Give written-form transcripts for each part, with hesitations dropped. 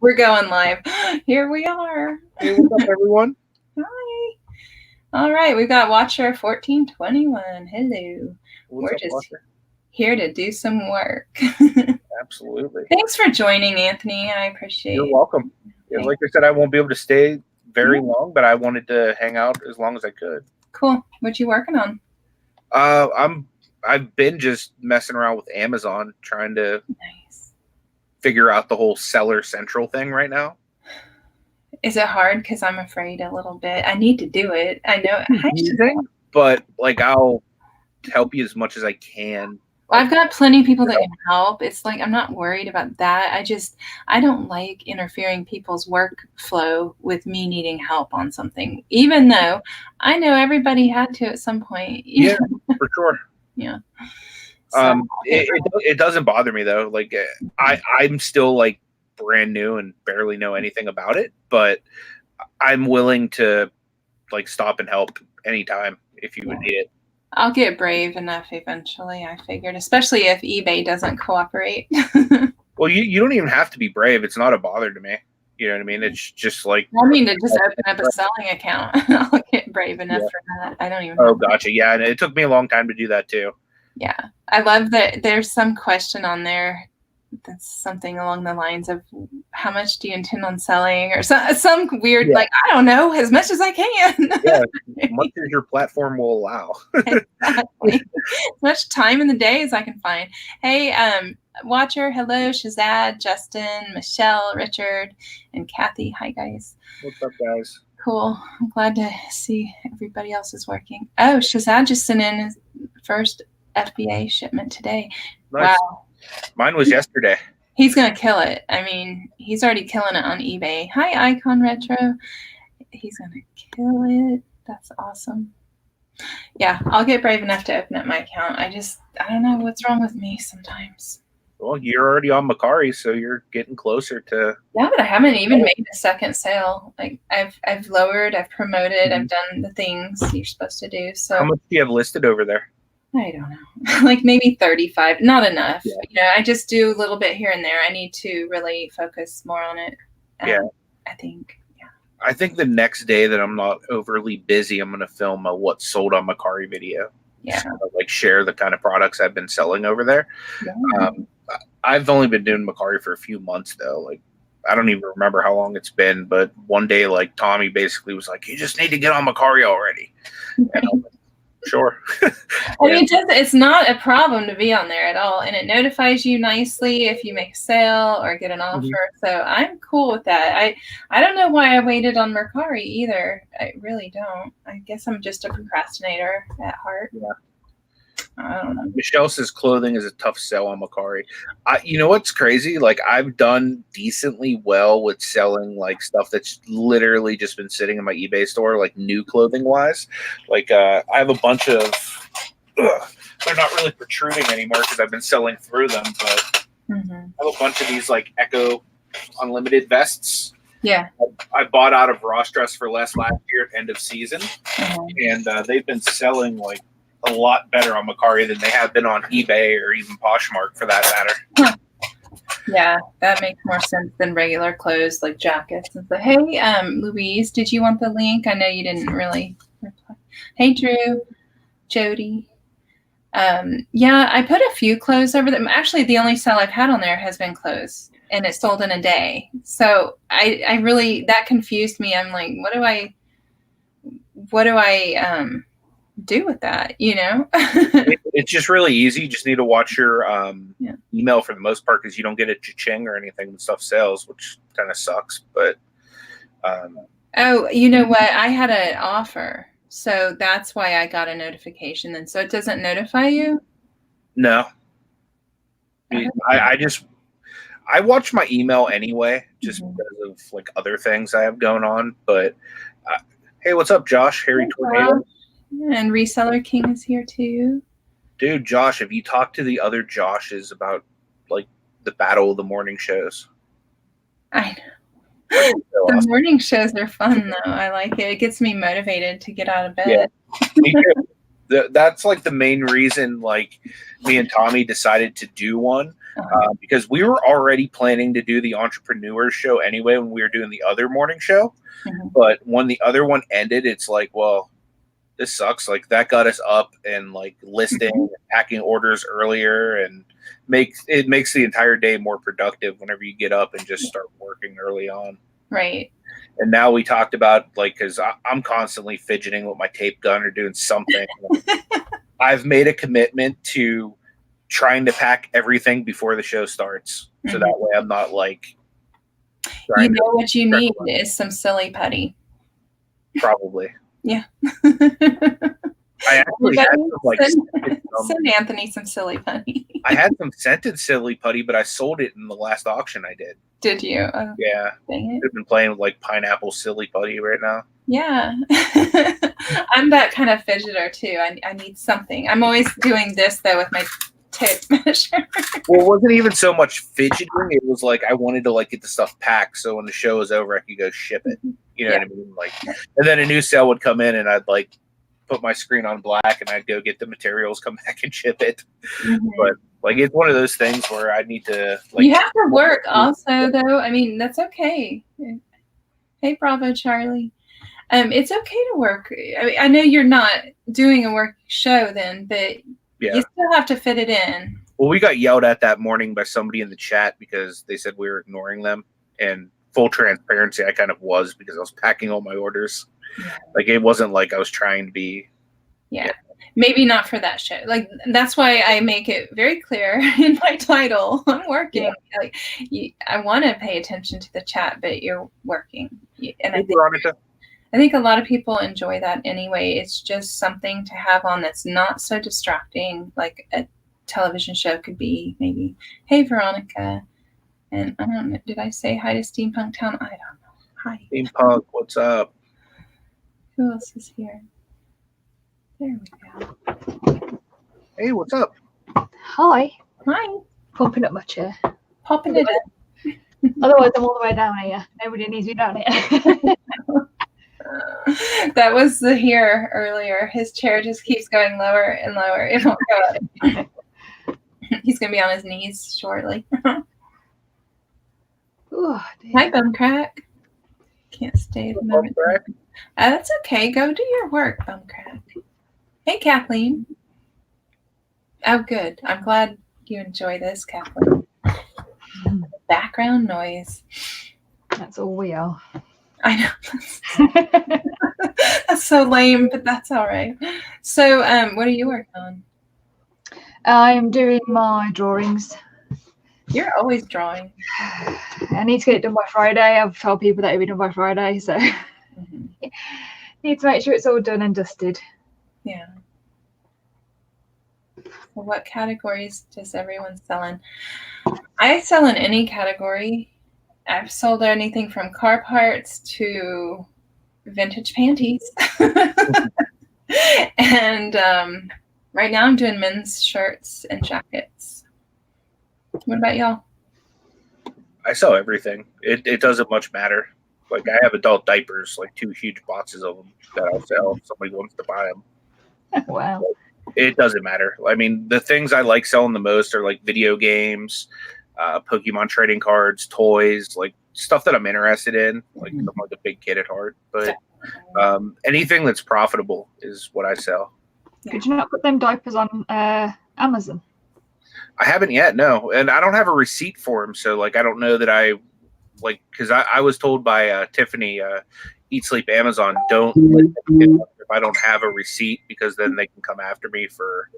We're going live. Here we are. Hey, what's up, everyone? Hi. All right, we've got Watcher 1421. Hello. What's We're up, just Walker? here to do some work. Absolutely. Thanks for joining, Anthony. I appreciate You're it. welcome. Yeah, like I said, I won't be able to stay very long, but I wanted to hang out as long as I could. Cool. What you working on? I've been just messing around with Amazon, trying to figure out the whole Seller Central thing right now. Is it hard? Because I'm afraid a little bit. I need to do it. I know. But like, I'll help you as much as I can. Well, I've got plenty of people that can help. It's like I'm not worried about that. I don't like interfering people's workflow with me needing help on something, even though I know everybody had to at some point. Yeah, for sure. Yeah. So, it doesn't bother me though. Like I'm still like brand new and barely know anything about it, but I'm willing to like stop and help anytime if you would need it. I'll get brave enough eventually, I figured, especially if eBay doesn't cooperate. Well, you don't even have to be brave. It's not a bother to me. You know what I mean? It's just like... I mean, to just open up a selling account. I'll get brave enough for that. I don't even... Oh, gotcha. Yeah, and it took me a long time to do that too. Yeah. I love that there's some question on there that's something along the lines of how much do you intend on selling, or some weird, like, I don't know, as much as I can. Yeah, as much as your platform will allow. Exactly. As much time in the day as I can find. Hey, Watcher, hello, Shazad, Justin, Michelle, Richard, and Kathy. Hi, guys. What's up, guys? Cool. I'm glad to see everybody else is working. Oh, Shazad just sent in his first FBA shipment today. Nice. Wow. Mine was yesterday. He's going to kill it. I mean, he's already killing it on eBay. Hi, Icon Retro. He's going to kill it. That's awesome. Yeah, I'll get brave enough to open up my account. I don't know what's wrong with me sometimes. Well, you're already on Macari, so you're getting closer to... Yeah, but I haven't even made a second sale. Like, I've lowered, I've promoted, I've done the things you're supposed to do. So how much do you have listed over there? I don't know, like maybe 35, not enough. Yeah. You know, I just do a little bit here and there. I need to really focus more on it. Yeah. I think, yeah. I think the next day that I'm not overly busy, I'm going to film a what's sold on Macari video. Yeah. So, like, share the kind of products I've been selling over there. Yeah. I've only been doing Macari for a few months though. Like, I don't even remember how long it's been, but one day, like, Tommy basically was like, "You just need to get on Macari already." And I'm like, sure. I mean, it's not a problem to be on there at all, and it notifies you nicely if you make a sale or get an offer. Mm-hmm. So I'm cool with that. I don't know why I waited on Mercari either. I really don't. I guess I'm just a procrastinator at heart. Yeah. I don't know. Michelle says clothing is a tough sell on Macari. You know what's crazy? Like, I've done decently well with selling like stuff that's literally just been sitting in my eBay store, like new clothing wise. Like, I have a bunch of, they're not really protruding anymore because I've been selling through them, but I have a bunch of these like Echo Unlimited vests. Yeah. I bought out of Ross Dress for Less last year at end of season, and they've been selling like a lot better on Macari than they have been on eBay or even Poshmark for that matter. Yeah, that makes more sense than regular clothes like jackets. And so, hey, Louise, did you want the link? I know you didn't really reply. Hey, Drew, Jody. Yeah, I put a few clothes over them. Actually, the only sale I've had on there has been clothes, and it sold in a day. So I really, that confused me. I'm like, what do I do with that, you know? It's just really easy. You just need to watch your email for the most part, because you don't get a cha-ching or anything when stuff sells, which kind of sucks. But oh, you know what? I had an offer, so that's why I got a notification. And so it doesn't notify you? No. I watch my email anyway, just because of like other things I have going on. But hey, what's up, Josh? Harry Tornado. And Reseller King is here too. Dude, Josh, have you talked to the other Joshes about like the battle of the morning shows? I know. The morning shows are fun though. I like it. It gets me motivated to get out of bed. Yeah, me too. That's like the main reason like me and Tommy decided to do one, because we were already planning to do the entrepreneur show anyway when we were doing the other morning show. But when the other one ended, it's like, well, this sucks. Like that got us up and like listing and packing orders earlier, and makes the entire day more productive whenever you get up and just start working early on. Right. And now we talked about, like, because I'm constantly fidgeting with my tape gun or doing something. I've made a commitment to trying to pack everything before the show starts. So that way I'm not like. You know what you need is some silly putty. Probably. Yeah. I actually had some, like, send Anthony some silly putty. I had some scented silly putty, but I sold it in the last auction I did. Did you? Yeah. I've been playing with like pineapple silly putty right now. Yeah. I'm that kind of fidgeter too. I need something. I'm always doing this though with my tape measure. Well, it wasn't even so much fidgeting. It was like I wanted to like get the stuff packed so when the show was over I could go ship it. You know what I mean? Like, and then a new sale would come in and I'd like put my screen on black and I'd go get the materials, come back and ship it. But like it's one of those things where I need to like. You have to work also though. I mean, that's okay. Hey, Bravo, Charlie. It's okay to work. I mean, I know you're not doing a work show then, but you still have to fit it in. Well, we got yelled at that morning by somebody in the chat because they said we were ignoring them. And full transparency, I kind of was because I was packing all my orders. Like it wasn't like I was trying to be. Maybe not for that show. Like that's why I make it very clear in my title. I'm working. Like I want to pay attention to the chat, but you're working. And I think a lot of people enjoy that anyway. It's just something to have on that's not so distracting, like a television show could be. Maybe, hey Veronica, and I don't know. Did I say hi to Steampunk Town? I don't know. Hi. Steampunk, what's up? Who else is here? There we go. Hey, what's up? Hi. Hi. Pumping up my chair. Popping it up. Otherwise, I'm all the way down here. Nobody needs me down here. That was Zaheer earlier. His chair just keeps going lower and lower. It won't go up. He's going to be on his knees shortly. Ooh, hi, Bumcrack. Can't stay at the moment. That's okay. Go do your work, Bumcrack. Hey, Kathleen. Oh, good. I'm glad you enjoy this, Kathleen. Background noise. That's all we are. I know. That's so lame, but that's all right. So, what are you working on? I'm doing my drawings. You're always drawing. I need to get it done by Friday. I've told people that it'll be done by Friday, so need to make sure it's all done and dusted. Yeah. Well, what categories does everyone sell in? I sell in any category. I've sold anything from car parts to vintage panties. And right now I'm doing men's shirts and jackets. What about y'all? I sell everything. It doesn't much matter. Like I have adult diapers, like 2 huge boxes of them that I'll sell if somebody wants to buy them. Wow. It doesn't matter. I mean, the things I like selling the most are like video games, Pokemon trading cards, toys, like stuff that I'm interested in. Like I'm like a big kid at heart, but anything that's profitable is what I sell. Could you not put them diapers on Amazon? I haven't yet, no, and I don't have a receipt for them, so like I don't know that I like because I was told by Tiffany, Eat Sleep Amazon, don't list if I don't have a receipt because then they can come after me for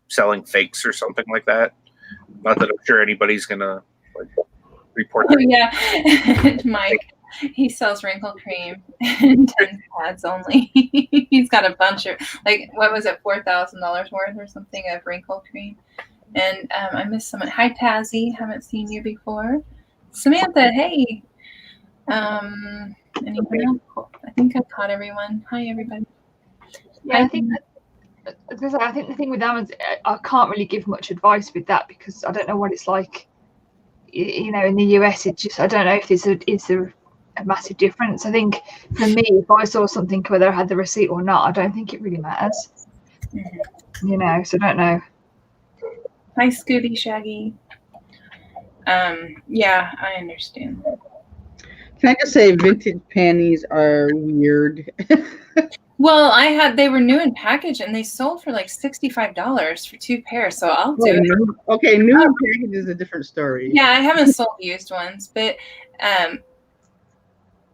selling fakes or something like that. Not that I'm sure anybody's gonna like report. Oh, yeah, Mike. He sells wrinkle cream and 10 pads only. He's got a bunch of like what was it, $4,000 worth or something of wrinkle cream. And I missed someone. Hi, Tazzy. Haven't seen you before. Samantha, hey. Anyone else? I think I caught everyone. Hi, everybody. Yeah, I think the thing with Amazon, I can't really give much advice with that because I don't know what it's like. You know, in the US, it's just I don't know if it's a massive difference. I think for me, if I saw something whether I had the receipt or not, I don't think it really matters. You know, so I don't know. Hi, Scooby Shaggy. Yeah, I understand that. Can I just say vintage panties are weird? Well, they were new in package and they sold for like $65 for 2 pairs, so I'll do it. Okay, new in package is a different story. Yeah, I haven't sold used ones, but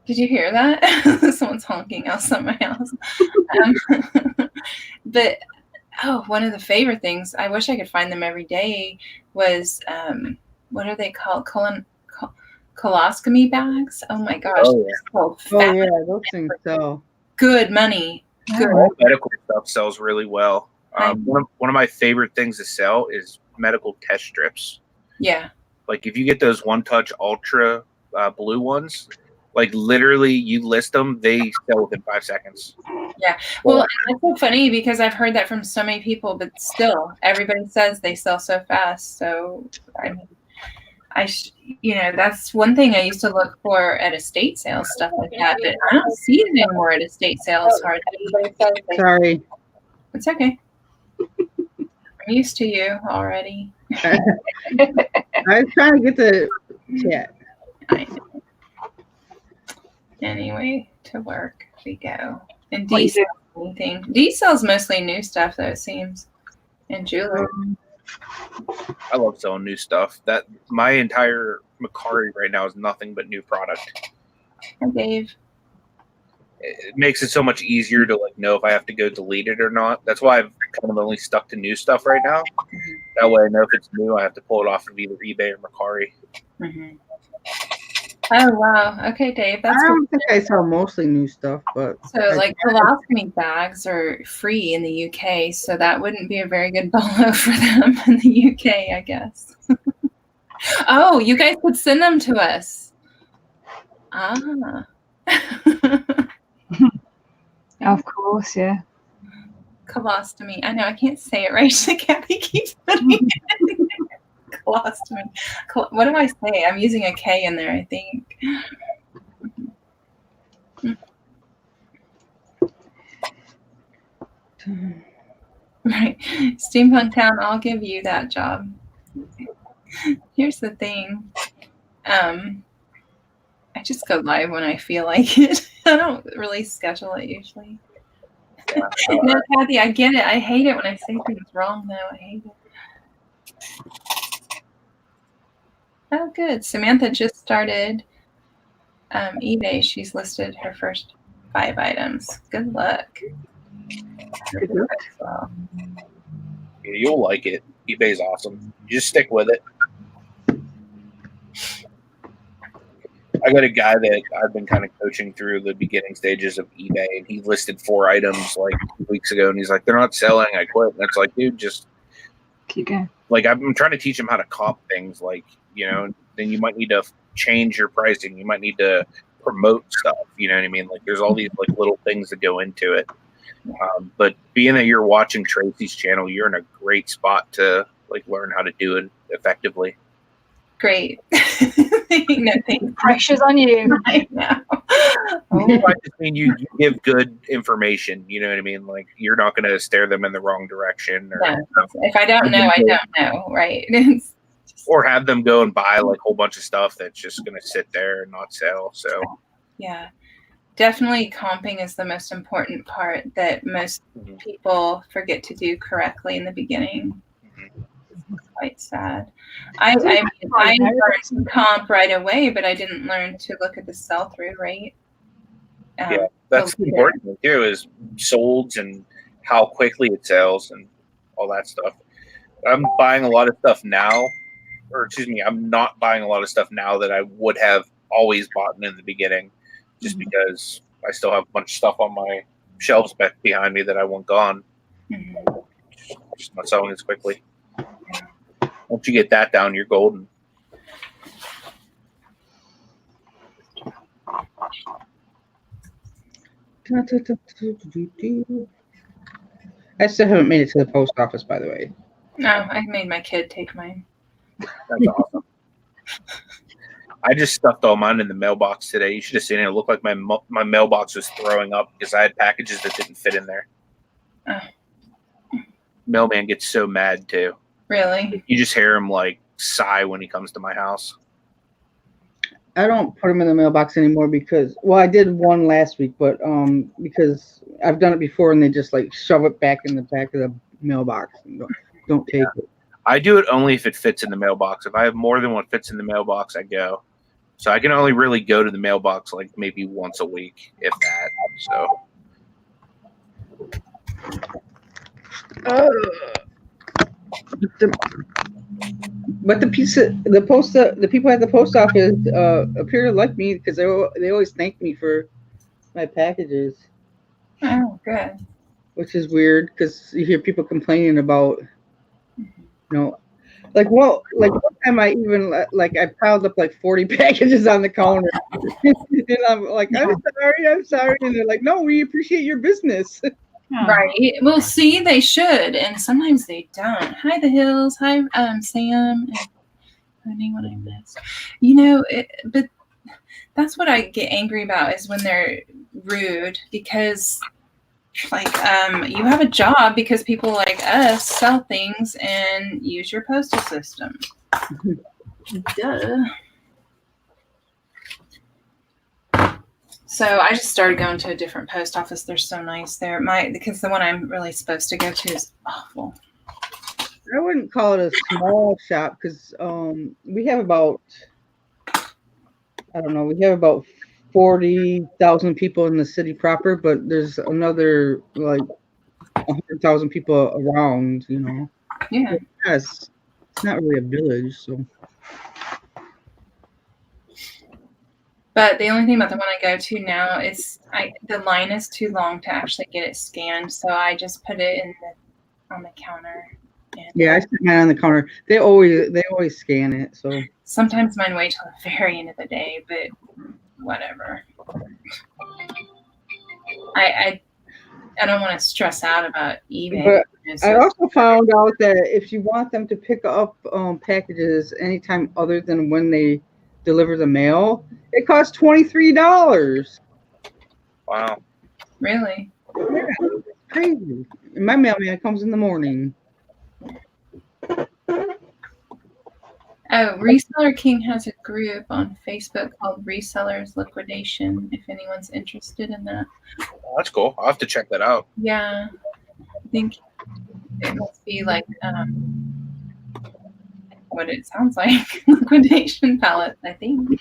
did you hear that? Someone's honking outside my house. But one of the favorite things, I wish I could find them every day, was what are they called? Coloscopy bags. Oh my gosh. Oh yeah, those things sell. Good money. Good. All medical stuff sells really well. One of my favorite things to sell is medical test strips. Yeah. Like if you get those One Touch Ultra blue ones, like literally you list them, they sell within 5 seconds. Yeah. Well, it's so funny because I've heard that from so many people, but still everybody says they sell so fast. So I mean, that's one thing I used to look for at estate sales, stuff like that, but I don't see it anymore at estate sales hardly. Sorry. It's okay. I'm used to you already. I was trying to get the chat. I know. Anyway, to work we go. And D sells anything. D sells mostly new stuff, though, it seems, and jewelry. I love selling new stuff. That my entire Macari right now is nothing but new product. Hi, Dave. It makes it so much easier to know if I have to go delete it or not. That's why I've kind of only stuck to new stuff right now. That way I know if it's new, I have to pull it off of either eBay or Macari. Mm-hmm. Oh wow! Okay, Dave. I don't think I sell mostly new stuff, but colostomy bags are free in the UK, so that wouldn't be a very good bolo for them in the UK, I guess. Oh, you guys could send them to us. Ah. Of course, yeah. Colostomy. I know I can't say it right. Kathy keeps putting it in. Colostomy. What do I say? I'm using a K in there, I think. Right. Steampunk Town, I'll give you that job. Here's the thing. I just go live when I feel like it. I don't really schedule it usually. No, Kathy, I get it. I hate it when I say things wrong, though. I hate it. Oh, good. Samantha just started eBay. She's listed her first 5 items. Good luck. Good luck. Yeah, you'll like it. eBay's awesome. You just stick with it. I got a guy that I've been kind of coaching through the beginning stages of eBay, and he listed 4 items 2 weeks ago, and he's like, "They're not selling. I quit." And it's like, dude, just keep going. I'm trying to teach him how to comp things, then you might need to change your pricing. You might need to promote stuff. You know what I mean? There's all these little things that go into it. But being that you're watching Tracy's channel, you're in a great spot to learn how to do it effectively. Great. No, pressure's on you. I know. I just mean you give good information. You know what I mean? You're not going to steer them in the wrong direction. Or, if I don't know, I don't know. Right. Or have them go and buy a whole bunch of stuff that's just going to sit there and not sell. So yeah, definitely comping is the most important part that most people forget to do correctly in the beginning. It's quite sad. I learned comp right away, but I didn't learn to look at the sell-through rate. Yeah, that's the important thing too, is solds and how quickly it sells and all that stuff. I'm buying a lot of stuff now. I'm not buying a lot of stuff now that I would have always bought in the beginning, just because I still have a bunch of stuff on my shelves back behind me that I want gone. Just not selling as quickly. Once you get that down, you're golden. I still haven't made it to the post office, by the way. No, I made my kid take mine. That's awesome. I just stuffed all mine in the mailbox today. You should have seen it. It looked like my mailbox was throwing up because I had packages that didn't fit in there. Oh. mailman gets so mad too. Really? You just hear him like sigh when he comes to my house. I don't put them in the mailbox anymore because, well, I did one last week, but because I've done it before and they just like shove it back in the back of the mailbox and don't take it. I do it only if it fits in the mailbox. If I have more than what fits in the mailbox, I go. So I can only really go to the mailbox like maybe once a week, if that. So. But the people at the post office appear to like me because they always thank me for my packages. Oh, good. Which is weird because you hear people complaining about, like one time I even I piled up like 40 packages on the counter, and I'm like, I'm sorry, and they're like, no, we appreciate your business. Right. Well, see, they should, and sometimes they don't. Hi, The Hills. Hi, Sam. Anyone I missed? But that's what I get angry about is when they're rude because, you have a job because people like us sell things and use your postal system. Duh. So I just started going to a different post office. They're so nice there. Because the one I'm really supposed to go to is awful. I wouldn't call it a small shop because we have about 40,000 people in the city proper, but there's another 100,000 people around. Yeah. Yes, it's not really a village, so. But the only thing about the one I go to now is the line is too long to actually get it scanned, so I just put it on the counter. Yeah, I sit mine on the counter. They always scan it, so. Sometimes mine wait till the very end of the day, but whatever. I don't want to stress out about eBay. But I also found out that if you want them to pick up packages anytime other than when they deliver the mail, it costs $23. Wow. Really? Yeah, it's crazy. And my mailman comes in the morning. Oh, Reseller King has a group on Facebook called Resellers Liquidation, if anyone's interested in that. Oh, that's cool. I'll have to check that out. Yeah. I think it must be like what it sounds like. Liquidation pallets, I think.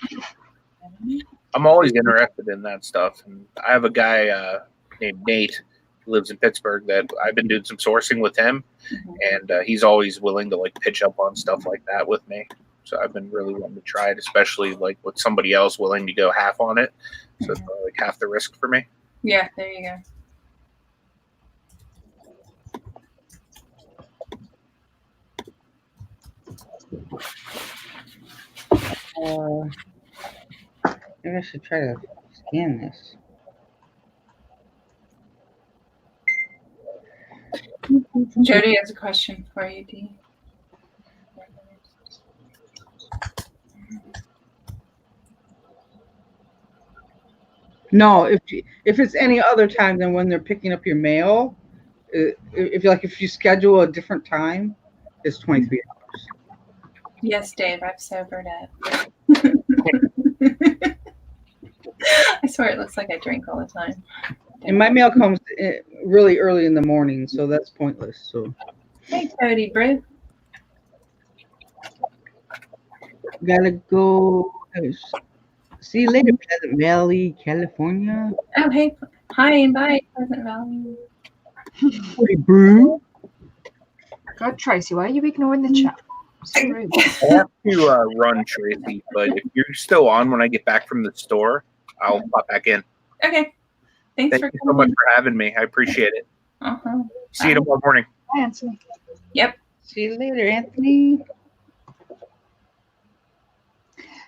I'm always interested in that stuff. And I have a guy named Nate who lives in Pittsburgh that I've been doing some sourcing with him. Mm-hmm. And he's always willing to pitch up on stuff like that with me. So I've been really wanting to try it, especially with somebody else willing to go half on it. So it's half the risk for me. Yeah, there you go. Maybe I should try to scan this. Jody has a question for you, Dee. No, if it's any other time than when they're picking up your mail, if you schedule a different time, it's $23. Yes, Dave, I've sobered up. I swear it looks like I drink all the time. And my mail comes really early in the morning, so that's pointless. So. Hey, Cody, bro. Gotta go. See you later, Pleasant Valley, California. Oh, hey. Hi and bye, Pleasant Valley. Hey, bro. God, Tracy, why are you ignoring the chat? I have to run, Tracy, but if you're still on when I get back from the store, I'll pop back in. Okay. Thank you so much for having me. I appreciate it. Uh-huh. See you tomorrow morning. Bye, Anthony. Yep. See you later, Anthony.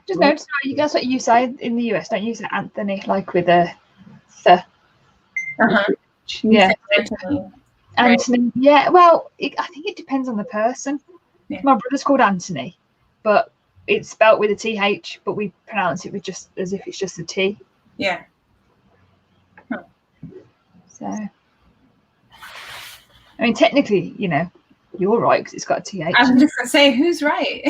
Just notice that's what you say in the US. Don't use it, Anthony, with a th. Uh-huh. Yeah. Anthony. Anthony. Right. Yeah. Well, I think it depends on the person. Yeah. My brother's called Anthony, but it's spelt with a TH, but we pronounce it with just as if it's just a T. Yeah. Huh. So. I mean, technically, you know, you're right because it's got a TH. I was just gonna say, who's right?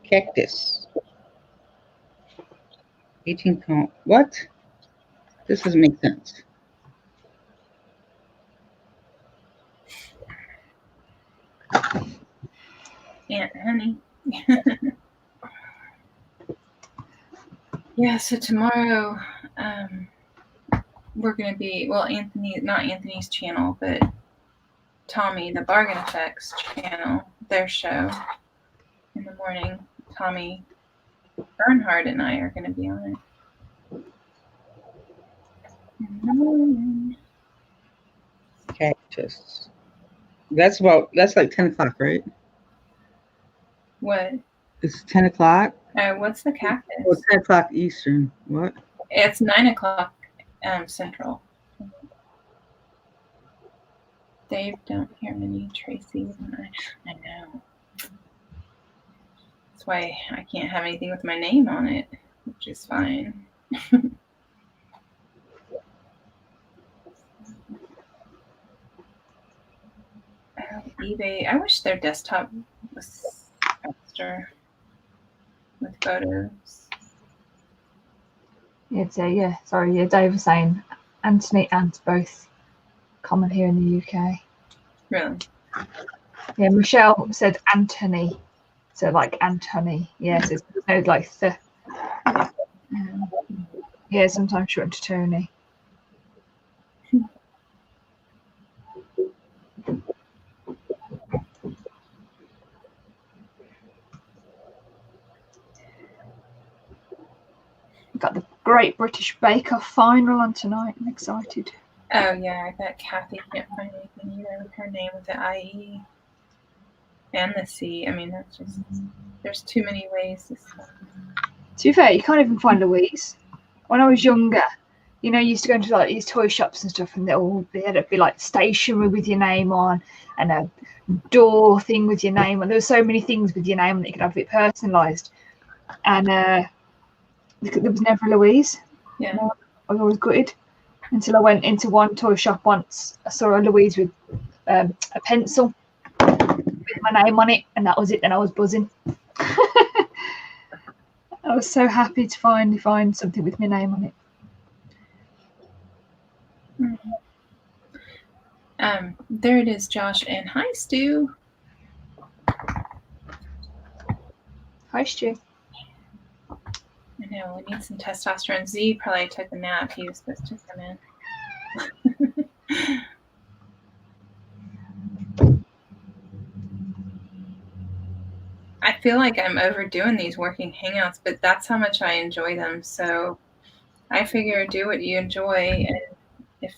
Cactus. 18 count. What? This doesn't make sense. Aunt Honey. Yeah, so tomorrow we're going to be, well, not Anthony's channel, but Tommy, the Bargain Effects channel, their show in the morning. Tommy Bernhard and I are going to be on it. In the morning. Cactus. That's like 10 o'clock, right? What? It's 10 o'clock? What's the cactus? Oh, 10 o'clock Eastern. What? It's 9 o'clock Central. Dave, don't hear many Tracy. I know. That's why I can't have anything with my name on it, which is fine. eBay. I wish their desktop was faster with photos. Yeah, Dave was saying Anthony and both common here in the UK. Really? Yeah, Michelle said Anthony. So like Anthony. Yes, it's no like the. Yeah, sometimes short to Tony. Got the Great British Bake Off final on tonight. I'm excited. Oh yeah, I bet Kathy can't find anything either with her name with the IE and the C. I mean, that's just, there's too many ways to spell. To be fair, you can't even find Louise. When I was younger, you know, I used to go into like these toy shops and stuff, and they had to be like stationery with your name on, and a door thing with your name on. There were so many things with your name on that you could have it personalised. And there was never a Louise. Yeah. I was always gutted until I went into one toy shop once. I saw a Louise with a pencil with my name on it, and that was it. Then I was buzzing. I was so happy to finally find something with my name on it. There it is, Josh, and hi, Stu. Hi, Stu. I know, we need some testosterone. Z probably took a nap. He was supposed to come in. I feel like I'm overdoing these working hangouts, but that's how much I enjoy them. So I figure do what you enjoy, and if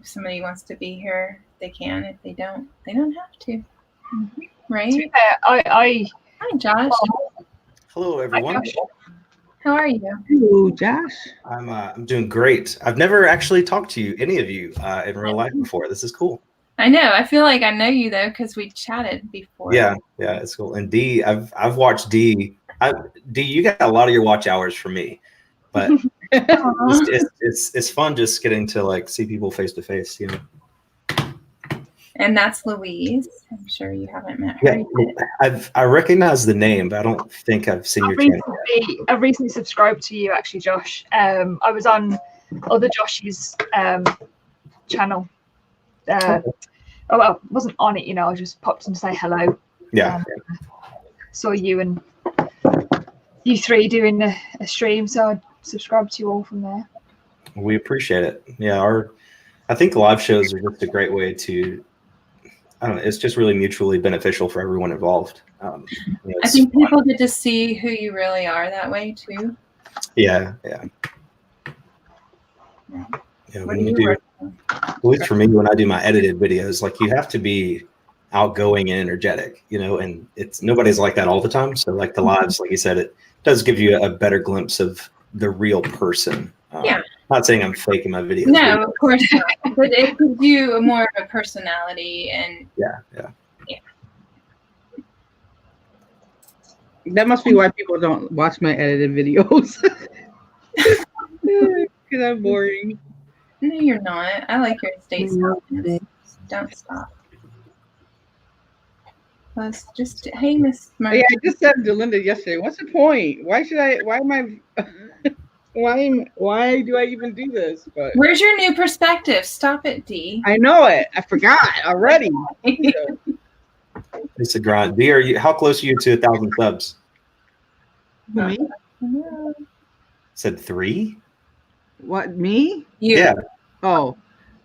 somebody wants to be here, they can. If they don't have to. Mm-hmm. Right? To be fair, Hi, Josh. Hello, everyone. Hi, Josh. How are you? Hello, Josh. I'm doing great. I've never actually talked to any of you in real life before. This is cool. I know. I feel like I know you though because we chatted before. Yeah, it's cool. And D, I've watched D. D, you got a lot of your watch hours from me, but it's fun just getting to like see people face to face, you know. And that's Louise. I'm sure you haven't met her. Yeah, I recognize the name, but I don't think I've seen your channel. I recently subscribed to you, actually, Josh. I was on other Josh's channel. I wasn't on it, you know. I just popped in to say hello. Yeah. Saw you and you three doing a stream, so I subscribed to you all from there. We appreciate it. Yeah, I think live shows are just a great way to. I don't know. It's just really mutually beneficial for everyone involved. I think people get to see who you really are that way too. Yeah. When you do, at least for me, when I do my edited videos, like you have to be outgoing and energetic, you know, and nobody's like that all the time. So like the lives, like you said, it does give you a better glimpse of the real person. Yeah. Not saying I'm faking my videos. No, of course not. But it gives you more of a personality and That must be why people don't watch my edited videos. Because I'm boring. No, you're not. I like your state softness. Don't stop. Let's just, hey, Miss Yeah, Mark. I just said to Linda yesterday, what's the point? Why do I even do this? But Where's your new perspective? Stop it, D. I know it. I forgot already. It's a grind. D, how close are you to 1,000 subs? Me? Said 3? What, me? You. Yeah. Oh,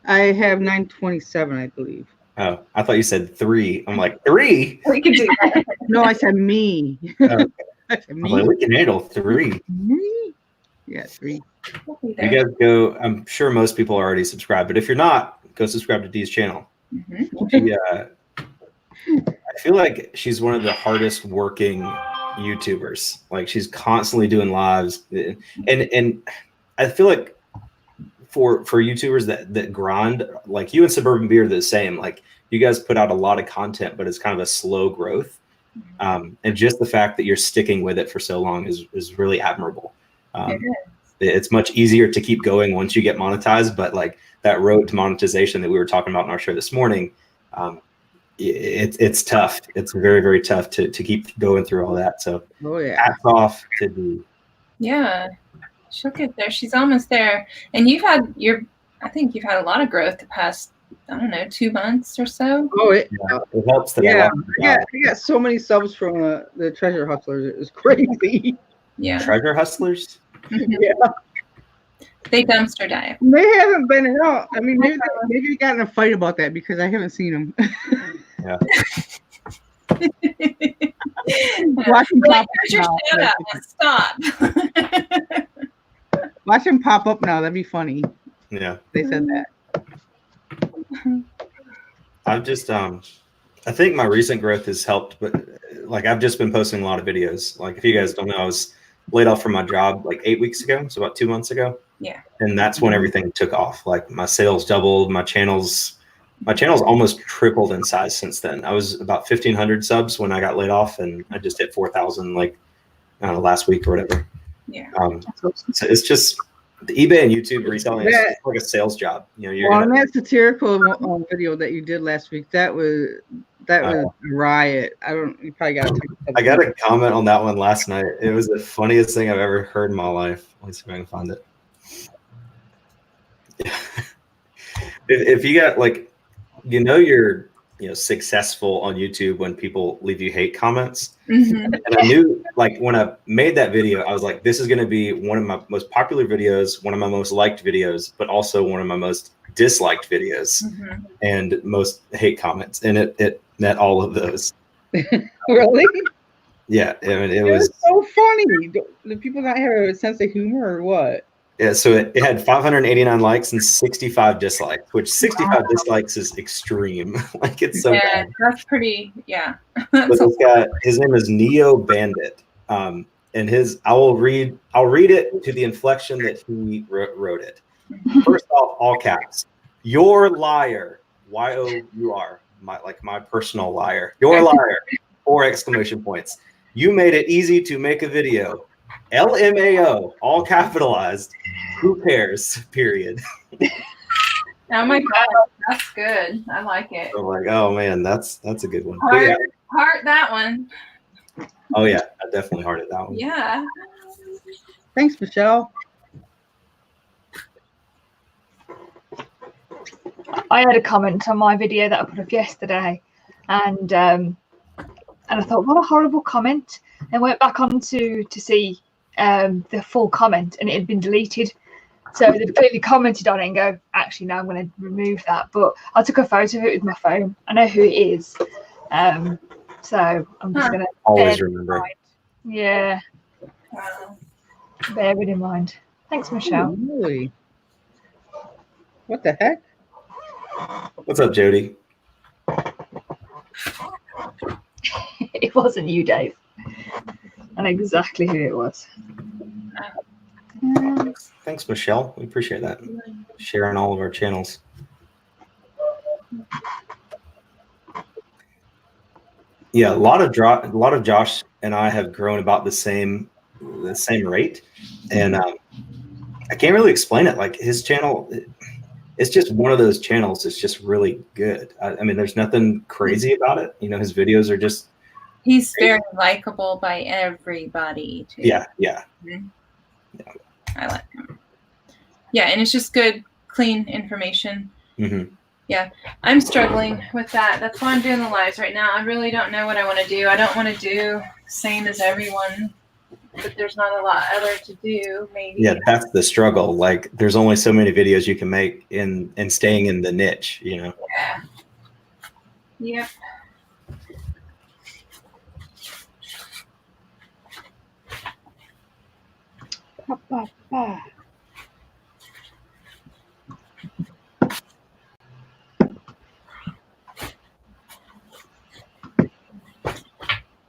I have 927, I believe. Oh, I thought you said 3. I'm like, 3? We can do that. No, I said me. Okay. I said I'm me? like, we can handle 3. Me? Yeah, 3. You guys go, I'm sure most people are already subscribed, but if you're not, go subscribe to Dee's channel. I feel like she's one of the hardest working YouTubers. Like, she's constantly doing lives. And I feel like for YouTubers that grind, like you and Suburban Beer are the same. Like, you guys put out a lot of content, but it's kind of a slow growth. And just the fact that you're sticking with it for so long is really admirable. It's much easier to keep going once you get monetized, but like that road to monetization that we were talking about in our show this morning, it's tough. It's very, very tough to keep going through all that. So hats off to D. Yeah, she'll get there. She's almost there. And I think you've had a lot of growth the past, I don't know, 2 months or so. Oh, it helps that I got so many subs from the Treasure Hustlers. It was crazy. Yeah. Treasure Hustlers? Yeah. They dumpster dive. They haven't been out. I mean, maybe they got in a fight about that because I haven't seen them. Yeah. Watch them pop Here's your shout out. Stop. Watch them pop up now. That'd be funny. Yeah. They said that. I've just I think my recent growth has helped, but like I've just been posting a lot of videos. Like, if you guys don't know, I was laid off from my job like 8 weeks ago, so about 2 months ago. Yeah. And that's when everything took off. Like, my sales doubled, my channel's almost tripled in size since then. I was about 1,500 subs when I got laid off, and I just hit 4,000 like last week or whatever. Yeah. So it's just the eBay and YouTube reselling is like a sales job. You know, on that satirical video that you did last week, that was a riot. You probably got. I got a comment on that one last night. It was the funniest thing I've ever heard in my life. Let's see if I can find it. If you got like, you're successful on YouTube when people leave you hate comments. Mm-hmm. And I knew, like, when I made that video, I was like, this is going to be one of my most popular videos, one of my most liked videos, but also one of my most disliked videos and most hate comments. And it met all of those. Really? Yeah. I mean, it was was so funny. Do people not have a sense of humor or what? Yeah, so it had 589 likes and 65 dislikes, which 65 dislikes is extreme. Like, it's so bad. That's pretty, yeah. But this guy, his name is Neo Bandit. And I'll read it to the inflection that he wrote it. First off, all caps. You're liar. Y-O-U-R. My personal liar. You're a liar. 4 exclamation points. You made it easy to make a video. LMAO, all capitalized. Who cares? Period. Oh my God, that's good. I like it. I'm like, oh man, that's a good one. Heart that one. Oh yeah, I definitely hearted that one. Yeah. Thanks, Michelle. I had a comment on my video that I put up yesterday, and I thought, what a horrible comment. I went back on to see the full comment, and it had been deleted. So they clearly commented on it and go, actually, no, I'm going to remove that. But I took a photo of it with my phone. I know who it is. So I'm just going to always remember. Yeah. Wow. Bear it in mind. Thanks, Michelle. Oh, really? What the heck? What's up, Jody? It wasn't you, Dave. I know exactly who it was. Thanks, Michelle. We appreciate that. Sharing all of our channels. Yeah, a lot of Josh and I have grown about the same rate, and I can't really explain it. Like his channel, it's just one of those channels. It's just really good. I mean, there's nothing crazy about it. You know, his videos are just. He's very likable by everybody too. Yeah. Mm-hmm. Yeah. I like him. Yeah, and it's just good, clean information. Mm-hmm. Yeah, I'm struggling with that. That's why I'm doing the lives right now. I really don't know what I want to do. I don't want to do same as everyone, but there's not a lot other to do. Maybe. Yeah, that's the struggle. Like, there's only so many videos you can make in staying in the niche. You know. Yeah. Yep.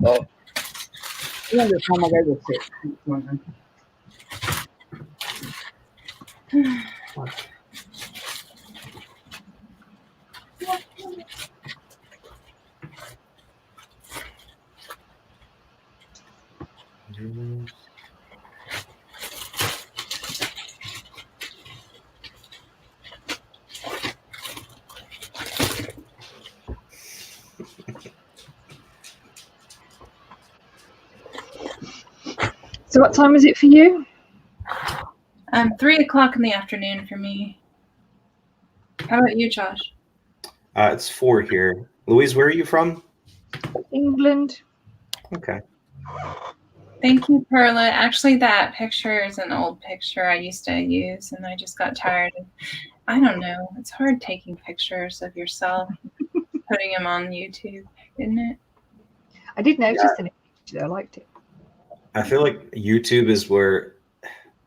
Oh. Yeah, the time I got to sit. So what time is it for you? 3 o'clock in the afternoon for me. How about you, Josh? It's 4 here. Louise, where are you from? England. Okay. Thank you, Perla. Actually, that picture is an old picture I used to use, and I just got tired. I don't know. It's hard taking pictures of yourself, putting them on YouTube, isn't it? I did notice the picture. I liked it. I feel like YouTube is where,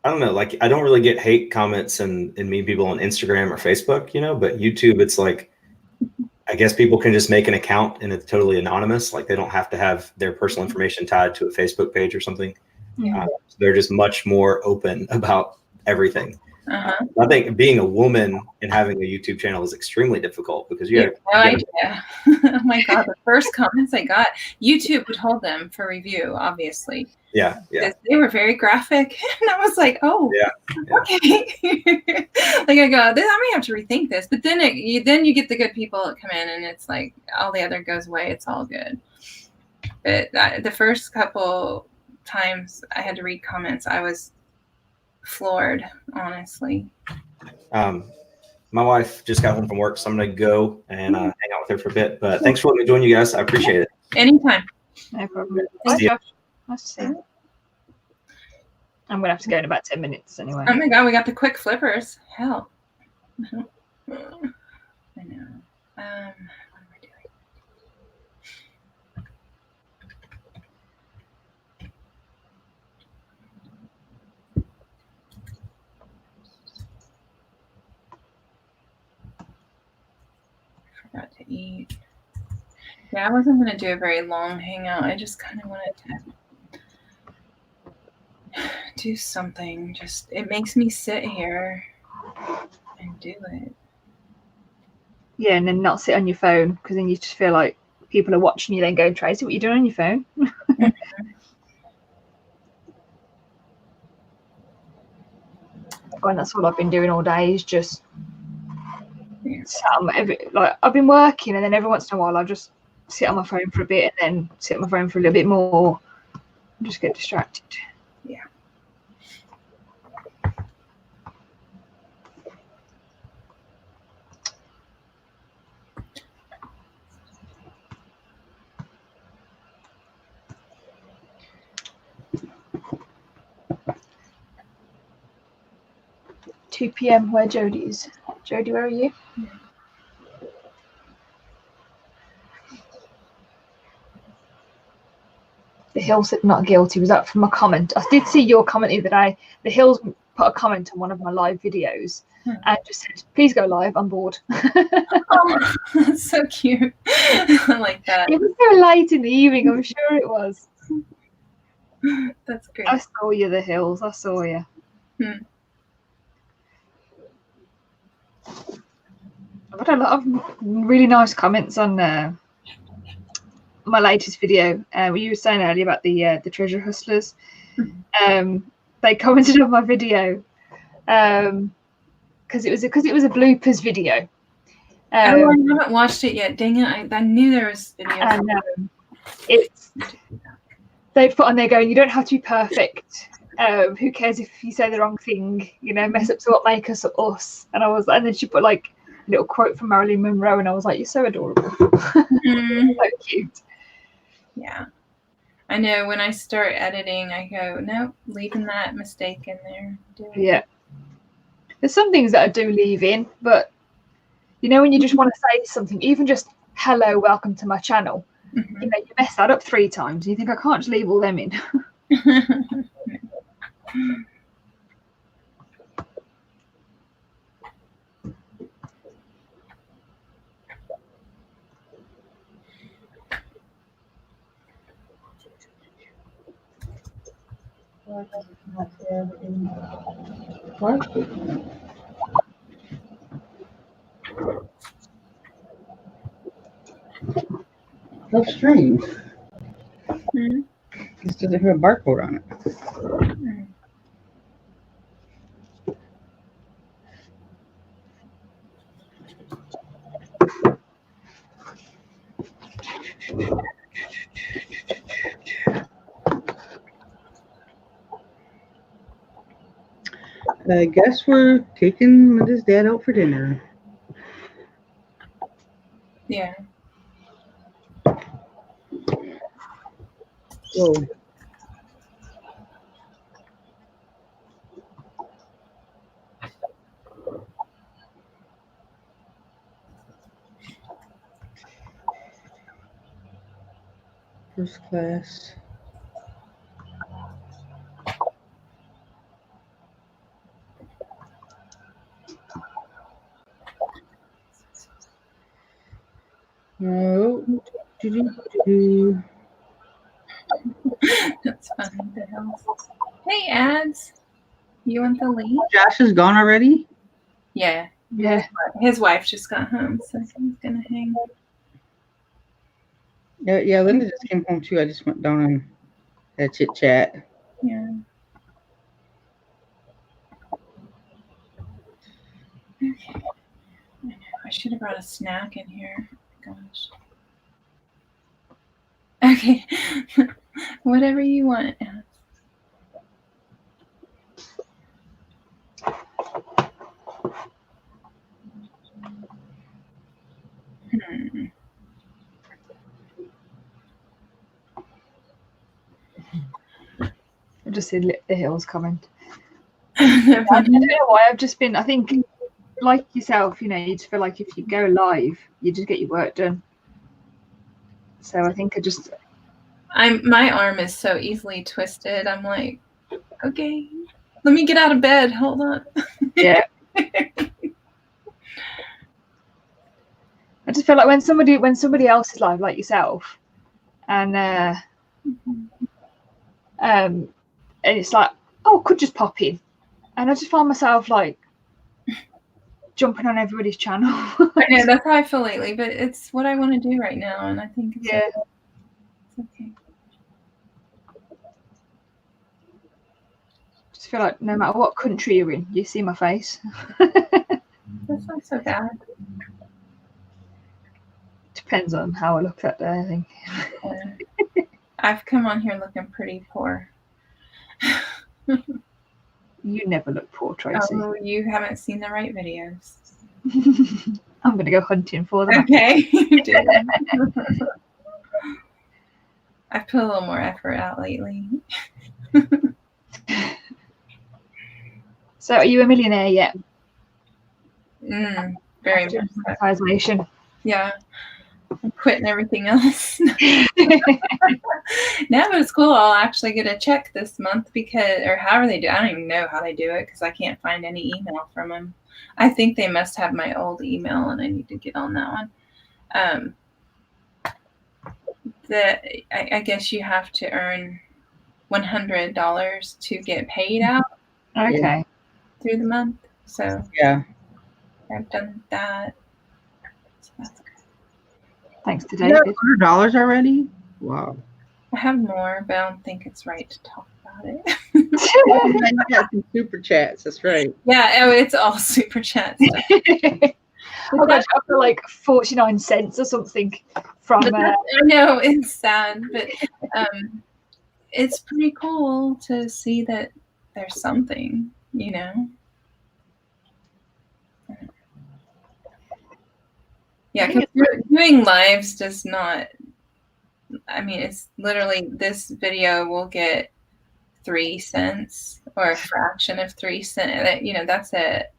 I don't know, like I don't really get hate comments and mean people on Instagram or Facebook, you know, but YouTube, it's like, I guess people can just make an account and it's totally anonymous. Like they don't have to have their personal information tied to a Facebook page or something. Yeah. So they're just much more open about everything. Uh-huh. I think being a woman and having a YouTube channel is extremely difficult because you have no idea. Oh my God, the first comments I got, YouTube would hold them for review, obviously. Yeah. They were very graphic, and I was like, "Oh, yeah. Okay." Like I go, I may have to rethink this. But then you get the good people that come in, and it's like all the other goes away. It's all good. But the first couple times I had to read comments, I was floored, honestly. My wife just got home from work, so I'm gonna go and hang out with her for a bit. But thanks for letting me join you guys. I appreciate it. Anytime. No problem. See ya. Nice to see you. I'm going to have to go in about 10 minutes anyway. Oh my God, we got the quick flippers. Hell. I know. What am I doing? I forgot to eat. Yeah, I wasn't going to do a very long hangout. I just kind of wanted to do something. Just it makes me sit here and do it. Yeah, and then not sit on your phone because then you just feel like people are watching you. Then go, Tracy, what are you doing on your phone? And that's what I've been doing all day. Is just I've been working, and then every once in a while I just sit on my phone for a bit, and then sit on my phone for a little bit more, and just get distracted. Yeah. 2 p.m. where Jodie is. Jodie, where are you? Yeah. The Hill said not guilty. Was that from a comment? I did see your comment the other day. The Hills put a comment on one of my live videos and just said, please go live, I'm bored. Oh, that's so cute. I like that. It was so late in the evening, I'm sure it was. That's great. I saw you, The Hills. I saw you. I've had a lot of really nice comments on my latest video, you were saying earlier about the treasure hustlers. They commented on my video because it was a bloopers video. I haven't watched it yet. Dang it! I knew there was videos. And they've put on there going, you don't have to be perfect. Who cares if you say the wrong thing? You know, mess up's what make us us. And then she put like a little quote from Marilyn Monroe, and I was like, you're so adorable. So cute. Yeah. I know when I start editing, I go, nope, leaving that mistake in there. Yeah. There's some things that I do leave in, but you know, when you just want to say something, even just hello, welcome to my channel, you know, you mess that up 3 times. You think I can't just leave all them in. What? That's strange. This doesn't have a barcode on it. I guess we're taking Linda's dad out for dinner. Yeah. Whoa. First class. No. That's funny. The hell? Hey, ads. You want the link? Josh is gone already? Yeah. Yeah. His wife just got home, so he's gonna hang. Yeah, Linda just came home too. I just went down and had chit chat. Yeah. Okay. I should have brought a snack in here. Gosh. Okay. Whatever you want. I just see the hills comment. I don't know why. I've just been, I think, like yourself, you know, you just feel like if you go live, you just get your work done. So I think my arm is so easily twisted. I'm like, okay, let me get out of bed. Hold on. Yeah. I just feel like when somebody else is live, like yourself, and it's like, oh, could just pop in, and I just find myself like jumping on everybody's channel. I know, that's how I feel lately, but it's what I want to do right now, and I think it's okay. Just feel like no matter what country you're in, you see my face. That's not so bad. Depends on how I look that day, I think. I've come on here looking pretty poor. You never look poor, Tracy. Oh, you haven't seen the right videos. I'm going to go hunting for them. Okay. I've put a little more effort out lately. So, are you a millionaire yet? Very much. Monetization. Yeah. I'm quitting everything else. No, but it's cool. I'll actually get a check this month or however they do. I don't even know how they do it because I can't find any email from them. I think they must have my old email and I need to get on that one. I guess you have to earn $100 to get paid out. Okay. Through the month. So yeah, I've done that. So that's good. Thanks to You got David. $100 already? Wow. I have more, but I don't think it's right to talk about it. You got some super chats. That's right. Yeah, oh, it's all super chat stuff. I got for like 49 cents or something from. I know it's sad, but it's pretty cool to see that there's something, you know. Yeah, because doing lives does not. I mean, it's literally this video will get 3 cents or a fraction of 3 cents. You know, that's it.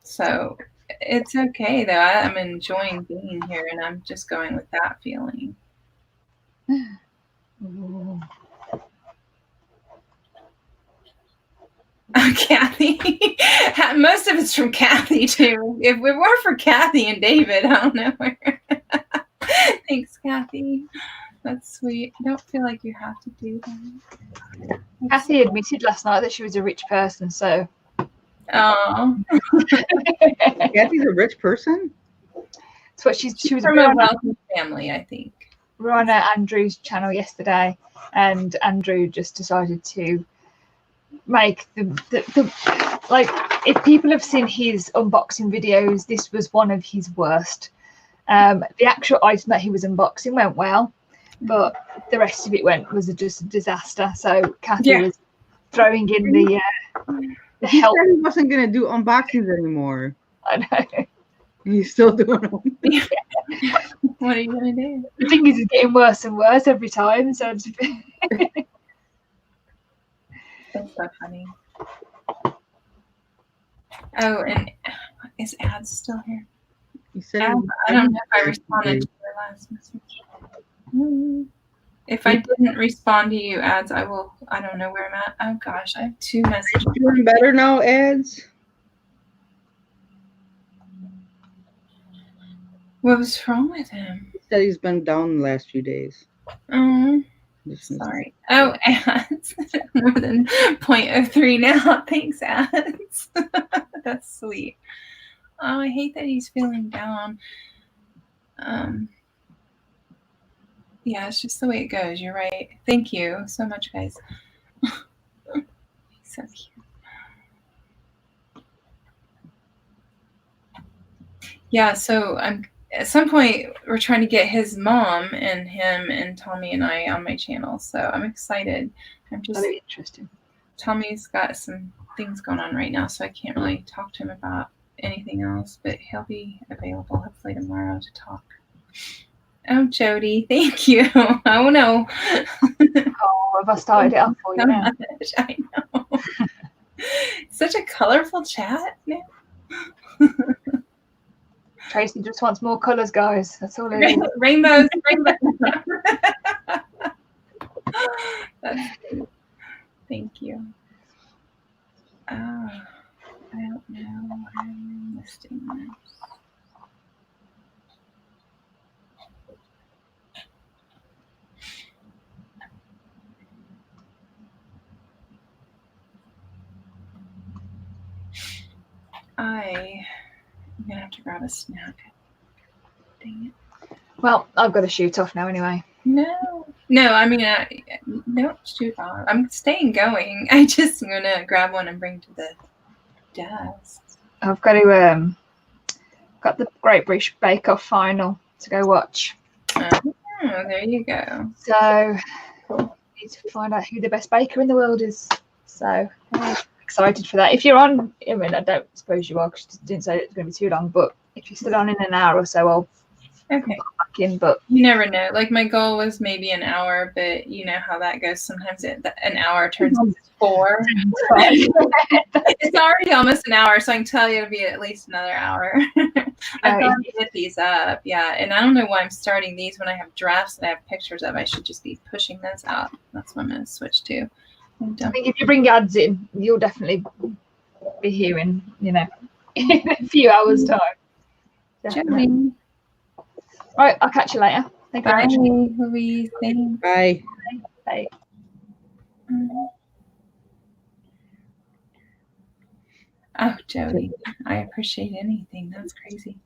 So it's okay though. I'm enjoying being here, and I'm just going with that feeling. Kathy, most of it's from Kathy too. If it weren't for Kathy and David, I don't know where. Thanks, Kathy. That's sweet. I don't feel like you have to do that. Kathy admitted last night that she was a rich person, so. Oh. Kathy's a rich person? That's what she was from a wealthy family, I think. We were on Andrew's channel yesterday, and Andrew just decided to make the like, if people have seen his unboxing videos, this was one of his worst. The actual item that he was unboxing went well, but the rest of it was just a disaster. So Kathy was throwing in the help. He wasn't going to do unboxings anymore. I know. He's still doing them. What are you going to do? The thing is, it's getting worse and worse every time. So it's that's so funny. Oh, and is Ads still here? He said I don't know if I responded to your last message. If I didn't respond to you, Ads, I will. I don't know where I'm at. Oh gosh, I have 2 messages. Doing better now, Ads? What was wrong with him? He said he's been down the last few days. Sorry. Oh, Ads. More than 0.03 now. Thanks, Ads. That's sweet. Oh, I hate that he's feeling down. Yeah, it's just the way it goes. You're right. Thank you so much, guys. He's so cute. Yeah, so at some point we're trying to get his mom and him and Tommy and I on my channel. So I'm excited. I'm just very interesting. Tommy's got some things going on right now, so I can't really talk to him about anything else, but he'll be available hopefully tomorrow to talk. Oh, Jody, thank you. Oh no. Oh, have I started it up for you now? I know. Such a colorful chat now. Tracy just wants more colours, guys. That's all it is. Rainbows. That's good. Thank you. I don't know why I'm listing this. I'm gonna have to grab a snack. Dang it. Well, I've got to shoot off now anyway. No, I mean, don't shoot off. I'm staying going. I just gonna grab one and bring to the desk. I've got to got the Great British Bake Off final to go watch. Oh, there you go. So need to find out who the best baker in the world is. So I'm excited for that. If you're on, I mean, I don't suppose you are because you didn't say it's going to be too long, but if you're still on in an hour or so, I'll Okay. back in. But you never know. Like my goal was maybe an hour, but you know how that goes. Sometimes an hour turns into 4. It's already almost an hour, so I can tell you it'll be at least another hour. I've got to get these up. Yeah, and I don't know why I'm starting these when I have drafts that I have pictures of. I should just be pushing those out. That's what I'm going to switch to. I think if you bring ads in, you'll definitely be here in a few hours' time. Definitely. Right, I'll catch you later. Thank you very much. Bye, Louise. Thanks. Bye. Bye. Oh, Jody, I appreciate anything. That's crazy.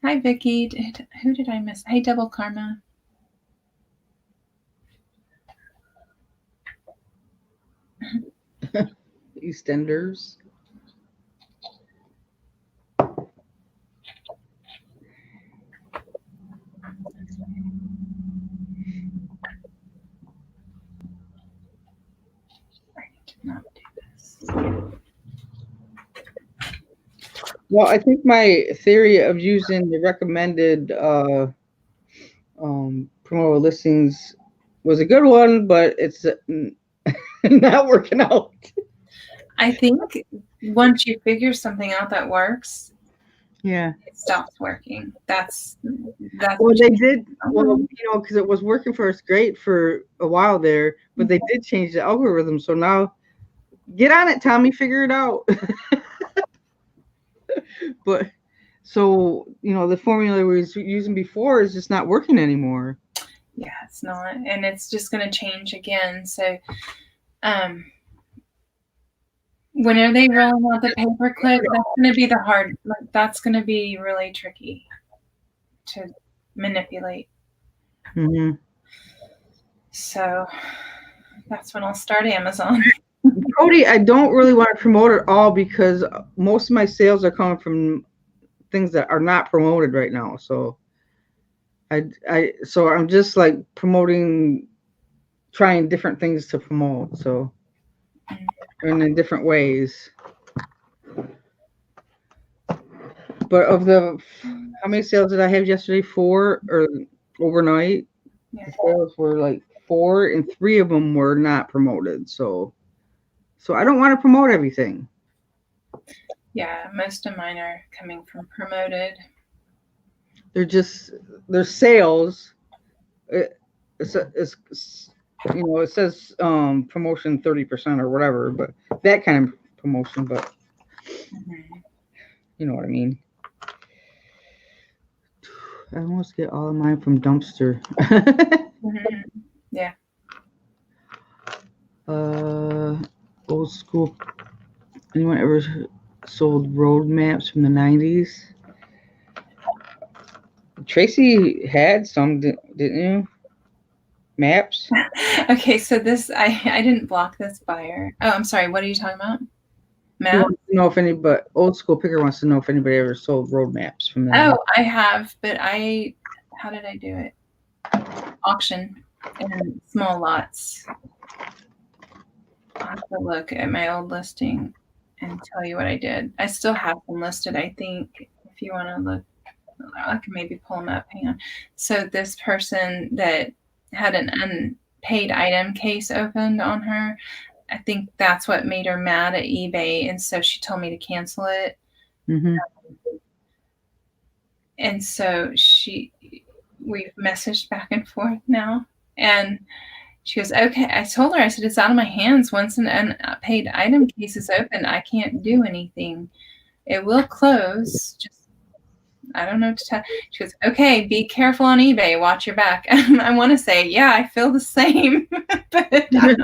Hi, Vicky. Who did I miss? Hey, Double Karma. EastEnders. Not do this. Well, I think my theory of using the recommended promoter listings was a good one, but it's not working out. I think once you figure something out that works, Yeah, it stops working. That's well, they did. Well, because it was working for us great for a while there, but they did change the algorithm. So now, get on it, Tommy. Figure it out. But so the formula we was using before is just not working anymore. Yeah, it's not, and it's just going to change again. So, when are they rolling out the pay-per-click? That's going to be the hard. That's going to be really tricky to manipulate. Mm-hmm. So that's when I'll start Amazon. Cody, I don't really want to promote it all because most of my sales are coming from things that are not promoted right now. So so I'm just like promoting, trying different things to promote. So, and in different ways. But of how many sales did I have yesterday? 4 or overnight? Yeah. The sales were like 4, and 3 of them were not promoted. So I don't want to promote everything. Yeah, most of mine are coming from promoted. They're sales. It says promotion 30% or whatever, but that kind of promotion. But you know what I mean. I almost get all of mine from Dumpster. Yeah. Old school. Anyone ever sold road maps from the 90s? Tracy had some, didn't you? Maps? Okay, so this, I didn't block this buyer. Oh, I'm sorry. What are you talking about? He wants to know if old school picker wants to know if anybody ever sold road maps from the 90s. Oh, I have, but how did I do it? Auction in small lots. I'll have to look at my old listing and tell you what I did. I still have them listed, I think, if you want to look. I can maybe pull them up. Hang on. So this person that had an unpaid item case opened on her, I think that's what made her mad at eBay, and so she told me to cancel it. Mm-hmm. And so we've messaged back and forth now, and she goes, okay. I told her, I said, it's out of my hands. Once an unpaid item case is open, I can't do anything. It will close. Just, I don't know what to tell. She goes, okay, be careful on eBay. Watch your back. I want to say, yeah, I feel the same. But I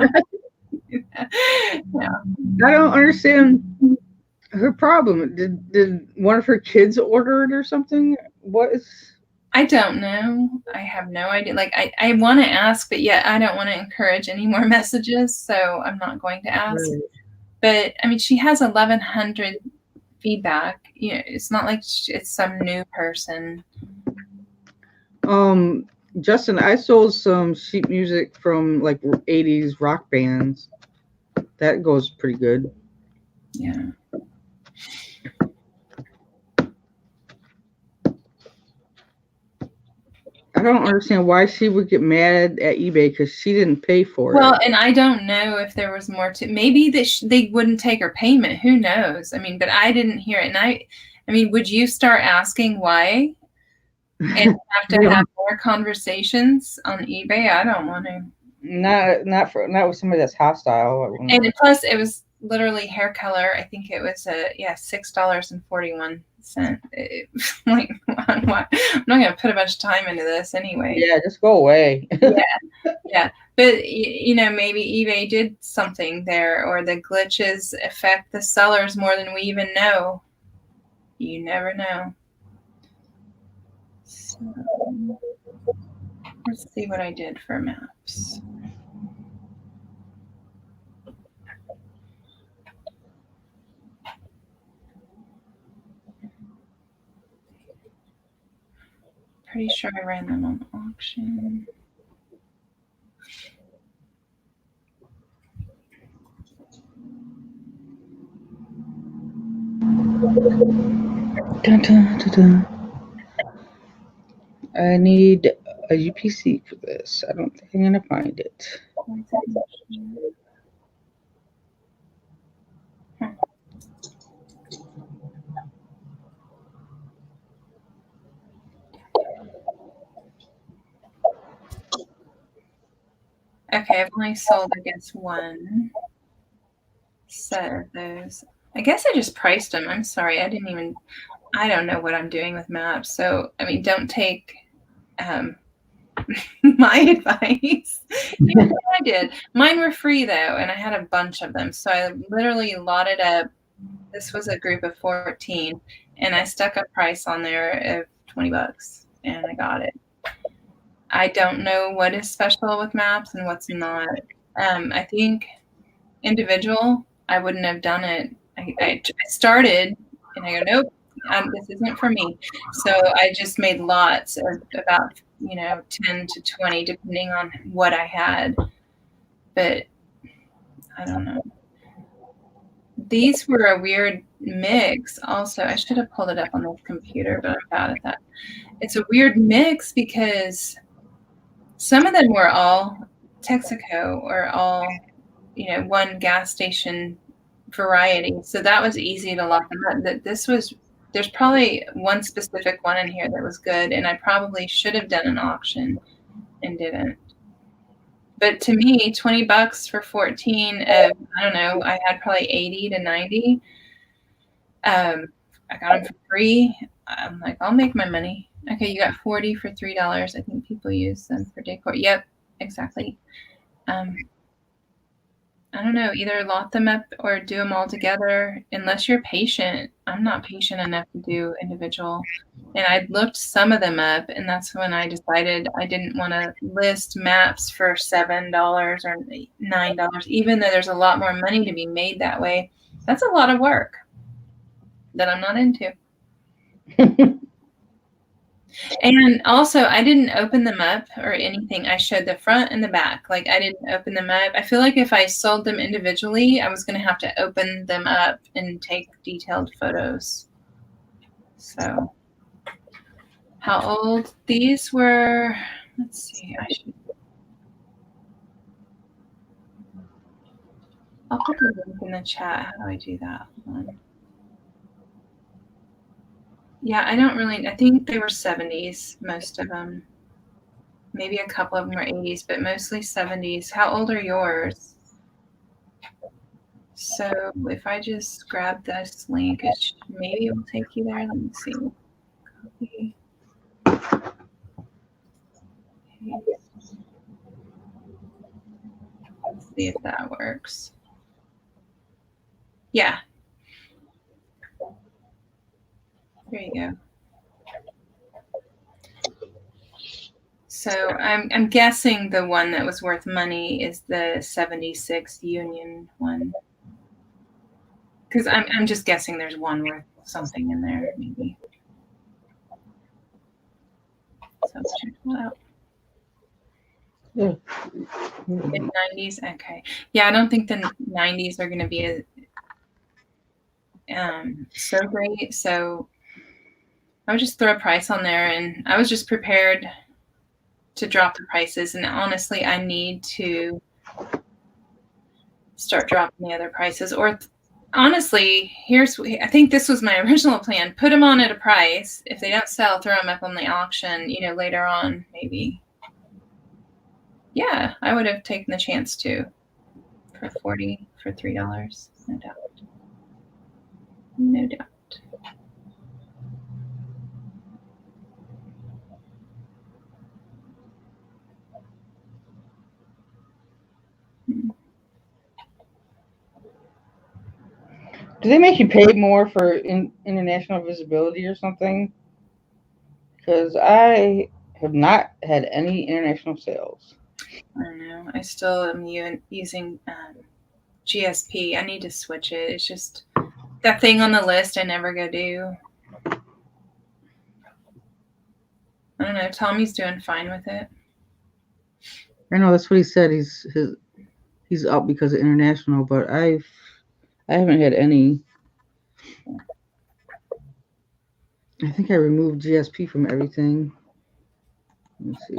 don't understand her problem. Did one of her kids order it or something? What is... I don't know. I have no idea. Like, I want to ask, but yet I don't want to encourage any more messages, so I'm not going to ask. Right. But, I mean, she has 1,100 feedback. It's not like it's some new person. Justin, I sold some sheet music from like 80s rock bands. That goes pretty good. Yeah. I don't understand why she would get mad at eBay because she didn't pay for it. Well, and I don't know if there was more to. Maybe that they wouldn't take her payment. Who knows? I mean, but I didn't hear it. And I mean, would you start asking why? And have to have more conversations on eBay? I don't want to. Not with somebody that's hostile. And plus, it was literally hair color. I think it was $6.41. Like, I'm not gonna put a bunch of time into this anyway. Yeah, just go away. Yeah. But maybe eBay did something there, or the glitches affect the sellers more than we even know. You never know. So, let's see what I did for maps. Pretty sure I ran them on auction. Dun, dun, dun, dun. I need a UPC for this. I don't think I'm gonna find it. Okay, I've only sold, I guess, one set of those. I guess I just priced them. I'm sorry. I don't know what I'm doing with maps. So, I mean, don't take my advice. Here's what I did. Mine were free, though, and I had a bunch of them. So I literally lotted up. This was a group of 14, and I stuck a price on there of $20, and I got it. I don't know what is special with maps and what's not. I think individual, I wouldn't have done it. I started, and I go, nope, this isn't for me. So I just made lots of about 10 to 20, depending on what I had. But I don't know. These were a weird mix. Also, I should have pulled it up on this computer, but I'm bad at that. It's a weird mix because some of them were all Texaco or all, one gas station variety. So that was easy to lock them up. There's probably one specific one in here that was good, and I probably should have done an auction and didn't. But to me, $20 for 14 of, I don't know, I had probably 80 to 90. I got them for free. I'm like, I'll make my money. Okay, you got 40 for $3. I think people use them for decor. Yep, exactly. I don't know, either lot them up or do them all together, unless you're patient. I'm not patient enough to do individual. And I looked some of them up, and that's when I decided I didn't want to list maps for $7 or $9, even though there's a lot more money to be made that way. That's a lot of work that I'm not into. And also, I didn't open them up or anything. I showed the front and the back. Like, I didn't open them up. I feel like if I sold them individually, I was going to have to open them up and take detailed photos. So, how old these were? Let's see. I'll put the link in the chat. How do I do that? Hold on. Yeah, I think they were 70s, most of them. Maybe a couple of them were 80s, but mostly 70s. How old are yours? So if I just grab this link, maybe it will take you there. Let me see. Copy. Let's see if that works. Yeah. There you go. So I'm guessing the one that was worth money is the 76 Union one. Because I'm just guessing there's one worth something in there, maybe. So check that out. Yeah. Mid-90s? Okay. Yeah, I don't think the 90s are going to be so great. So I would just throw a price on there, and I was just prepared to drop the prices. And honestly, I need to start dropping the other prices. Or honestly, I think this was my original plan. Put them on at a price. If they don't sell, throw them up on the auction, later on, maybe. Yeah, I would have taken the chance to for 40 for $3, no doubt. No doubt. Do they make you pay more for international visibility or something? Because I have not had any international sales. I don't know. I still am using GSP. I need to switch it. It's just that thing on the list I never go do. I don't know. Tommy's doing fine with it. I know that's what he said. He's up because of international, but I haven't had any. I think I removed GSP from everything. Let's see.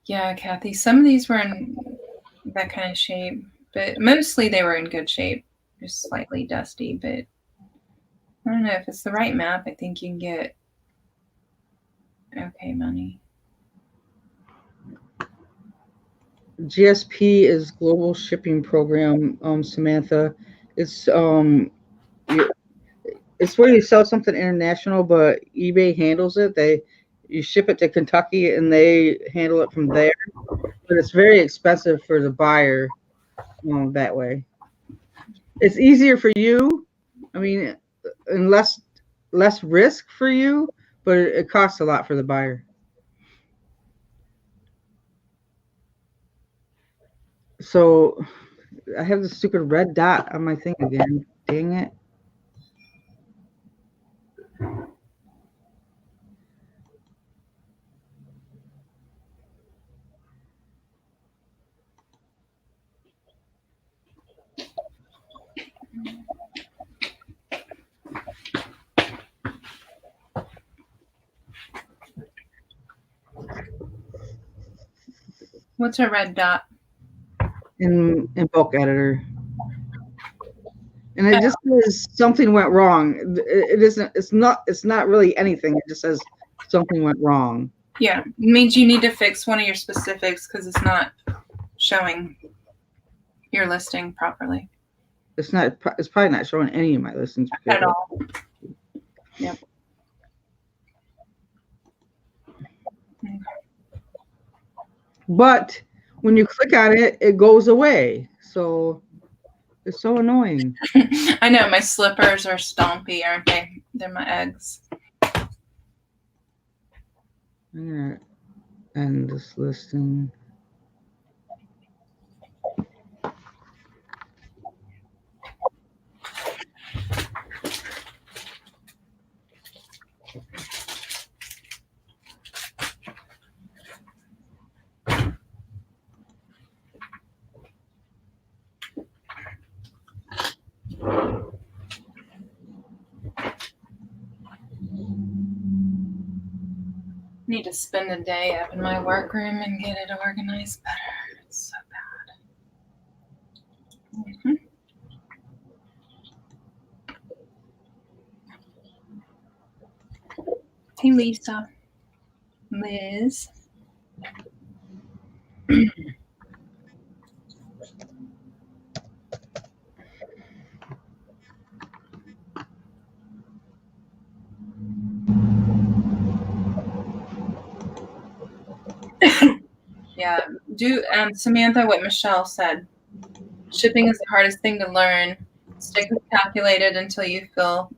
Yeah, Kathy. Some of these were in that kind of shape, but mostly they were in good shape, just slightly dusty. But I don't know if it's the right map. I think you can get okay money. GSP is Global Shipping Program, Samantha. It's it's where you sell something international, but eBay handles it. You ship it to Kentucky and they handle it from there. But it's very expensive for the buyer that way. It's easier for you. I mean, and less risk for you, but it costs a lot for the buyer. So I have this stupid red dot on my thing again. Dang it. What's a red dot? In bulk editor. And it just says something went wrong. It isn't. It's not really anything. It just says something went wrong. Yeah, it means you need to fix one of your specifics because it's not showing your listing properly. It's not. It's probably not showing any of my listings At all. Yep. But when you click on it, it goes away. So it's so annoying. I know, my slippers are stompy, aren't they? They're my eggs. I'm gonna end this listing. Need to spend a day up in my workroom and get it organized better. It's so bad. Hey, Lisa. Liz. Yeah, do Samantha, what Michelle said. Shipping is the hardest thing to learn. Stick with calculated until you feel,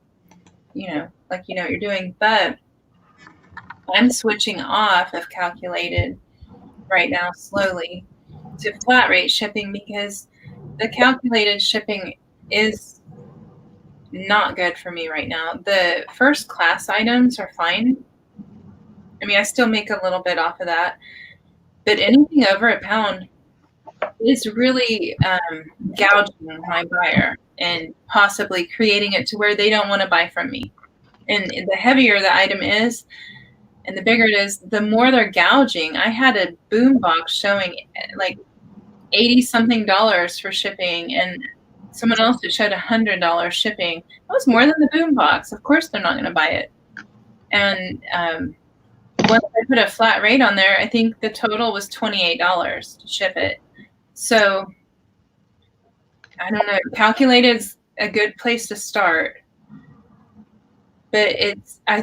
like you know what you're doing. But I'm switching off of calculated right now slowly to flat rate shipping because the calculated shipping is not good for me right now. The first class items are fine. I mean, I still make a little bit off of that. But anything over £1 is really gouging my buyer and possibly creating it to where they don't want to buy from me. And the heavier the item is and the bigger it is, the more they're gouging. I had a boom box showing like $80-something for shipping, and someone else that showed $100 shipping. That was more than the boom box. Of course they're not going to buy it. And once I put a flat rate on there, I think the total was $28 to ship it. So I don't know. Calculated's a good place to start. but I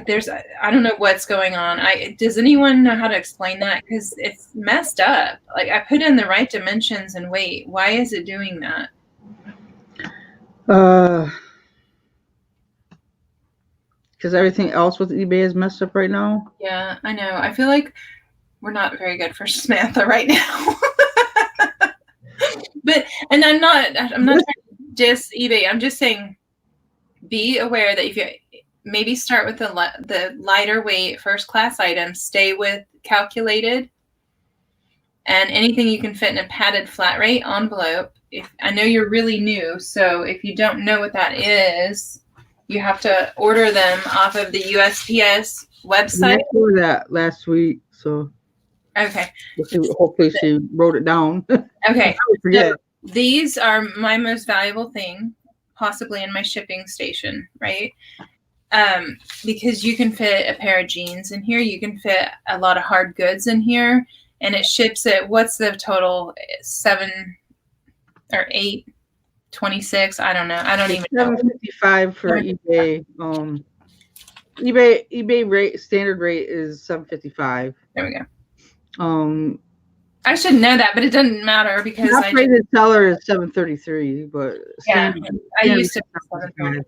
don't know what's going on. Does anyone know how to explain that? Because it's messed up. Like I put in the right dimensions and weight. Why is it doing that? Because everything else with eBay is messed up right now. Yeah, I know. I feel like we're not very good for Samantha right now. And I'm not trying to diss eBay. I'm just saying, be aware that if you maybe start with the lighter weight first class items, stay with calculated, and anything you can fit in a padded flat rate envelope. I know you're really new, so if you don't know what that is, you have to order them off of the USPS website. I ordered that last week, so okay. Hopefully she wrote it down. Okay. I forget. So these are my most valuable thing, possibly in my shipping station, right? Because you can fit a pair of jeans in here, you can fit a lot of hard goods in here, and it ships at what's the total? 7 or 8. 26. I don't know. I don't even know. $7.55 for eBay. eBay rate standard rate is $7.55. There we go. I should know that, but it doesn't matter because rated seller is $7.33, but yeah, I used to $7.33.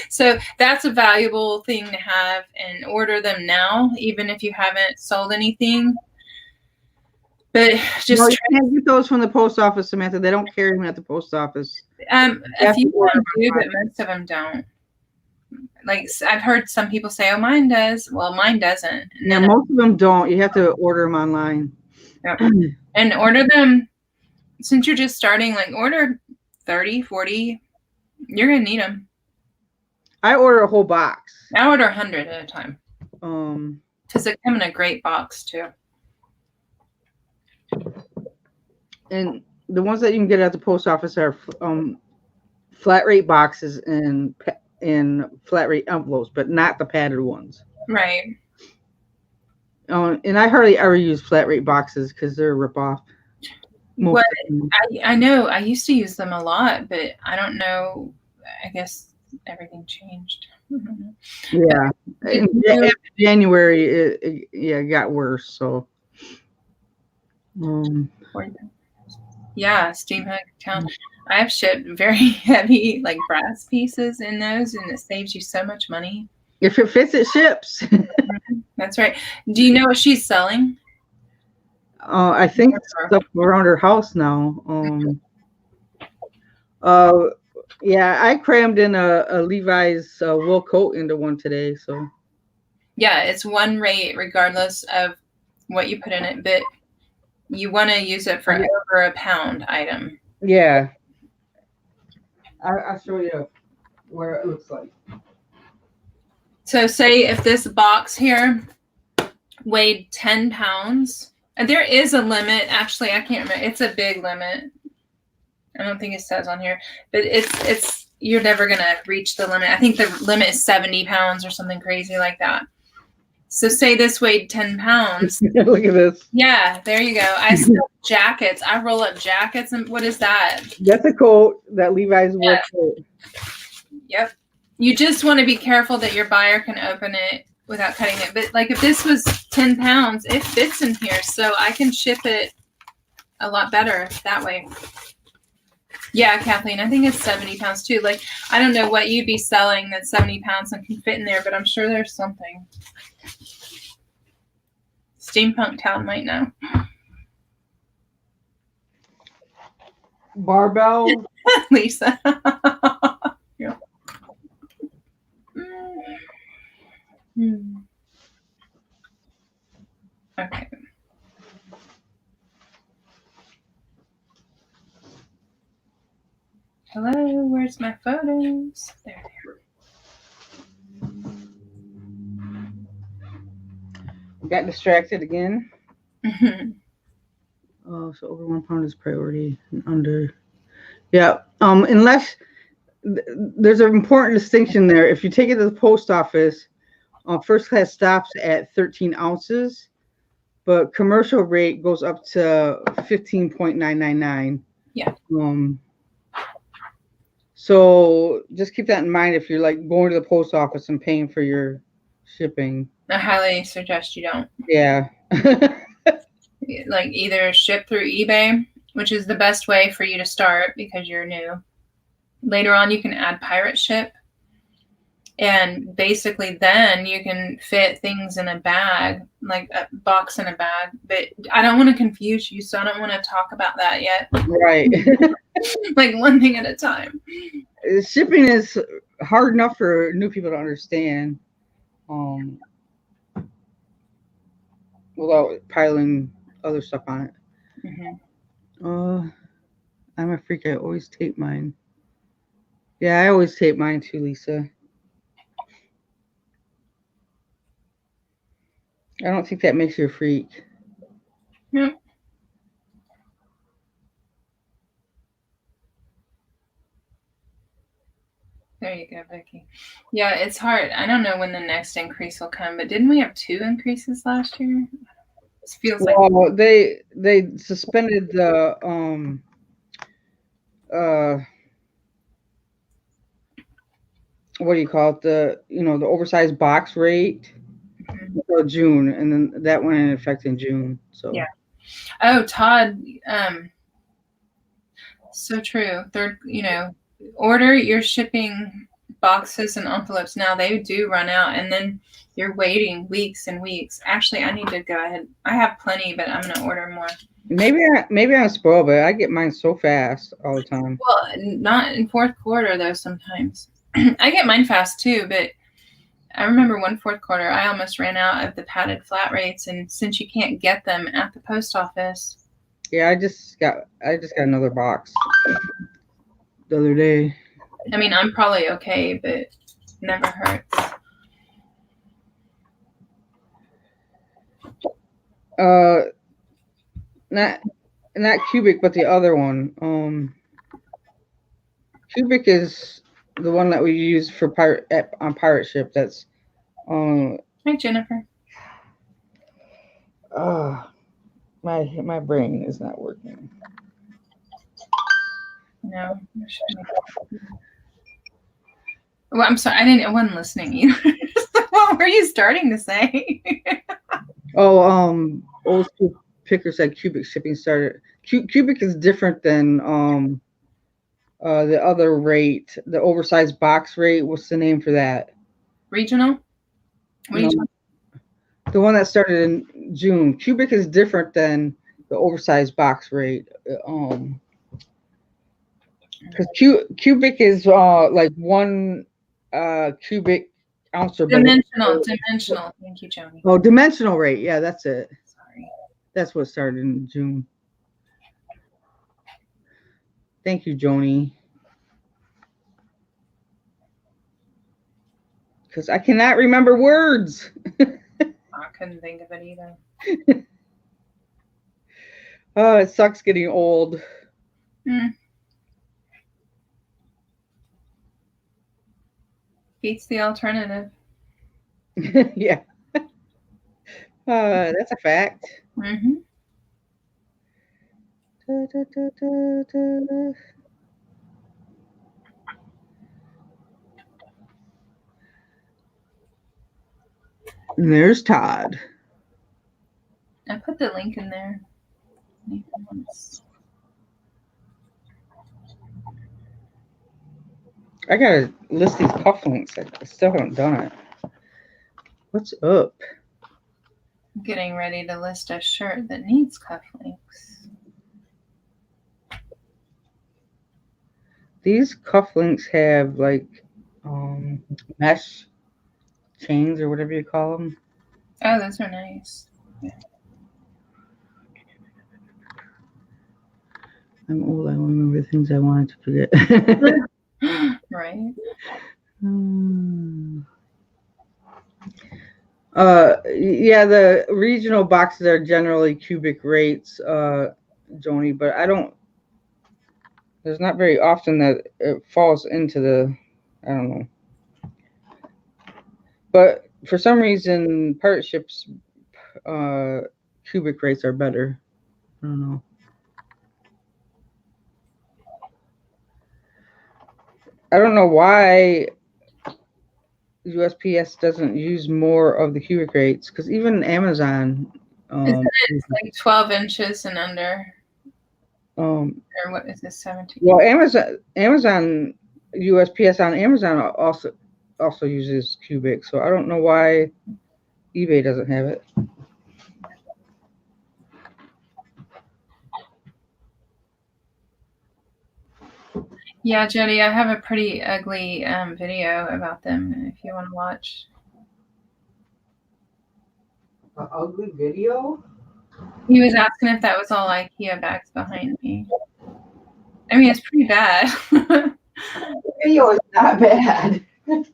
So that's a valuable thing to have, and order them now, even if you haven't sold anything. But just you can't get those from the post office, Samantha. They don't carry them at the post office. A few of them do, but most of them don't. Like I've heard some people say, "Oh, mine does." Well, mine doesn't. Yeah, most of them don't. You have to order them online. Yep. And order them since you're just starting. Like order 30, 40. You're gonna need them. I order a whole box. I order 100 at a time. Because they come in a great box too. And the ones that you can get at the post office are flat rate boxes and flat rate envelopes, but not the padded ones. Right. And I hardly ever use flat rate boxes because they're a ripoff. What I know, I used to use them a lot, but I don't know. I guess everything changed. Yeah. After January, it got worse. So. Yeah, Steamhook Town. I've shipped very heavy like brass pieces in those, and it saves you so much money. If it fits, it ships. That's right. Do you know what she's selling? I think stuff around her house now. Yeah, I crammed in a Levi's wool coat into one today. So. Yeah, it's one rate regardless of what you put in it, but you want to use it for over a pound item. Yeah. I'll show you where it looks like. So say if this box here weighed 10 pounds, and there is a limit. Actually, I can't remember. It's a big limit. I don't think it says on here, but it's you're never going to reach the limit. I think the limit is 70 pounds or something crazy like that. So say this weighed 10 pounds. Look at this. Yeah, there you go. I sell jackets. I roll up jackets. And what is that? That's a coat, that Levi's wool coat. Yep. You just want to be careful that your buyer can open it without cutting it. But like if this was 10 pounds, it fits in here. So I can ship it a lot better that way. Yeah, Kathleen, I think it's 70 pounds too. Like, I don't know what you'd be selling that's 70 pounds and can fit in there, but I'm sure there's something. Steampunk Town might know. Barbell. Lisa. Yeah. Okay. Hello, where's my photos? There they are. Got distracted again. Mm-hmm. Oh, so over 1 pound is priority and under. Yeah. Unless there's an important distinction there. If you take it to the post office, first class stops at 13 ounces, but commercial rate goes up to 15.999. Yeah. So just keep that in mind if you're like going to the post office and paying for your shipping. I highly suggest you don't. Yeah. Like either ship through eBay, which is the best way for you to start because you're new. Later on, you can add pirate ship. And basically then you can fit things in a bag, like a box in a bag. But I don't want to confuse you, so I don't want to talk about that yet. Right. Like one thing at a time. Shipping is hard enough for new people to understand without piling other stuff on it. Mm-hmm. I'm a freak. I always tape mine. Yeah, I always tape mine too, Lisa. I don't think that makes you a freak. Yep. There you go, Vicky. Yeah, it's hard. I don't know when the next increase will come, but didn't we have 2 increases last year? It feels like they suspended the what do you call it? The the oversized box rate until June, and then that went in effect in June. So yeah. Oh, Todd, so true. Third, order your shipping boxes and envelopes now. They do run out, and then you're waiting weeks and weeks. Actually, I need to go ahead. I have plenty, but I'm gonna order more. Maybe I'm spoiled, but I get mine so fast all the time. Well, not in fourth quarter though. Sometimes I get mine fast too, but I remember one fourth quarter I almost ran out of the padded flat rates, and since you can't get them at the post office. Yeah, I just got another box the other day. I mean, I'm probably okay, but never hurts. Not Cubic, but the other one. Cubic is the one that we use for on pirate ship. That's Hi, Jennifer. My brain is not working. No. Well, I'm sorry. I wasn't listening either. What were you starting to say? Old school picker said Cubic shipping started. Cubic is different than the other rate, the oversized box rate. What's the name for that? Regional? The one that started in June. Cubic is different than the oversized box rate. Because cubic is like 1 cubic ounce or dimensional. Thank you, Joni. Oh, dimensional rate. Yeah, that's it. Sorry. That's what started in June. Thank you, Joni. Because I cannot remember words. I couldn't think of it either. Oh, it sucks getting old. Beats the alternative. Yeah. That's a fact. Mm-hmm. And there's Todd. I put the link in there. I gotta list these cufflinks. I still haven't done it. What's up? I'm getting ready to list a shirt that needs cufflinks. These cufflinks have like mesh chains or whatever you call them. Oh, those are nice. Yeah. I'm old. I don't remember things I wanted to forget. Right. Yeah, the regional boxes are generally cubic rates, Joni, but there's not very often that it falls into I don't know. But for some reason, pirate ships, cubic rates are better. I don't know. I don't know why USPS doesn't use more of the cubic rates, because even Amazon. Isn't it like 12 inches and under? Or what is this, 17? Well, Amazon USPS on Amazon also uses cubic, so I don't know why eBay doesn't have it. Yeah, Jody, I have a pretty ugly video about them if you want to watch. An ugly video? He was asking if that was all IKEA bags behind me. I mean, it's pretty bad. The video is not bad. It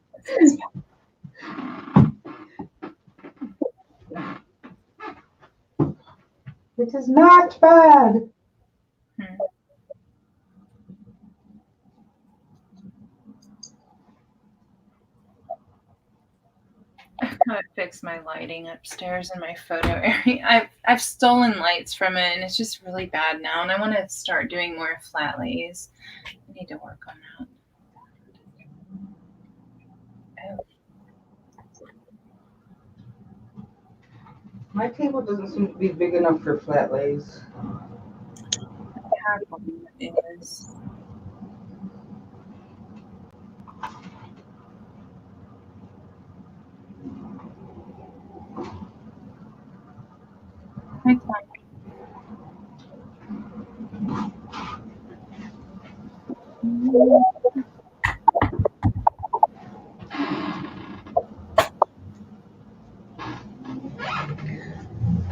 is not bad. I've got to fix my lighting upstairs in my photo area. I've stolen lights from it, and it's just really bad now. And I want to start doing more flat lays. I need to work on that. Oh. My table doesn't seem to be big enough for flat lays. It is.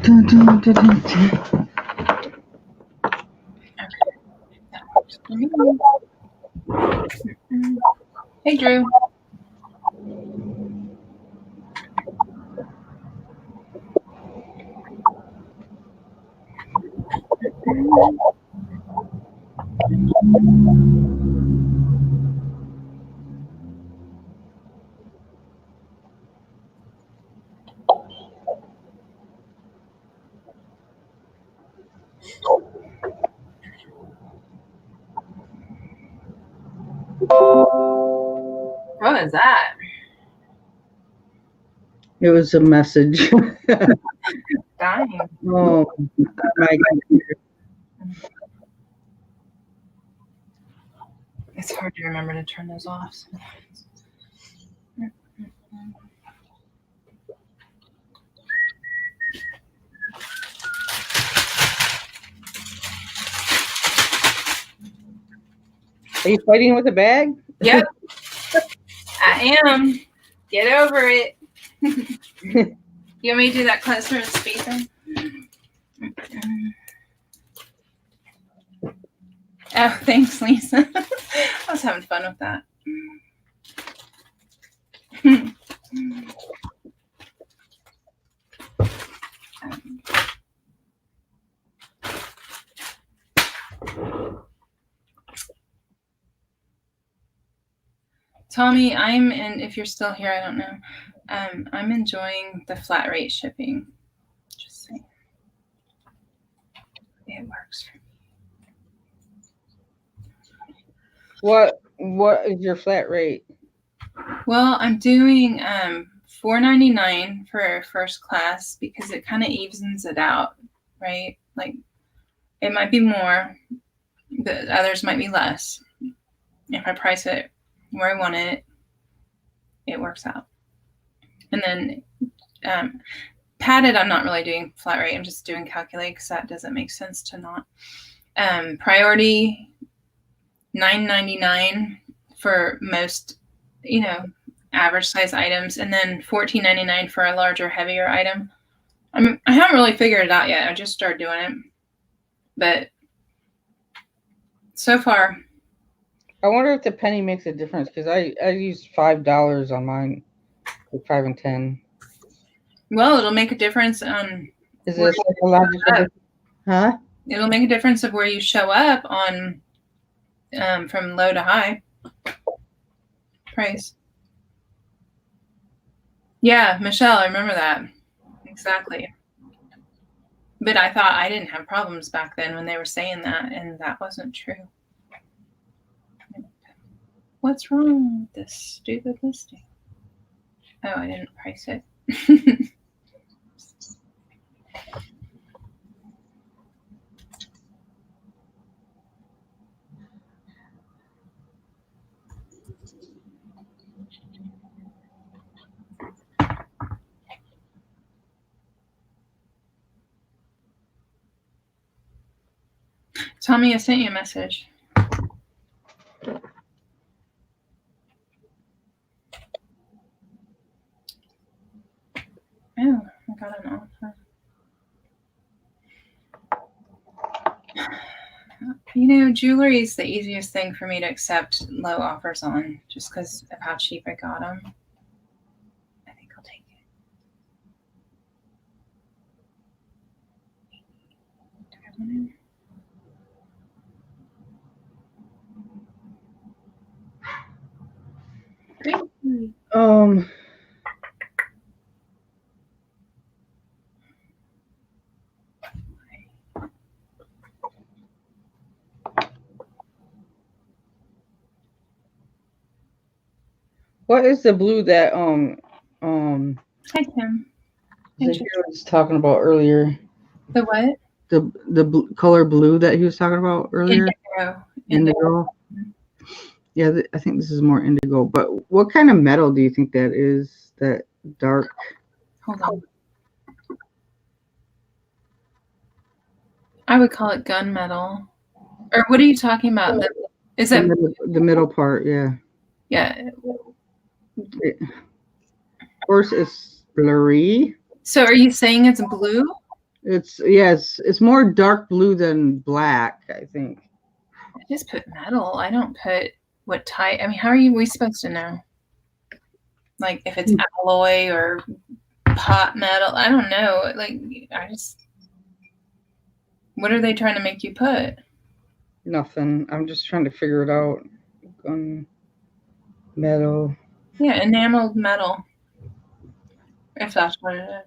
Dun, dun, dun, dun, dun. Hey, Drew. What is that? It was a message. Dying. Oh my computer. It's hard to remember to turn those off. Are you fighting with a bag? Yep. I am. Get over it. You want me to do that cluster and spacing? Oh, thanks, Lisa. I was having fun with that. Tommy, and if you're still here, I don't know. I'm enjoying the flat rate shipping. Just saying. It works for me. What is your flat rate? Well, I'm doing $4.99 for first class because it kind of evens it out, right? Like it might be more, but others might be less. If I price it where I want it, it works out. And then padded, I'm not really doing flat rate. I'm just doing calculate because that doesn't make sense to not. Priority, $9.99 for most, average size items, and then $14.99 for a larger, heavier item. I haven't really figured it out yet. I just started doing it, but so far. I wonder if the penny makes a difference because I used $5 on mine, like 5 and 10. Well, it'll make a difference on. Is it psychological? Huh? It'll make a difference of where you show up on, from low to high price. Yeah, Michelle, I remember that. Exactly. But I thought I didn't have problems back then when they were saying that, and that wasn't true. What's wrong with this stupid listing? Oh, I didn't price it. Tommy, I sent you a message. Oh, I got an offer. You know, jewelry is the easiest thing for me to accept low offers on, just because of how cheap I got them. I think I'll take it. Do I have one in? Great. What is the blue that Hi, Tim. Zaheer was talking about earlier? The what? The color blue that he was talking about earlier. Indigo. Yeah, I think this is more indigo. But what kind of metal do you think that is? That dark. Hold on. I would call it gunmetal. Or what are you talking about? Is that the middle part? Yeah. Yeah. Of course, it's blurry. So are you saying it's blue? It's more dark blue than black, I think. I just put metal. I don't put what type. I mean, how are we supposed to know? Like if it's alloy or pot metal? I don't know. Like what are they trying to make you put? Nothing. I'm just trying to figure it out. Metal. Yeah, enameled metal. If that's what it is.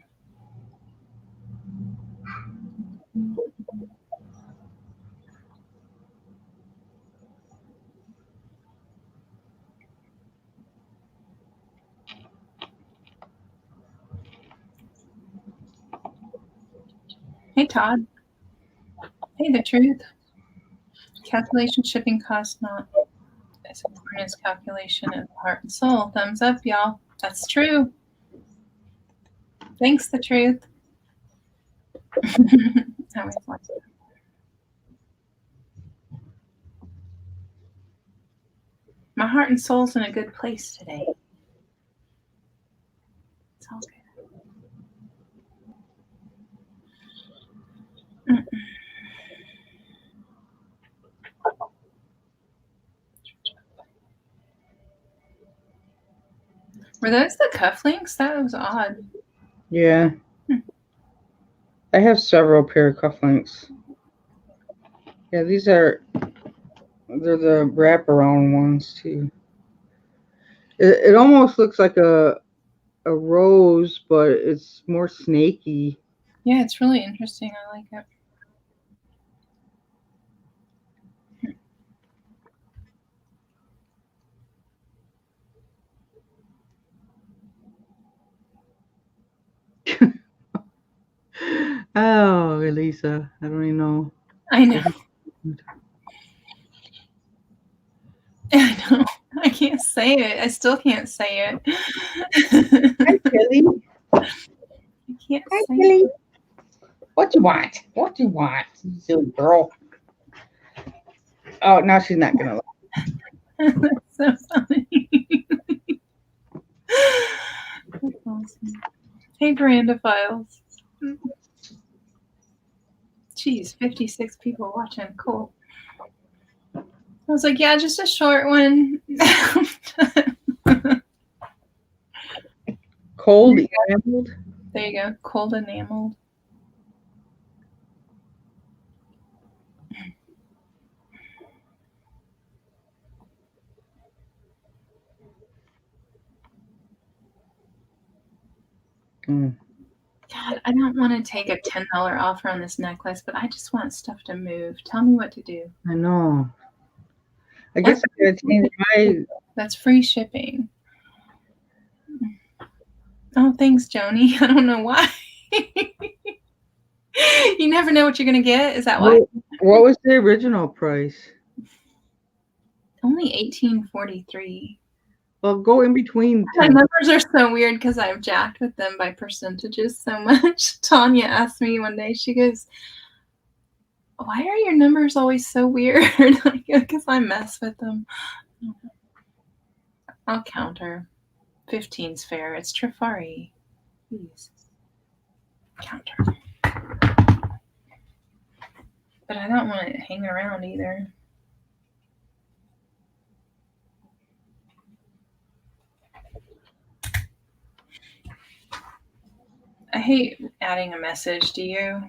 Hey, Todd. Hey, the truth. Calculation shipping cost not as important as calculation of heart and soul. Thumbs up, y'all. That's true. Thanks, the truth. My heart and soul's in a good place today. It's all good. Were those the cufflinks? That was odd. Yeah. I have several pair of cufflinks. Yeah, they're the wraparound ones too. It almost looks like a rose, but it's more snaky. Yeah, it's really interesting. I like it. Oh, Elisa, I don't even know. I know. I know. I can't say it. I still can't say it. Hi, Billy. I can't Hi, say Billy. it. What you want? What you want, you silly girl? Oh, now she's not gonna laugh. That's so funny. That's awesome. Hey, Miranda Files. Jeez, 56 people watching. Cool. I was like, yeah, just a short one. Cold enameled. There you go. Cold enameled. God, I don't want to take a $10 offer on this necklace, but I just want stuff to move. Tell me what to do. I know. I guess I gotta change That's free shipping. Oh, thanks, Joni. I don't know why. You never know what you're gonna get. Is that why? What was the original price? Only $18.43. Well, go in between. My numbers are so weird because I've jacked with them by percentages so much. Tanya asked me one day, she goes, why are your numbers always so weird? Because I mess with them. I'll counter. 15's fair. It's Trifari. Please. Counter. But I don't want it hanging around either. I hate adding a message. Do you?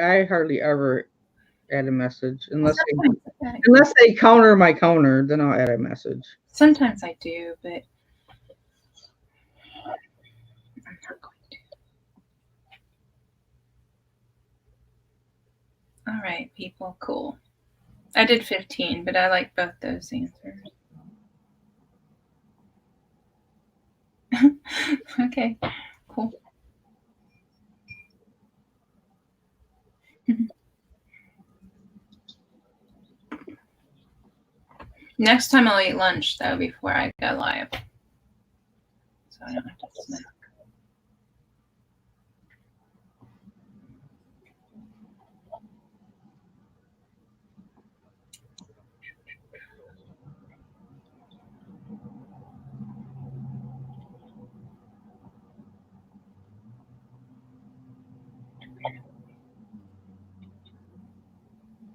I hardly ever add a message unless they counter my counter, then I'll add a message. Sometimes I do, but I'm not going to. All right, people, cool. I did 15, but I like both those answers. Okay, cool. Next time I'll eat lunch, though, before I go live. So I don't have to snack.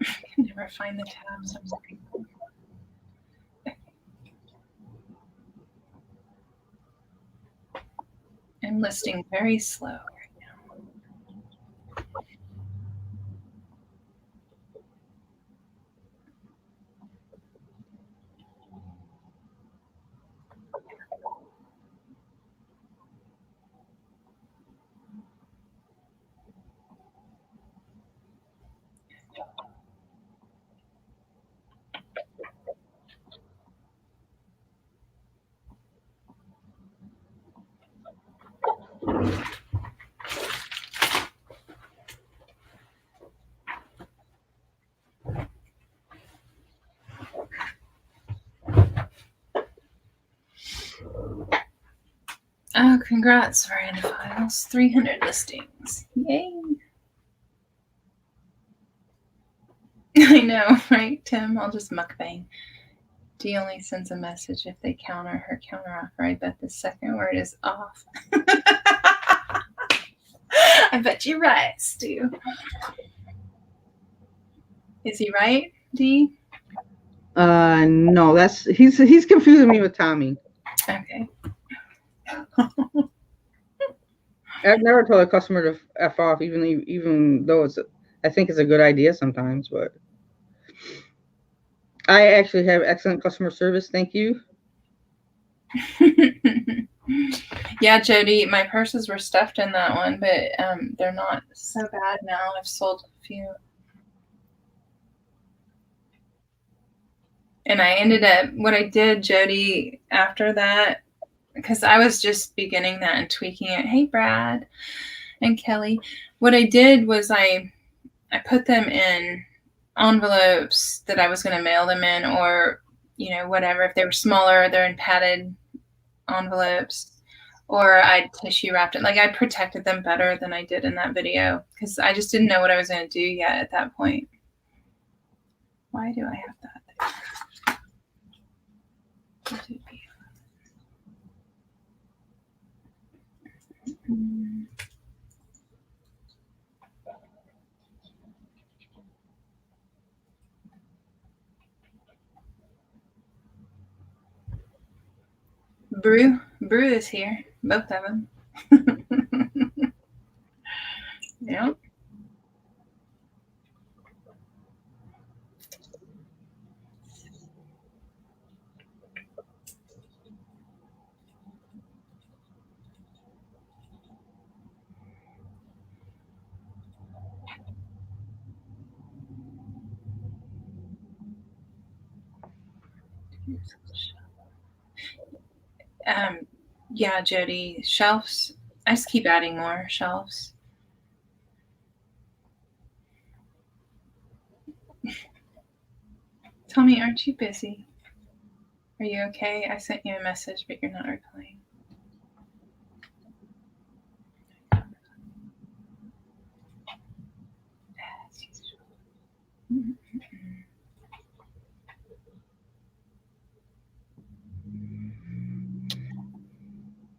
I can never find the tabs. I'm sorry. I'm listing very slow right now. Oh, congrats, Rand Files. 300 listings. Yay. I know, right, Tim? I'll just mukbang. D only sends a message if they counter her counteroffer. I bet the second word is off. I bet you're right, Stu. Is he right, D? No, he's confusing me with Tommy. Okay. I've never told a customer to F off, even though I think it's a good idea sometimes, but I actually have excellent customer service. Thank you. Yeah, Jody, my purses were stuffed in that one, but they're not so bad now. I've sold a few. And I ended up, what I did, Jody, after that, because I was just beginning that and tweaking it. Hey, Brad and Kelly. What I did was I put them in envelopes that I was going to mail them in, or, whatever. If they were smaller, they're in padded envelopes, or I tissue wrapped it. Like, I protected them better than I did in that video because I just didn't know what I was going to do yet at that point. Why do I have that there? Brew is here, both of them. Yeah. Yeah, Jody, shelves. I just keep adding more shelves. Tommy, aren't you busy? Are you okay? I sent you a message, but you're not replying.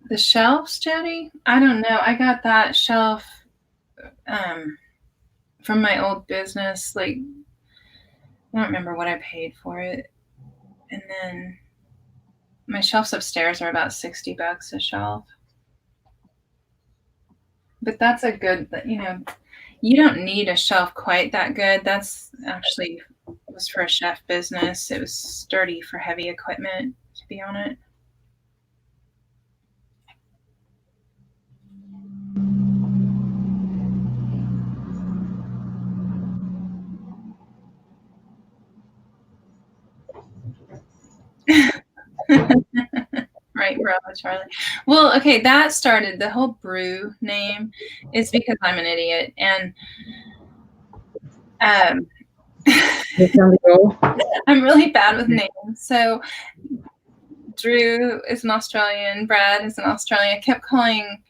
The shelves, Jody? I don't know. I got that shelf from my old business. Like, I don't remember what I paid for it. And then my shelves upstairs are about $60 a shelf. But that's a good, you don't need a shelf quite that good. That's actually was for a chef business. It was sturdy for heavy equipment to be on it. Right, bravo, Charlie. Well, okay, that started, the whole brew name is because I'm an idiot. And I'm really bad with names. So Drew is an Australian, Brad is an Australian. I kept calling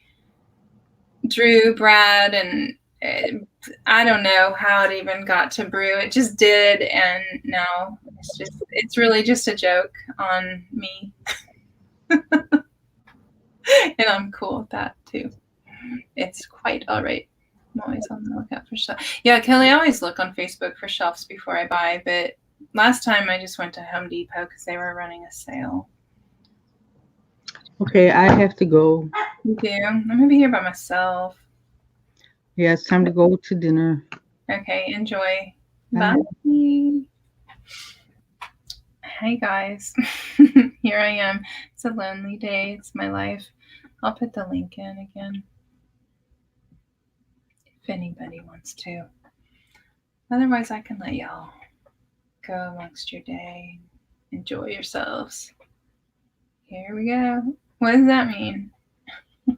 Drew Brad, and I don't know how it even got to brew. It just did, and now it's really just a joke on me. And I'm cool with that too. It's quite all right. I'm always on the lookout for stuff. Yeah, Kelly, I always look on Facebook for shelves before I buy, but last time I just went to Home Depot because they were running a sale. Okay, I have to go. You do? I'm gonna be here by myself. Yeah, it's time to go to dinner. Okay, enjoy. Bye. Bye. Hey guys, here I am. It's a lonely day. It's my life. I'll put the link in again if anybody wants to. Otherwise, I can let y'all go amongst your day. Enjoy yourselves. Here we go. What does that mean? I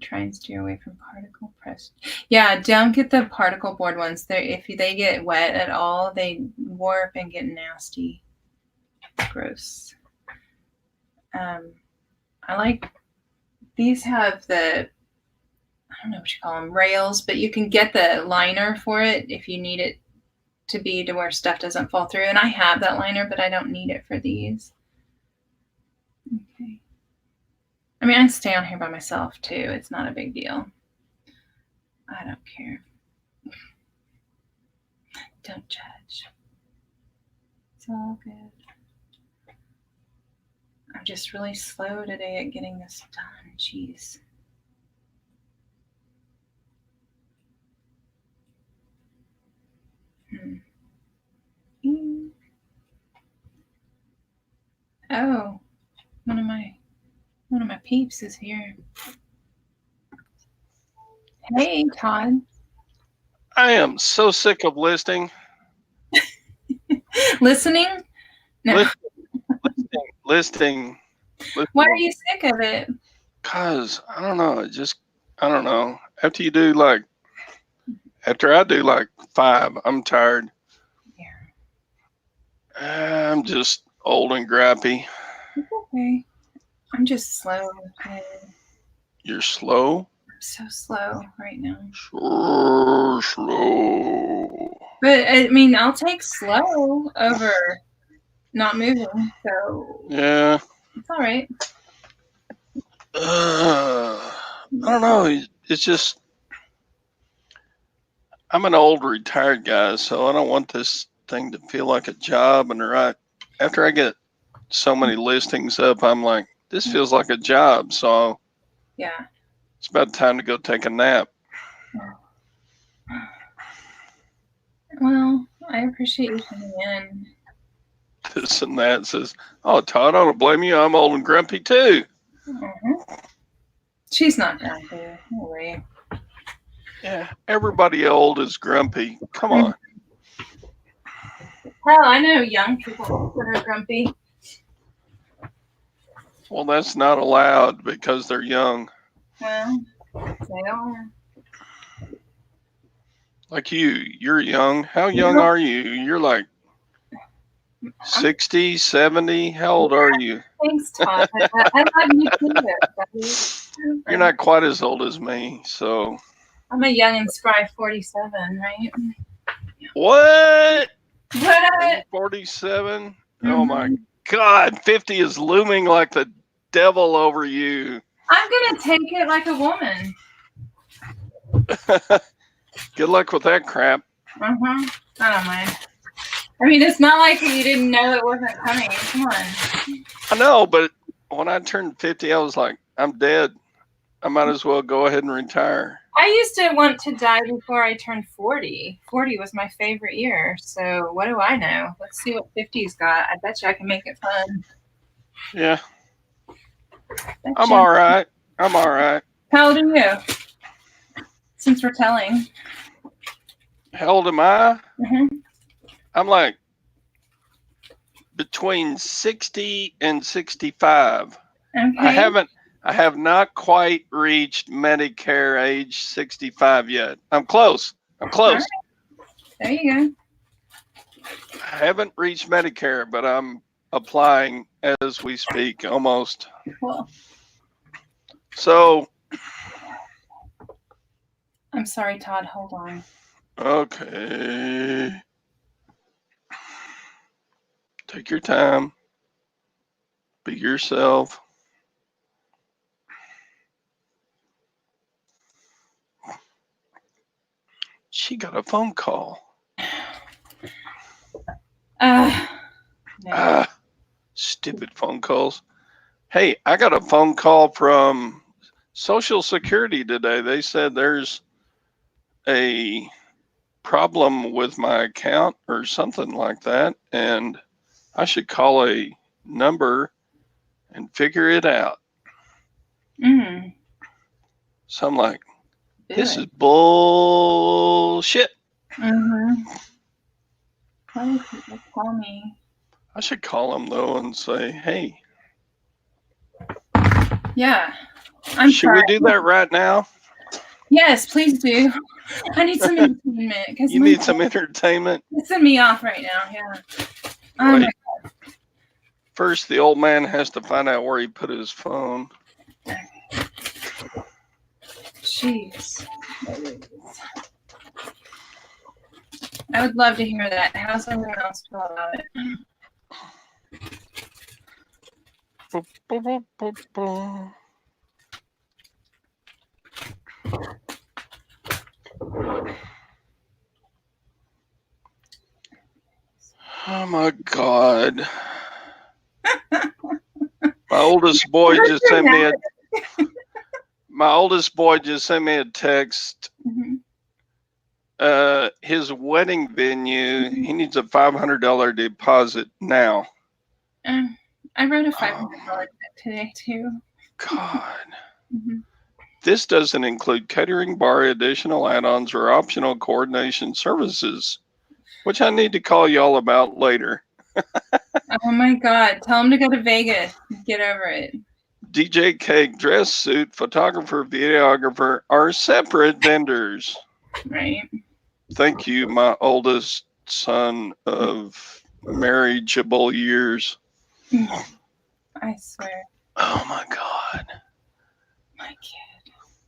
try and steer away from particle press. Yeah, don't get the particle board ones. If they get wet at all, they warp and get nasty. Gross. I like these have the, I don't know what you call them, rails, but you can get the liner for it if you need it to be to where stuff doesn't fall through. And I have that liner, but I don't need it for these. Okay. I mean, I stay on here by myself too. It's not a big deal. I don't care. Don't judge. It's all good. I'm just really slow today at getting this done. Jeez. Oh, one of my peeps is here. Hey, Todd. I am so sick of listening. Listening? No. Listening. Why are you sick of it? Cause I don't know. I don't know. After I do like 5, I'm tired. Yeah. I'm just old and grappy. It's okay. I'm just slow. You're slow? I'm so slow right now. Sure, slow. But I mean, I'll take slow over not moving. So yeah, it's all right. I don't know. It's just I'm an old retired guy, so I don't want this thing to feel like a job. And after I get so many listings up, I'm like, this feels like a job. So yeah, it's about time to go take a nap. Well, I appreciate you coming in. This and that says, oh, Todd, I don't blame you. I'm old and grumpy too. Mm-hmm. She's not grumpy. No way. Yeah, everybody old is grumpy. Come on. Hell, I know young people that are grumpy. Well, that's not allowed because they're young. Well, they are. Like you're young. How young are you? You're like 60, 70. How old are you? Thanks, Todd. I love you too, buddy. You're not quite as old as me, so. I'm a young and spry 47, right? What? What? 47? Oh my God. 50 is looming like the devil over you. I'm going to take it like a woman. Good luck with that crap. I don't mind. I mean, it's not like you didn't know it wasn't coming. Come on. I know, but when I turned 50, I was like, I'm dead. I might as well go ahead and retire. I used to want to die before I turned 40. 40 was my favorite year. So what do I know? Let's see what 50's got. I bet you I can make it fun. Yeah. I'm all right. I'm all right. How old are you? Since we're telling. How old am I? Mm-hmm. I'm like between 60 and 65. Okay. I have not quite reached Medicare age 65 yet. I'm close. I'm close. Right. There you go. I haven't reached Medicare, but I'm applying as we speak, almost. Cool. So. I'm sorry, Todd. Hold on. Okay. Take your time. Be yourself. She got a phone call. No. Stupid phone calls. Hey, I got a phone call from Social Security today. They said there's a problem with my account or something like that, and I should call a number and figure it out. So I'm like, this is bullshit. Why do people call me? I should call them though and say, hey. Yeah. Should we do that right now? Yes, please do. I need some entertainment. You need some entertainment? Pissing me off right now, yeah. Wait. First, the old man has to find out where he put his phone. Jeez. I would love to hear that. How's everyone else feel about it? Oh my God. My oldest boy just sent me a text. His wedding venue, he needs a $500 deposit now. I wrote a $500 today too. God. This doesn't include catering, bar, additional add-ons, or optional coordination services, which I need to call y'all about later. Oh my God. Tell him to go to Vegas. Get over it. DJ cake, dress suit, photographer, videographer are separate vendors. Right. Thank you, my oldest son of marriageable years. I swear. Oh my God.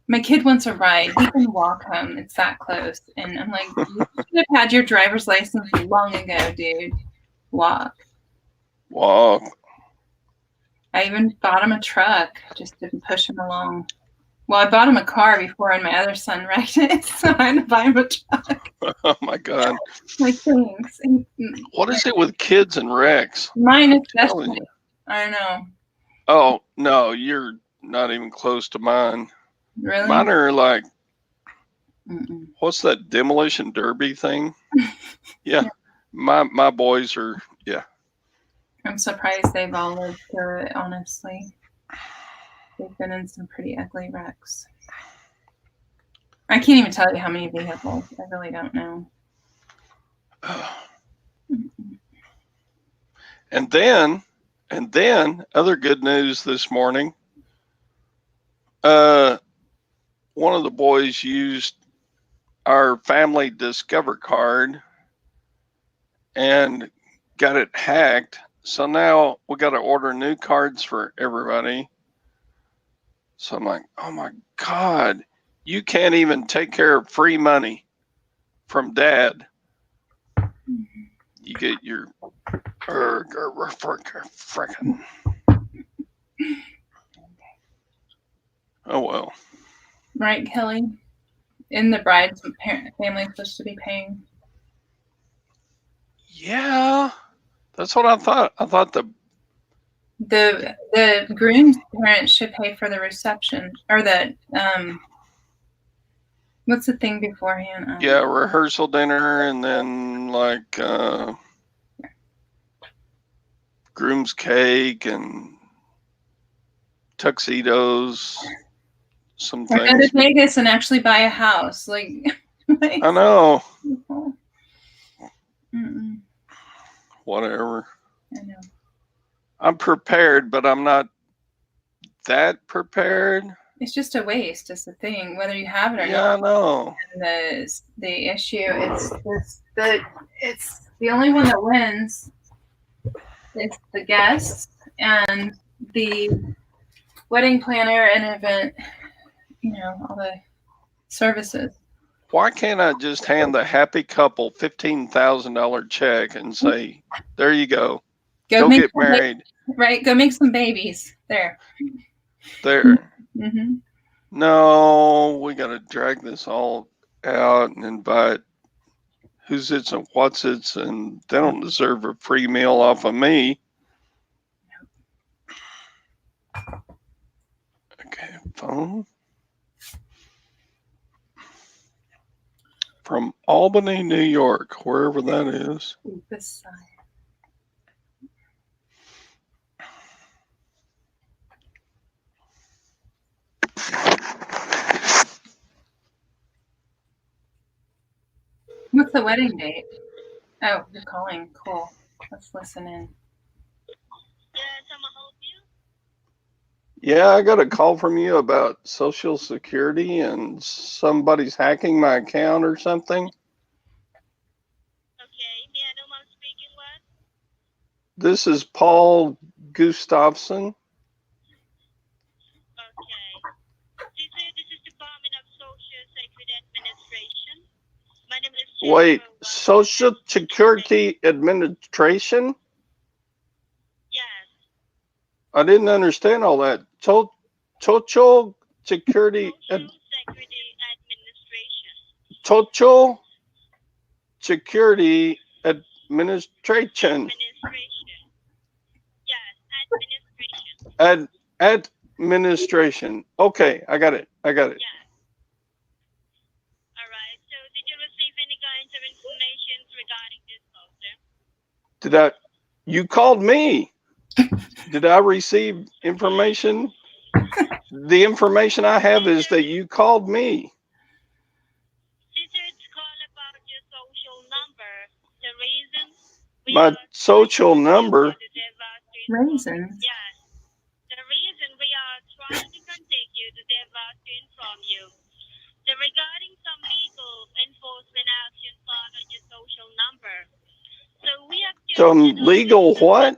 My kid wants a ride. He can walk home. It's that close. And I'm like, you should have had your driver's license long ago, dude. Walk. I even bought him a truck just to push him along. Well, I bought him a car before and my other son wrecked it, so I had to buy him a truck. Oh my God. Like, thanks. What is it with kids and wrecks? Mine especially. I know. Oh, no, you're not even close to mine. Really? Mine are like, what's that demolition derby thing? Yeah. My boys are, yeah. I'm surprised they've all lived through it, honestly. They've been in some pretty ugly wrecks. I can't even tell you how many vehicles. I really don't know. And then And then other good news this morning. One of the boys used our family Discover card and got it hacked. So now we got to order new cards for everybody. So I'm like, oh my God, you can't even take care of free money from Dad. You get your frickin'. Oh well. Right, Kelly? In the bride's family supposed to be paying. Yeah, that's what I thought. I thought The groom's parents should pay for the reception or the what's the thing beforehand? Yeah, rehearsal dinner and then like groom's cake and tuxedos, some or go things. to Vegas and actually buy a house. Like I know. Mm-mm. Whatever. I know. I'm prepared, but I'm not that prepared. It's just a waste. Is the thing, whether you have it or Yeah, not. I know. And the issue it's the only one that wins is the guests and the wedding planner and event. You know, all the services. Why can't I just hand the happy couple $15,000 check and say, "There you go. Go get married." Right, go make some babies. There. Mm-hmm. No, we got to drag this all out and invite who's it's and what's it's, and they don't deserve a free meal off of me. Okay, phone. From Albany, New York, wherever that is. This side. What's the wedding date? Oh, you're calling. Cool. Let's listen in. Yeah, I got a call from you about Social Security and somebody's hacking my account or something. Okay, may I know who I'm speaking with? This is Paul Gustafson. Okay. This is Department of Social Security Administration. My name is Jennifer. Wait, Social Security Administration? Yes. I didn't understand all that. Social Security Social Security Administration. Social Security Administration. Yes, administration. Administration. Okay, I got it. Yes. All right. So, did you receive any kinds of information regarding this, sir? You called me. Did I receive information? The information I have is that you called me. It's called about your social number. The reason My social number. Raisins. Yes. The reason we are trying to contact you today about to inform you regarding some legal enforcement action filed on your social number. So we have Some legal what?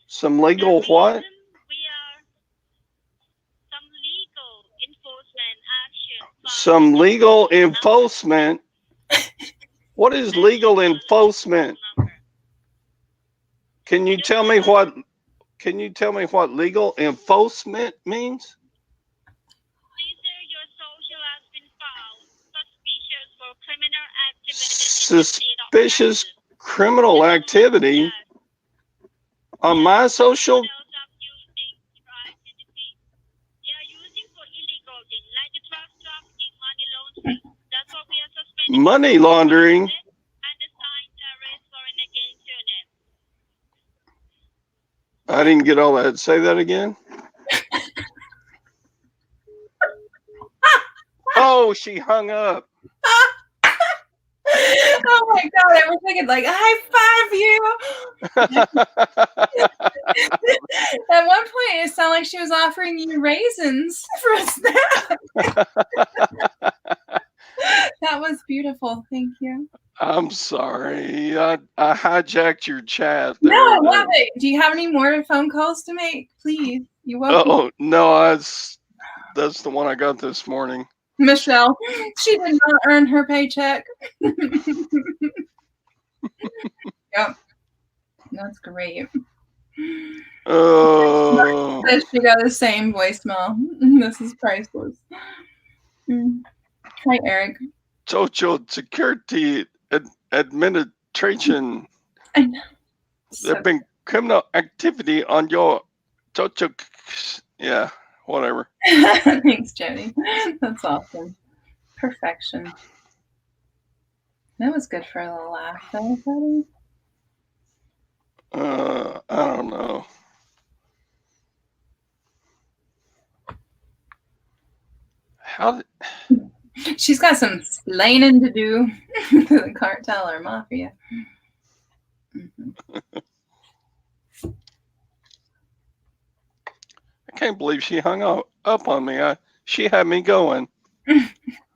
Some legal what? Some legal enforcement. What is legal enforcement? Can you tell me what legal enforcement means? Your social has been found suspicious for criminal activity. Suspicious criminal activity on my social. Money laundering. I didn't get all that. Say that again. Oh, she hung up. Oh my God, I was thinking like high five you. At one point, it sounded like she was offering you raisins for a snack. That was beautiful. Thank you. I'm sorry. I hijacked your chat No, there. I love it. Do you have any more phone calls to make? Please. You're welcome. Oh, no, that's the one I got this morning. Michelle, she did not earn her paycheck. Yep. That's great. Oh. She got the same voicemail. This is priceless. Hi, Eric. Social Security Administration. I know. There's been criminal activity on your social. Yeah, whatever. Thanks, Jody. That's awesome. Perfection. That was good for a little laugh, though, buddy. I don't know. How? She's got some explaining to do to the cartel or mafia. I can't believe she hung up on me. She had me going. I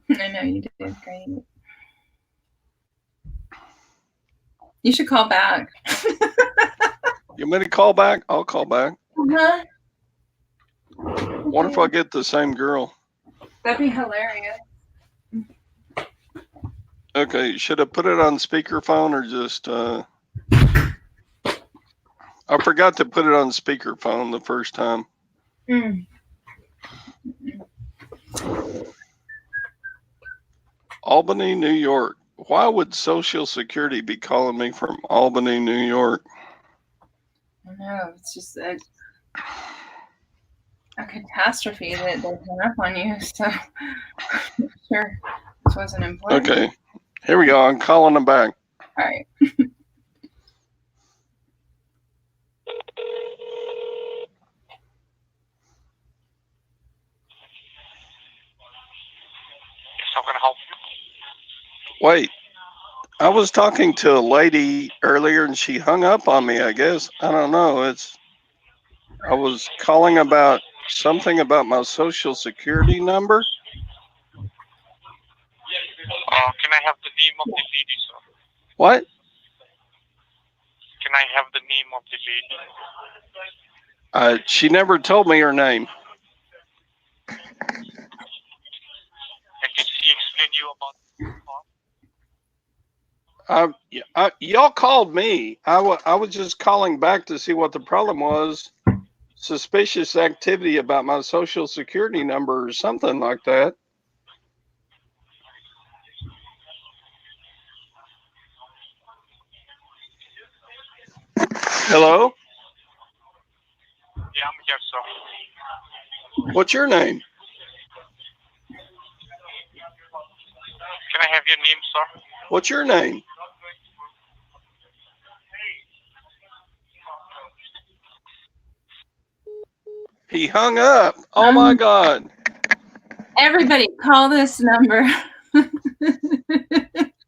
know you did great. You should call back. You want me to call back? I'll call back. Uh-huh. Wonder if I get the same girl. That'd be hilarious. Okay, should I put it on speakerphone or just I forgot to put it on speakerphone the first time. Albany, New York. Why would Social Security be calling me from Albany, New York? I don't know. It's just a catastrophe that they hung up on you. So, sure, this wasn't important. Okay, here we go. I'm calling them back. All right. How can I help you? Wait, I was talking to a lady earlier and she hung up on me, I guess. I don't know. I was calling about something about my Social Security number. Can I have the name of the lady, sir? What? Can I have the name of the lady? She never told me her name. And did she explain you about y'all called me. I was just calling back to see what the problem was. Suspicious activity about my Social Security number or something like that. Hello? Yeah, I'm here, sir. What's your name? Can I have your name, sir? What's your name? He hung up. Oh my God. Everybody call this number.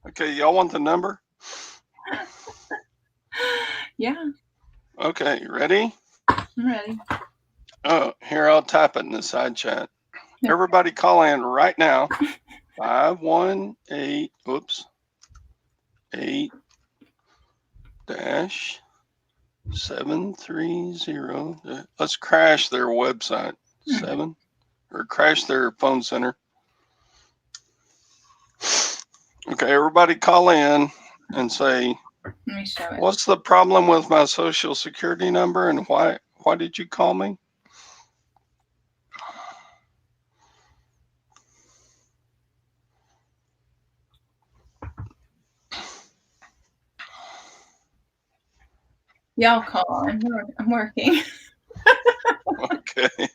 Okay, y'all want the number? Yeah. Okay, ready? I'm ready. Oh, here, I'll type it in the side chat. Everybody call in right now. 518, oops, 8-730. Let's crash their website. 7, or crash their phone center. Okay, everybody call in and say, Let me show it. what's the problem with my Social Security number and why did you call me? Y'all call. I'm working. Okay.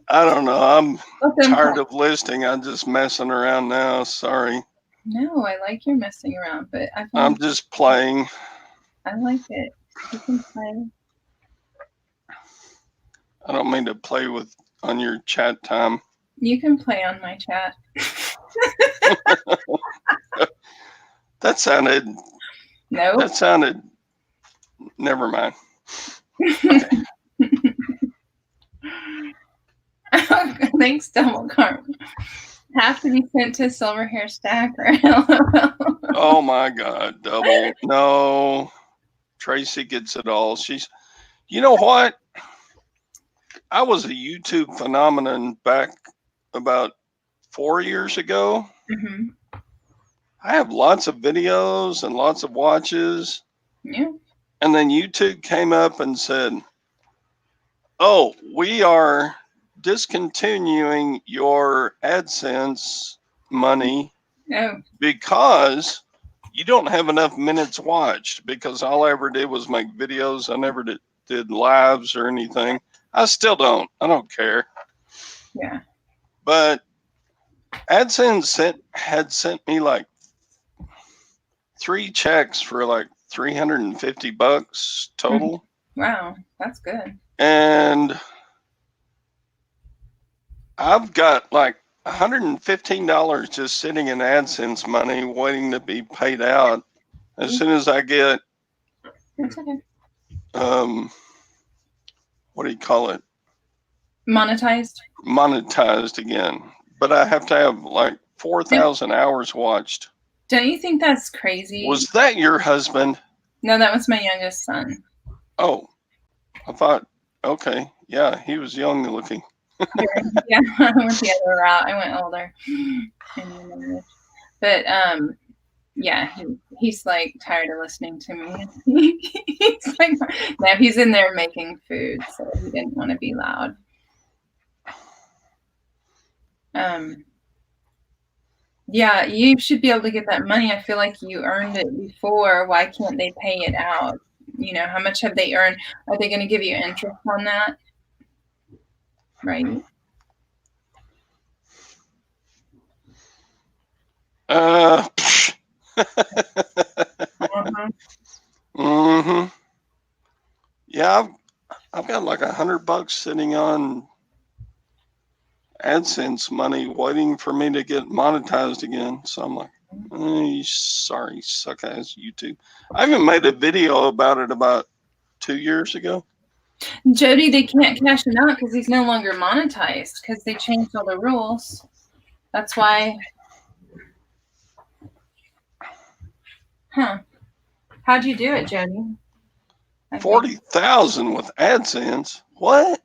I don't know. I'm tired of listening. I'm just messing around now. Sorry. No, I like your messing around, but I'm just playing. I like it. You can play. I don't mean to play on your chat time. You can play on my chat. That's That sounded. No. That sounded. Never mind. Okay. Thanks, Double Carp. Have to be sent to Silverhair Stacker. Oh my God, Double. No. Tracy gets it all. She's, you know what? I was a YouTube phenomenon back about 4 years ago. Mm-hmm. I have lots of videos and lots of watches. Yeah. And then YouTube came up and said, oh, we are discontinuing your AdSense money because you don't have enough minutes watched, because all I ever did was make videos. I never did lives or anything. I still don't. I don't care. Yeah. But AdSense had sent me like 3 checks for like $350 total. Wow, that's good. And I've got like $115 just sitting in AdSense money waiting to be paid out as soon as I get That's okay. What do you call it? Monetized Again. But I have to have like 4,000 hours watched. Don't you think that's crazy? Was that your husband? No, that was my youngest son. Oh, I thought, okay. Yeah, he was young looking. Yeah, I went the other route. I went older. But yeah, he's like tired of listening to me. He's like, no, he's in there making food, so he didn't want to be loud. Yeah, you should be able to get that money. I feel like you earned it before. Why can't they pay it out? You know, how much have they earned? Are they going to give you interest on that? Right. Mm-hmm. Yeah, I've got like $100 sitting on AdSense money waiting for me to get monetized again. So I'm like, sorry, suck ass YouTube. I even made a video about it about 2 years ago. Jody, they can't cash him out because he's no longer monetized because they changed all the rules. That's why. Huh. How'd you do it, Jody? 40,000 with AdSense. What?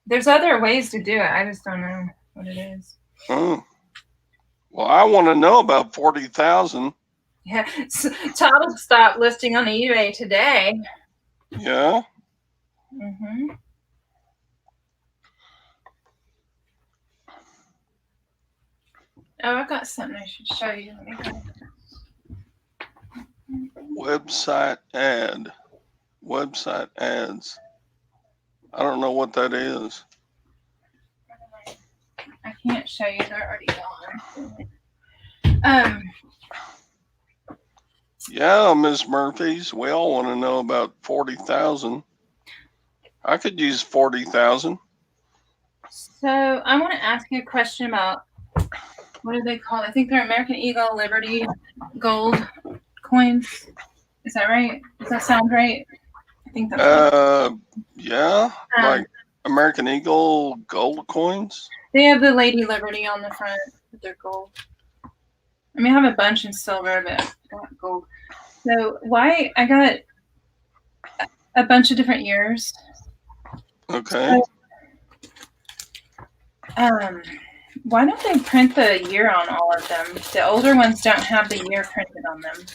There's other ways to do it. I just don't know what it is. Oh. Well, I want to know about 40,000. Yeah. Todd stopped listing on eBay today. Yeah. Mm-hmm. Oh, I've got something I should show you. Website ads. I don't know what that is. I can't show you. They're already gone. Yeah, Ms. Murphy's. We all want to know about 40,000. I could use 40,000. So I want to ask you a question about, what do they call it? I think they're American Eagle Liberty Gold coins. Is that right? Does that sound right? I think that's yeah, like American Eagle gold coins. They have the Lady Liberty on the front with their gold. I mean, I have a bunch in silver, but I got gold. So why I got a bunch of different years. Okay. So, why don't they print the year on all of them? The older ones don't have the year printed on them,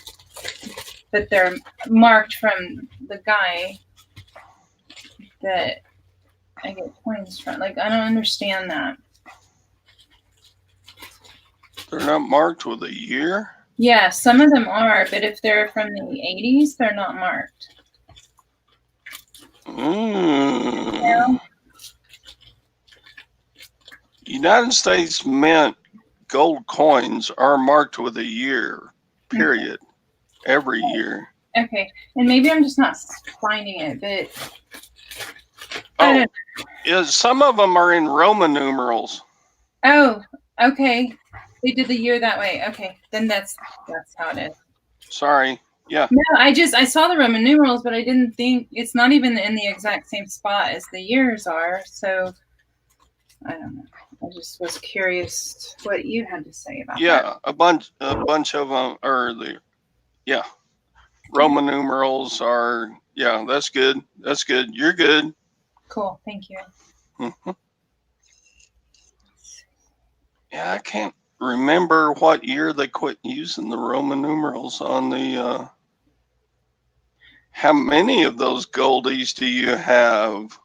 but they're marked from the guy that I get coins from. Like, I don't understand that. They're not marked with a year? Yeah, some of them are, but if they're from the 80s, they're not marked. Yeah. United States Mint gold coins are marked with a year, period, every year. Okay, and maybe I'm just not finding it, but some of them are in Roman numerals. Oh, okay. They did the year that way. Okay, then that's how it is. Sorry. Yeah. No, I saw the Roman numerals, but I didn't think it's not even in the exact same spot as the years are. So I don't know. I just was curious what you had to say about that. Yeah, a bunch of them are Roman numerals are, that's good. That's good. You're good. Cool. Thank you. Mm-hmm. Yeah, I can't remember what year they quit using the Roman numerals on the, how many of those goldies do you have?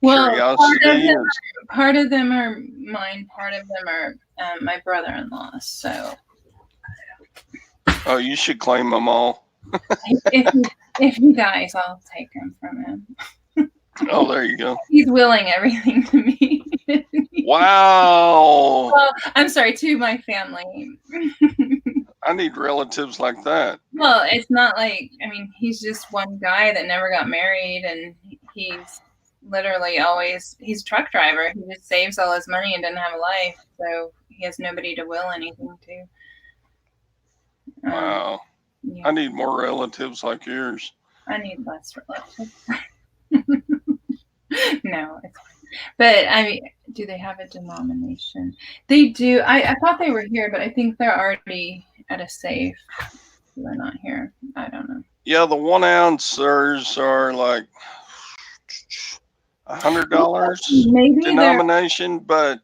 Well, Curiosity. part of them are mine. Part of them are my brother-in-law. So. Oh, you should claim them all. if he dies, I'll take him from him. Oh, there you go. He's willing everything to me. Wow. Well, I'm sorry, to my family. I need relatives like that. Well, it's not like, I mean, he's just one guy that never got married, and he's literally always, he's a truck driver. He just saves all his money and doesn't have a life, so he has nobody to will anything to. Wow. Yeah. I need more relatives like yours. I need less relatives. No, it's fine. But I mean, do they have a denomination? They do. I thought they were here, but I think they're already at a safe. They're not here. I don't know. Yeah, the 1 ouncers are like $100 denomination, but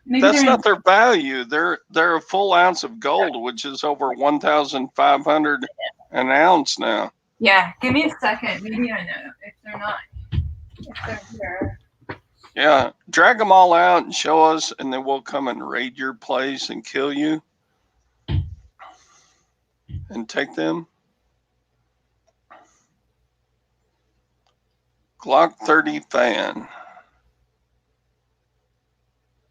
that's not their value. They're a full ounce of gold, which is over 1,500 an ounce now. Yeah, give me a second. Maybe I know if they're not. If they're here. Yeah, drag them all out and show us, and then we'll come and raid your place and kill you and take them. Glock 30 fan.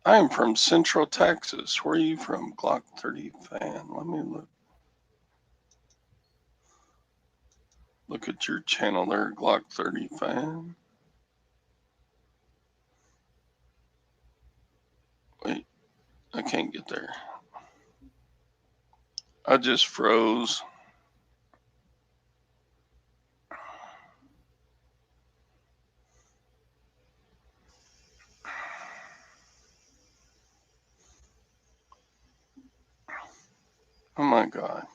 I am from Central Texas. Where are you from, Glock 30 fan? Let me look. Look at your channel there, Glock 30 fan. Wait, I can't get there. I just froze. Oh my God.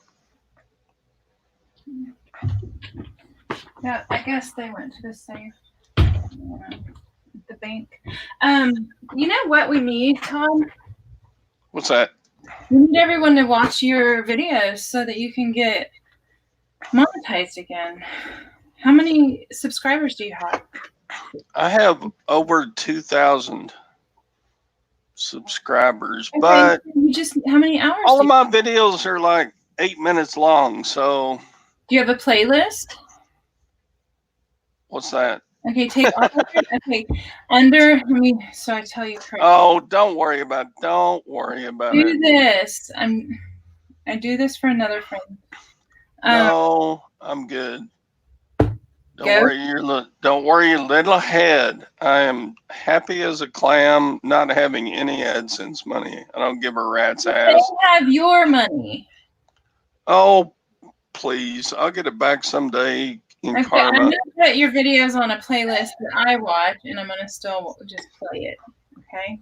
Yeah, I guess they went to the safe. The bank. You know what we need, Tom? What's that? We need everyone to watch your videos so that you can get monetized again. How many subscribers do you have? I have over 2,000 subscribers, Okay, but you just how many hours? all of my videos are like 8 minutes long. So, do you have a playlist? What's that? Okay, take okay under. Let me. So I tell you correctly. Oh, don't worry about it. Don't worry about it. Do this. I do this for another friend. No, I'm good. Don't worry your little head. I am happy as a clam, not having any AdSense money. I don't give a rat's ass. They have your money. Oh, please! I'll get it back someday in karma. I'm gonna put your videos on a playlist that I watch, and I'm gonna still just play it. Okay.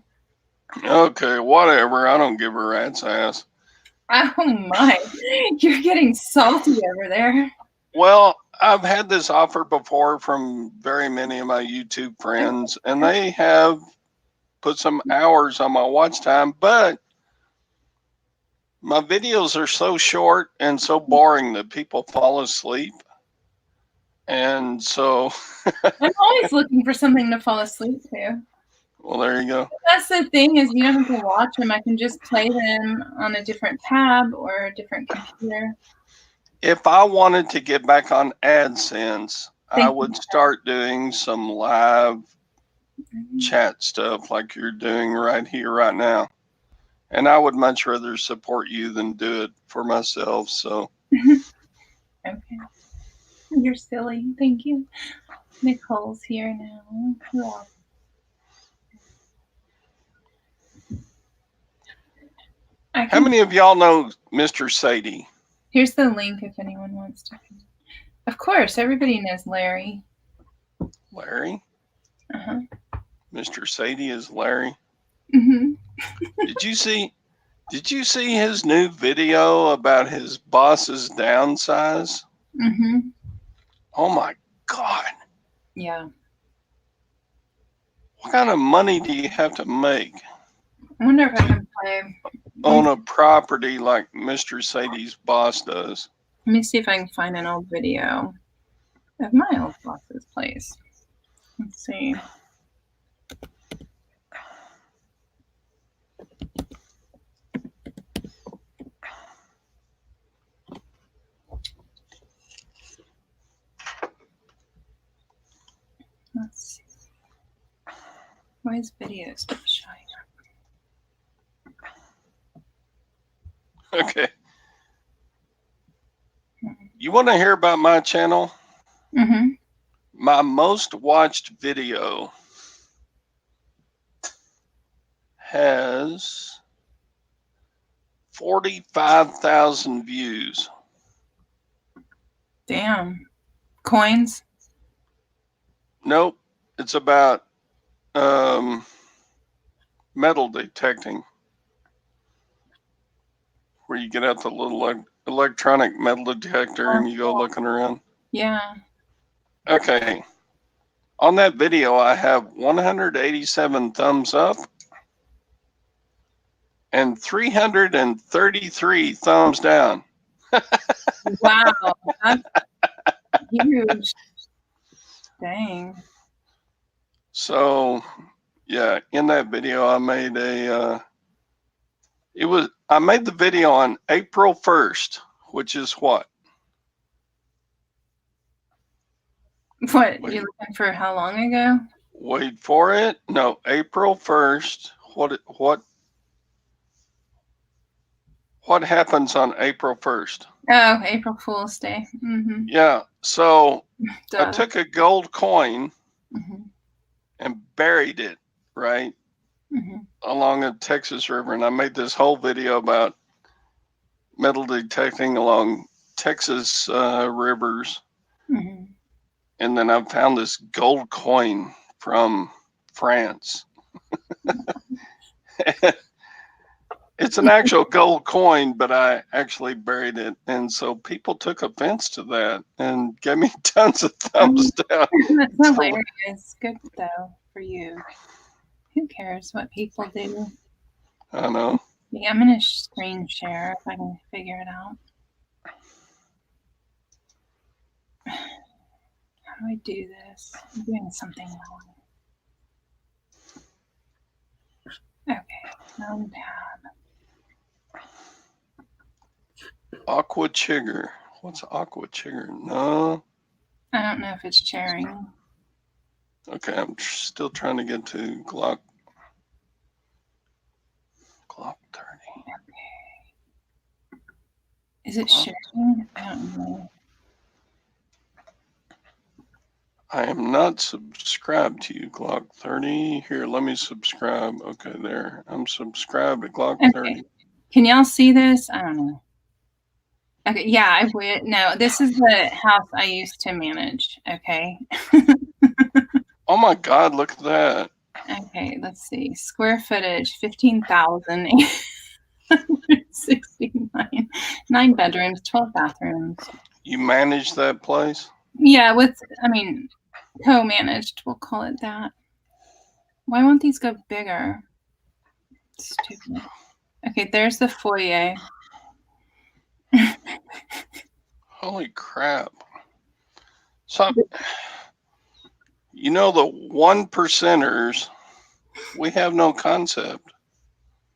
Okay, whatever. I don't give a rat's ass. Oh my! You're getting salty over there. Well, I've had this offer before from very many of my YouTube friends, and they have put some hours on my watch time, but my videos are so short and so boring that people fall asleep. And so I'm always looking for something to fall asleep to. Well, there you go. That's the thing, is you don't have to watch them. I can just play them on a different tab or a different computer. If I wanted to get back on AdSense, I would start doing some live chat stuff like you're doing right here, right now. And I would much rather support you than do it for myself. So, okay. You're silly. Thank you. Nicole's here now. Yeah. How many of y'all know Mr. Sadie? Here's the link if anyone wants to. Of course, everybody knows Larry. Larry? Uh-huh. Mr. Sadie is Larry. Mm-hmm. Did you see his new video about his boss's downsize? Mm-hmm. Oh my God. Yeah. What kind of money do you have to make I wonder if I can play. on a property like Mr. Sadie's boss does? Let me see if I can find an old video of my old boss's place. Let's see. Let's see. Why is video still showing up? Okay. You want to hear about my channel? Mm-hmm. My most watched video has 45,000 views. Damn. Coins? Nope. It's about metal detecting, where you get out the little electronic metal detector and you go looking around. Yeah. Okay. On that video, I have 187 thumbs up and 333 thumbs down. Wow. That's huge. Dang. So, yeah, in that video, I made I made the video on April 1st, which is what? What? You're looking for how long ago? Wait for it. No, April 1st. What happens on April 1st? Oh, April Fool's Day. Mm-hmm. Yeah. So Duh. I took a gold coin Mm-hmm. and buried it, right, Mm-hmm. along the Texas River. And I made this whole video about metal detecting along Texas rivers. Mm-hmm. And then I found this gold coin from France. It's an actual gold coin, but I actually buried it. And so people took offense to that and gave me tons of thumbs down. That's hilarious. Good, though, for you. Who cares what people do? I know. Yeah, I'm going to screen share if I can figure it out. How do I do this? I'm doing something wrong. Okay, Chrome tab. Aqua Chigger. What's Aqua Chigger? No. I don't know if it's sharing. Okay, I'm still trying to get to Glock 30. Okay. Is it sharing? I don't know. I am not subscribed to you, Glock 30. Here, let me subscribe. Okay, there. I'm subscribed to Glock 30. Can y'all see this? I don't know. Okay, yeah, I would. No, this is the house I used to manage. Okay. Oh my God, look at that. Okay, let's see. Square footage, 15,869. 9 bedrooms, 12 bathrooms. You manage that place? Yeah, co-managed, we'll call it that. Why won't these go bigger? Stupid. Okay, there's the foyer. Holy crap. So, you know, the 1%ers, we have no concept.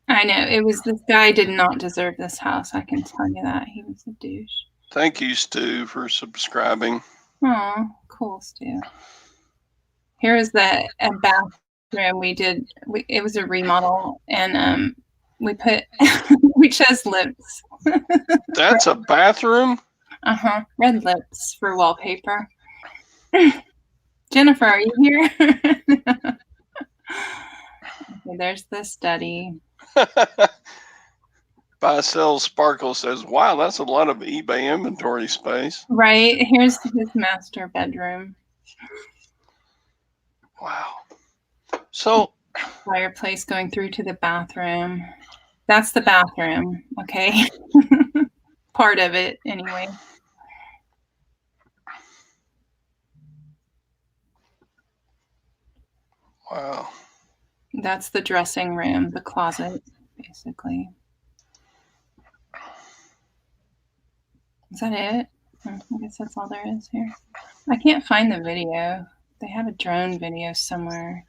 I know. It was this guy did not deserve this house. I can tell you that. He was a douche. Thank you, Stu, for subscribing. Oh, cool, Stu. Here is a bathroom we did. It was a remodel, and we put we chose lips. That's a bathroom? Red lips for wallpaper. Jennifer, are you here? Okay, there's the study. Buy Sell Sparkle says, wow, that's a lot of eBay inventory space. Right. Here's his master bedroom. Wow. So Fireplace going through to the bathroom. That's the bathroom. Okay. Part of it, anyway. wow. That's the dressing room, the closet, basically. Is that it? I guess that's all there is here. I can't find the video. They have a drone video somewhere.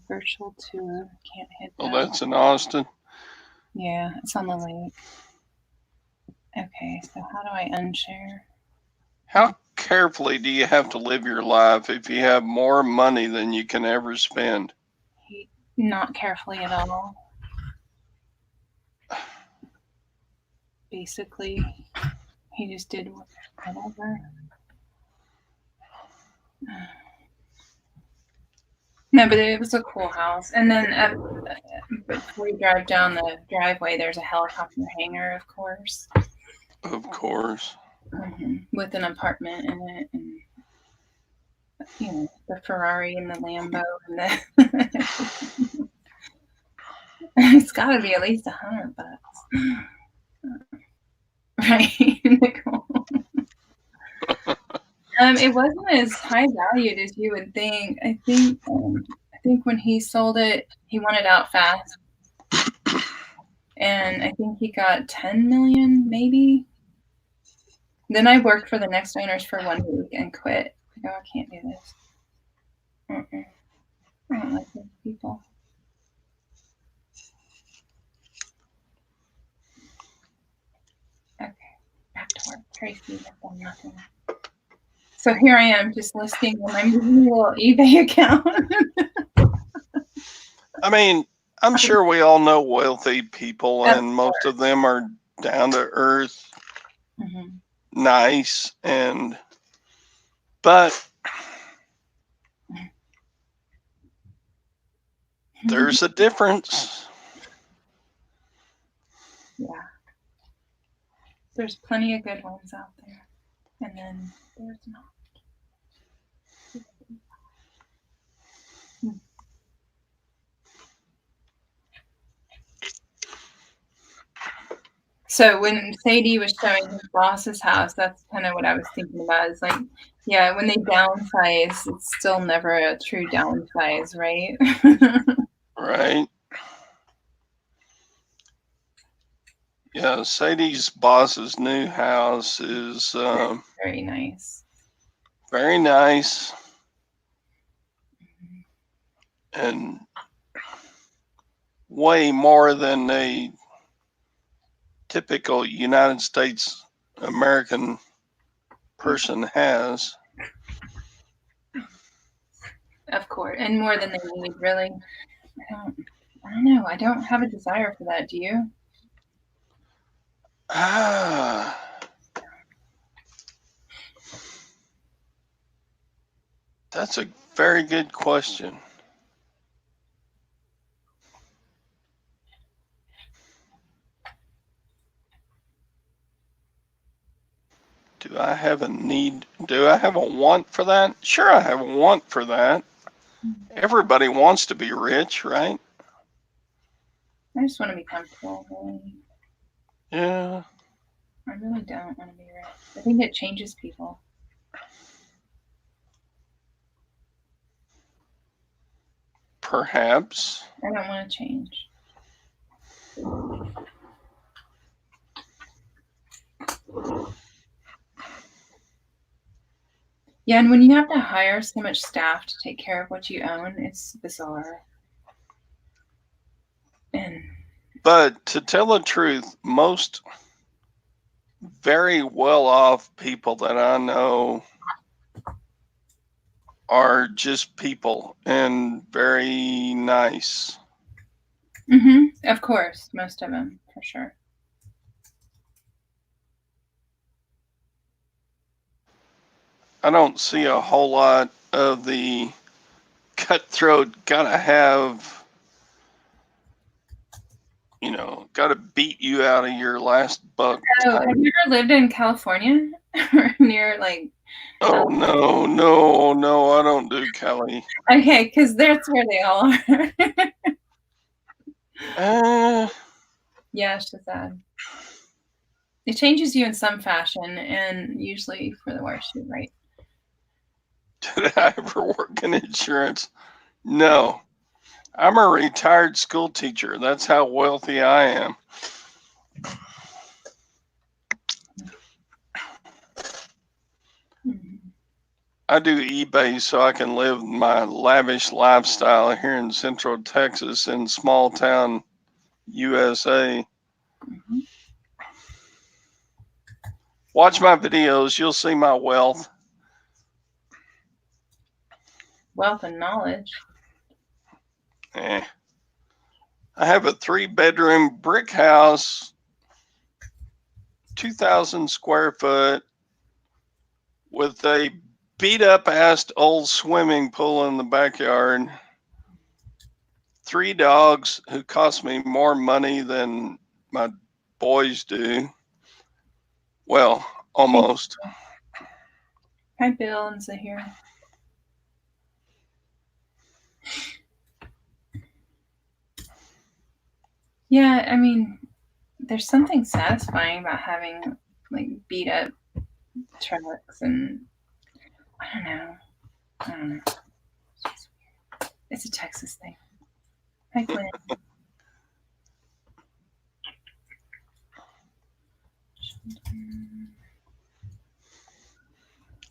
Virtual tour. Can't hit that. Oh, that's in Austin. Yeah, it's on the lake. Okay, so how do I unshare? How carefully do you have to live your life if you have more money than you can ever spend? Not carefully at all. Basically, he just did whatever. No, but it was a cool house. And then before you drive down the driveway, there's a helicopter hangar, of course. Of course. With an apartment in it, and you know, the Ferrari and the Lambo and the it's got to be at least $100, right? Nicole. It wasn't as high valued as you would think. I think when he sold it, he wanted out fast, and I think he got 10 million, maybe. Then I worked for the next owners for 1 week and quit. I go, I can't do this. I don't like those people. Okay, back to work. Tracy, I've done nothing. So here I am, just listing my little eBay account. I mean, I'm sure we all know wealthy people, and most of them are down to earth, nice, but there's a difference. Yeah. There's plenty of good ones out there. And then there's not. So when Sadie was showing his boss's house, that's kind of what I was thinking about. Is like, yeah, when they downsize, it's still never a true downsize, right? Right. Yeah, Sadie's boss's new house is very nice. Very nice. And way more than a typical United States American person has. Of course, and more than they need, really. I don't know. I don't have a desire for that. Do you? That's a very good question. Do I have a need? Do I have a want for that? Sure, I have a want for that. Everybody wants to be rich, right? I just want to be comfortable. Really. Yeah. I really don't want to be rich. I think it changes people. Perhaps. I don't want to change. Yeah, and when you have to hire so much staff to take care of what you own, it's bizarre. But to tell the truth, most very well-off people that I know are just people and very nice. Of course, most of them, for sure. I don't see a whole lot of the cutthroat, gotta have, got to beat you out of your last buck. Oh, have you ever lived in California or near like? Oh no, I don't do Cali. Okay, because that's where they all are. Yeah, Shazad. It changes you in some fashion, and usually for the worse. You're right. Did I ever work in insurance? No. I'm a retired school teacher. That's how wealthy I am. I do eBay so I can live my lavish lifestyle here in Central Texas in small town USA. Mm-hmm. Watch my videos. You'll see my wealth. Wealth and knowledge. I have a 3-bedroom brick house, 2,000 square foot, with a beat up ass old swimming pool in the backyard. 3 dogs who cost me more money than my boys do. Well, almost. Hi, Bill and Zaheer. Yeah, I mean, there's something satisfying about having like beat up trucks, and I don't know. It's just weird. It's a Texas thing. Hi, Glenn.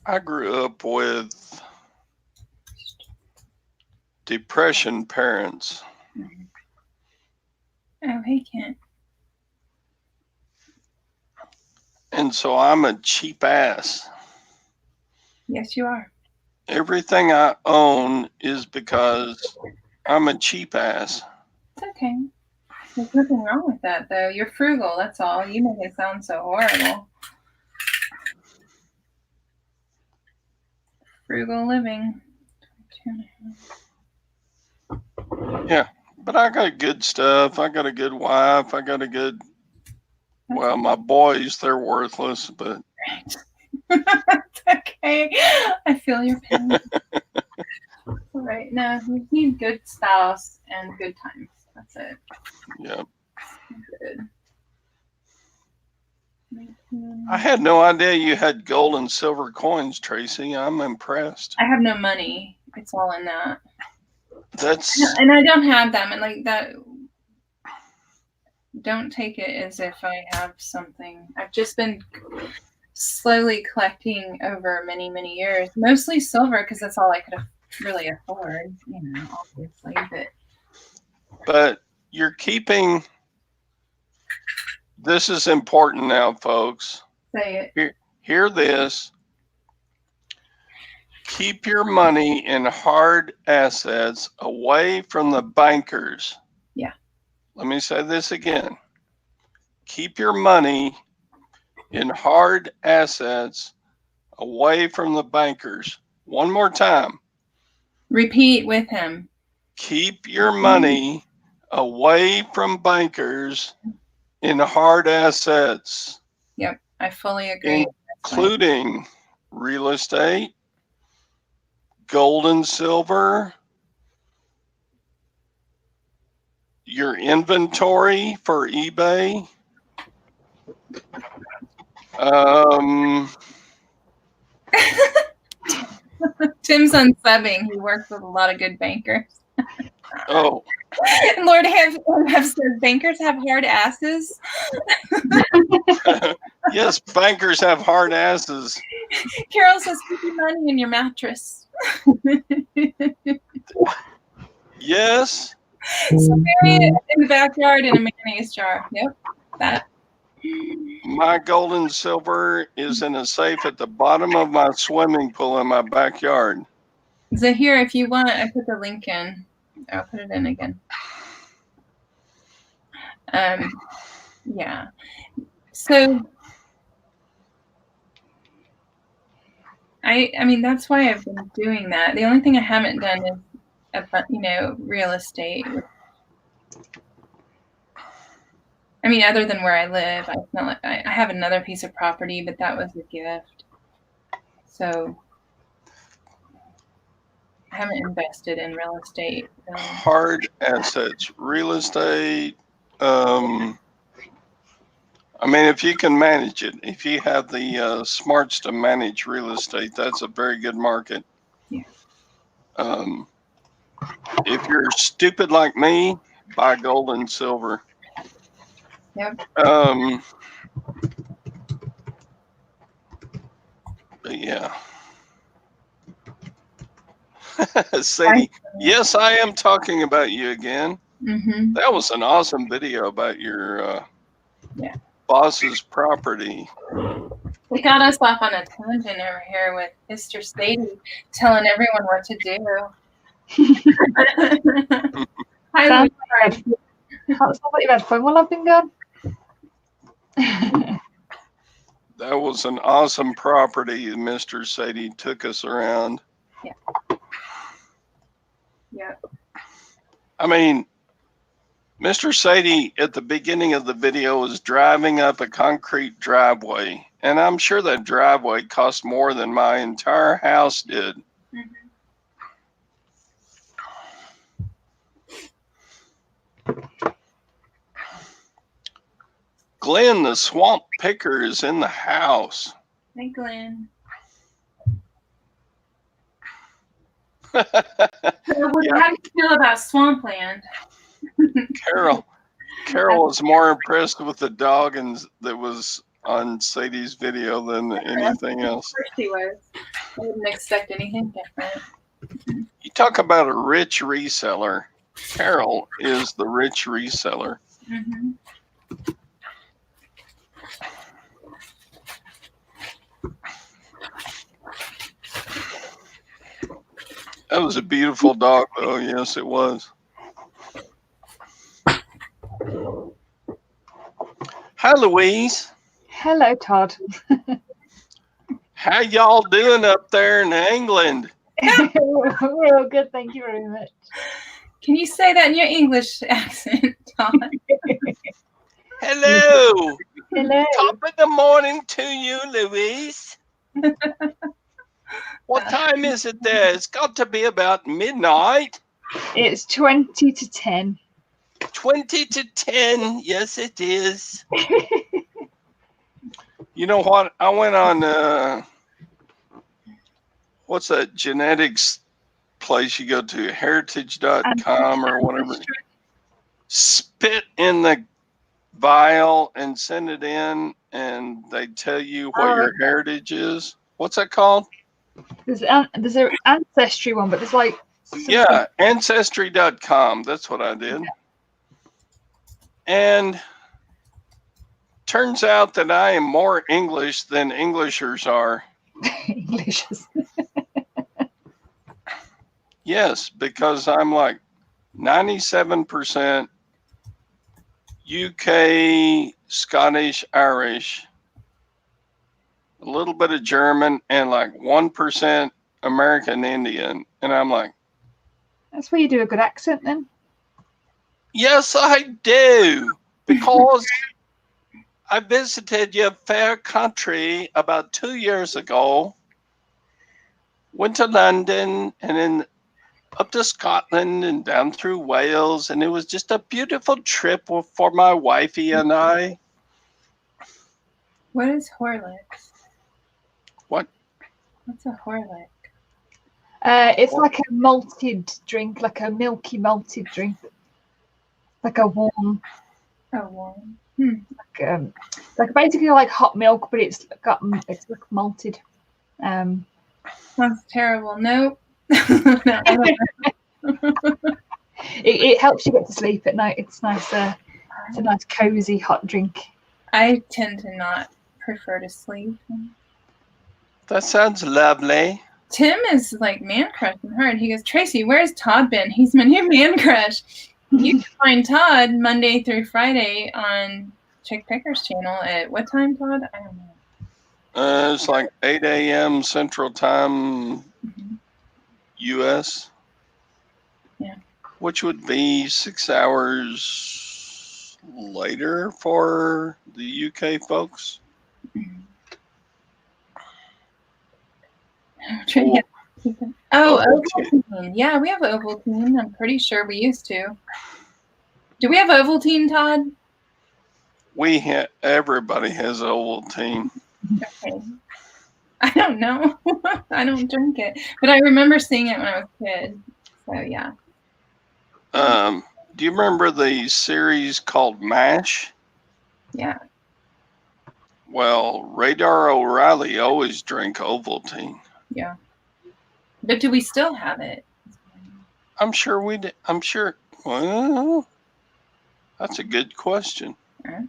I grew up with depression parents. Oh, hey, Kent. And so I'm a cheap ass. Yes, you are. Everything I own is because I'm a cheap ass. It's okay. There's nothing wrong with that, though. You're frugal, that's all. You make it sound so horrible. Frugal living. Yeah, but I got good stuff. I got a good wife. I got a good, well, my boys, they're worthless, but. It's okay. I feel your pain. Right. No, you need good spouse and good times. That's it. Yeah. Good. I had no idea you had gold and silver coins, Tracy. I'm impressed. I have no money. It's all in that. And I don't have them, and like that. Don't take it as if I have something. I've just been slowly collecting over many, many years, mostly silver because that's all I could really afford, obviously. But you're keeping. This is important now, folks. Say it. Hear this. Keep your money in hard assets away from the bankers. Yeah. Let me say this again. Keep your money in hard assets away from the bankers. One more time. Repeat with him. Keep your money away from bankers in hard assets. Yep, I fully agree. Including real estate, gold and silver, your inventory for eBay. Tim's unsubbing. He works with a lot of good bankers. Oh. Lord have said bankers have hard asses. Yes, bankers have hard asses. Carol says, keep your money in your mattress. Yes. So bury it in the backyard in a mayonnaise jar. Yep, that. My gold and silver is in a safe at the bottom of my swimming pool in my backyard. Zaheer, if you want, I put the link in. I'll put it in again. Yeah. So I mean that's why I've been doing that. The only thing I haven't done is real estate. I mean, other than where I live, it's not like I have another piece of property, but that was a gift. So I haven't invested in real estate. Really. Hard assets, real estate. I mean, if you can manage it, if you have the smarts to manage real estate, that's a very good market. Yeah. If you're stupid like me, buy gold and silver. Yep. But yeah. Sadie, yes, I am talking about you again. Mm-hmm. That was an awesome video about your boss's property. We got us off on a tangent over here with Mr. Sadie telling everyone what to do. Sounds like you've had fun while I've been gone. That was an awesome property. Mr. Sadie took us around. Yeah. Yeah. I mean, Mr. Sadie at the beginning of the video was driving up a concrete driveway, and I'm sure that driveway cost more than my entire house did. Mm-hmm. Glenn, the swamp picker, is in the house. Hey, Glenn. Yeah. How do you feel about swampland? Carol was more impressed with the dog that was on Sadie's video than anything else. Of course she was. I wouldn't expect anything different. You talk about a rich reseller. Carol is the rich reseller. Mm-hmm. That was a beautiful dog, though. Yes, it was. Hi, Louise. Hello, Todd. How y'all doing up there in England? We're all good, thank you very much. Can you say that in your English accent, Todd? Hello. Hello. Top of the morning to you, Louise. What time is it there? It's got to be about midnight. It's 20 to 10. 20 to 10. Yes, it is. You know what? I went on, what's that genetics place you go to? Heritage.com or whatever. Spit in the vial and send it in, and they tell you what your heritage is. What's that called? There's an ancestry one, but there's like yeah, ancestry.com. That's what I did. And turns out that I am more English than Englishers are. Englishers. Yes, because I'm like 97% UK, Scottish, Irish, a little bit of German, and like 1% American Indian. And I'm like, that's where you do a good accent then. Yes, I do. Because I visited your fair country about 2 years ago. Went to London and then up to Scotland and down through Wales. And it was just a beautiful trip for my wifey and I. What is Horlicks? What? What's a Horlick? It's like a malted drink, like a milky malted drink. Like a warm. Oh, warm. Like basically like hot milk, but it's like malted. Sounds terrible. Nope. No, I don't it helps you get to sleep at night. It's nice. It's a nice cozy hot drink. I tend to not prefer to sleep. That sounds lovely. Tim is like man crushing hard. He goes, Tracy, where's Todd been? He's my new man crush. You can find Todd Monday through Friday on Chick Picker's channel at what time, Todd? I don't know. It's like 8 a.m. Central Time, U.S. Yeah. Which would be 6 hours later for the UK folks. Oh, Ovaltine. Ovaltine. Yeah, we have Ovaltine. I'm pretty sure we used to. Do we have Ovaltine, Todd? Everybody has Ovaltine. Okay. I don't know. I don't drink it, but I remember seeing it when I was a kid. So yeah. Do you remember the series called MASH? Yeah. Well, Radar O'Reilly always drank Ovaltine. Yeah. But do we still have it? I'm sure we did. I'm sure. Well, that's a good question. Okay.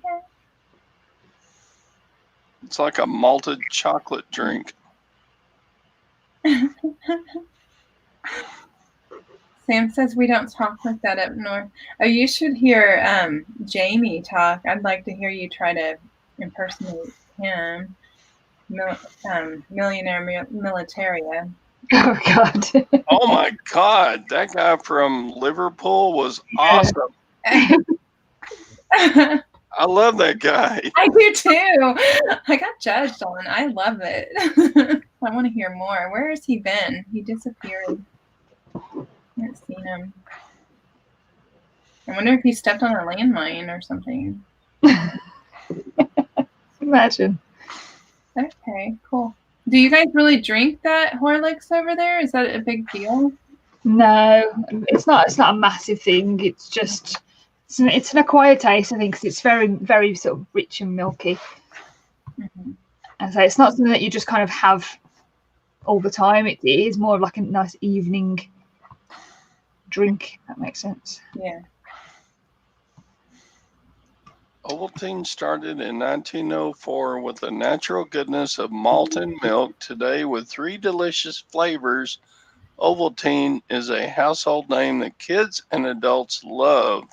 It's like a malted chocolate drink. Sam says we don't talk like that up north. Oh, you should hear Jamie talk. I'd like to hear you try to impersonate him. Millionaire Militaria. Oh God. Oh my God, that guy from Liverpool was awesome. I love that guy. I do too. I got judged on. I love it. I want to hear more. Where has he been? He disappeared. I haven't seen him. I wonder if he stepped on a landmine or something. Imagine. Okay, cool. Do you guys really drink that Horlicks over there? Is that a big deal? No, it's not. It's not a massive thing. It's just it's an acquired taste, I think, because it's very, very sort of rich and milky. Mm-hmm. And so it's not something that you just kind of have all the time. It is more of like a nice evening drink. If that makes sense. Yeah. Ovaltine started in 1904 with the natural goodness of malt and milk. Today, with 3 delicious flavors, Ovaltine is a household name that kids and adults love.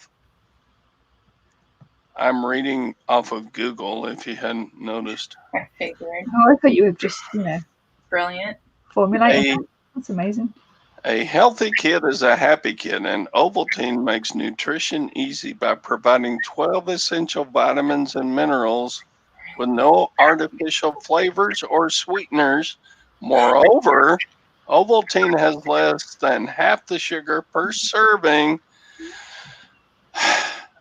I'm reading off of Google, if you hadn't noticed. I figured. Oh, I thought you were just, Brilliant. formulating. That's amazing. A healthy kid is a happy kid, and Ovaltine makes nutrition easy by providing 12 essential vitamins and minerals with no artificial flavors or sweeteners. Moreover, Ovaltine has less than half the sugar per serving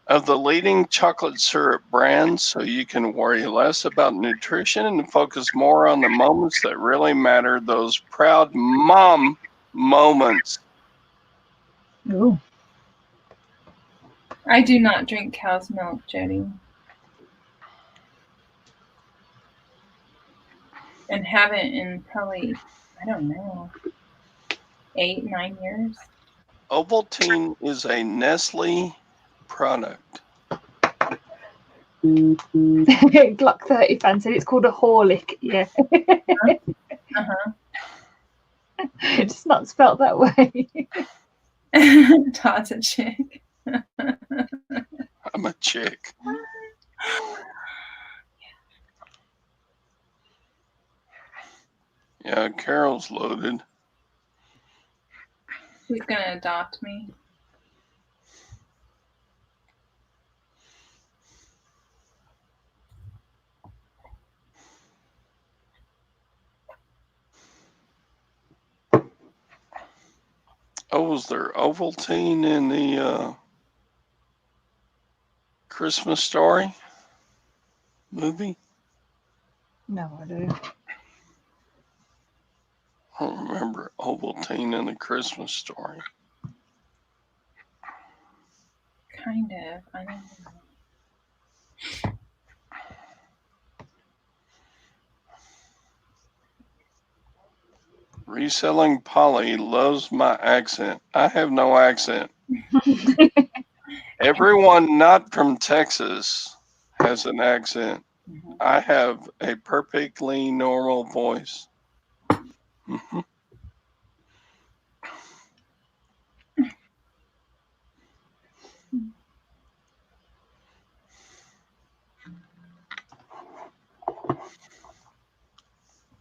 of the leading chocolate syrup brands, so you can worry less about nutrition and focus more on the moments that really matter, those proud mom moments. Ooh. I do not drink cow's milk, Jody. And haven't in probably, I don't know, 8, 9 years. Ovaltine is a Nestle product. Glock 30 fan said it's called a Horlick. Yeah. Uh-huh. It's not spelt that way. Todd's a chick. I'm a chick. Yeah, Carol's loaded. He's gonna adopt me. Oh, was there Ovaltine in the Christmas Story movie? No, I don't. I don't remember Ovaltine in the Christmas Story. Kind of. I don't know. Reselling Polly loves my accent. I have no accent. Everyone not from Texas has an accent. Mm-hmm. I have a perfectly normal voice. Mm-hmm.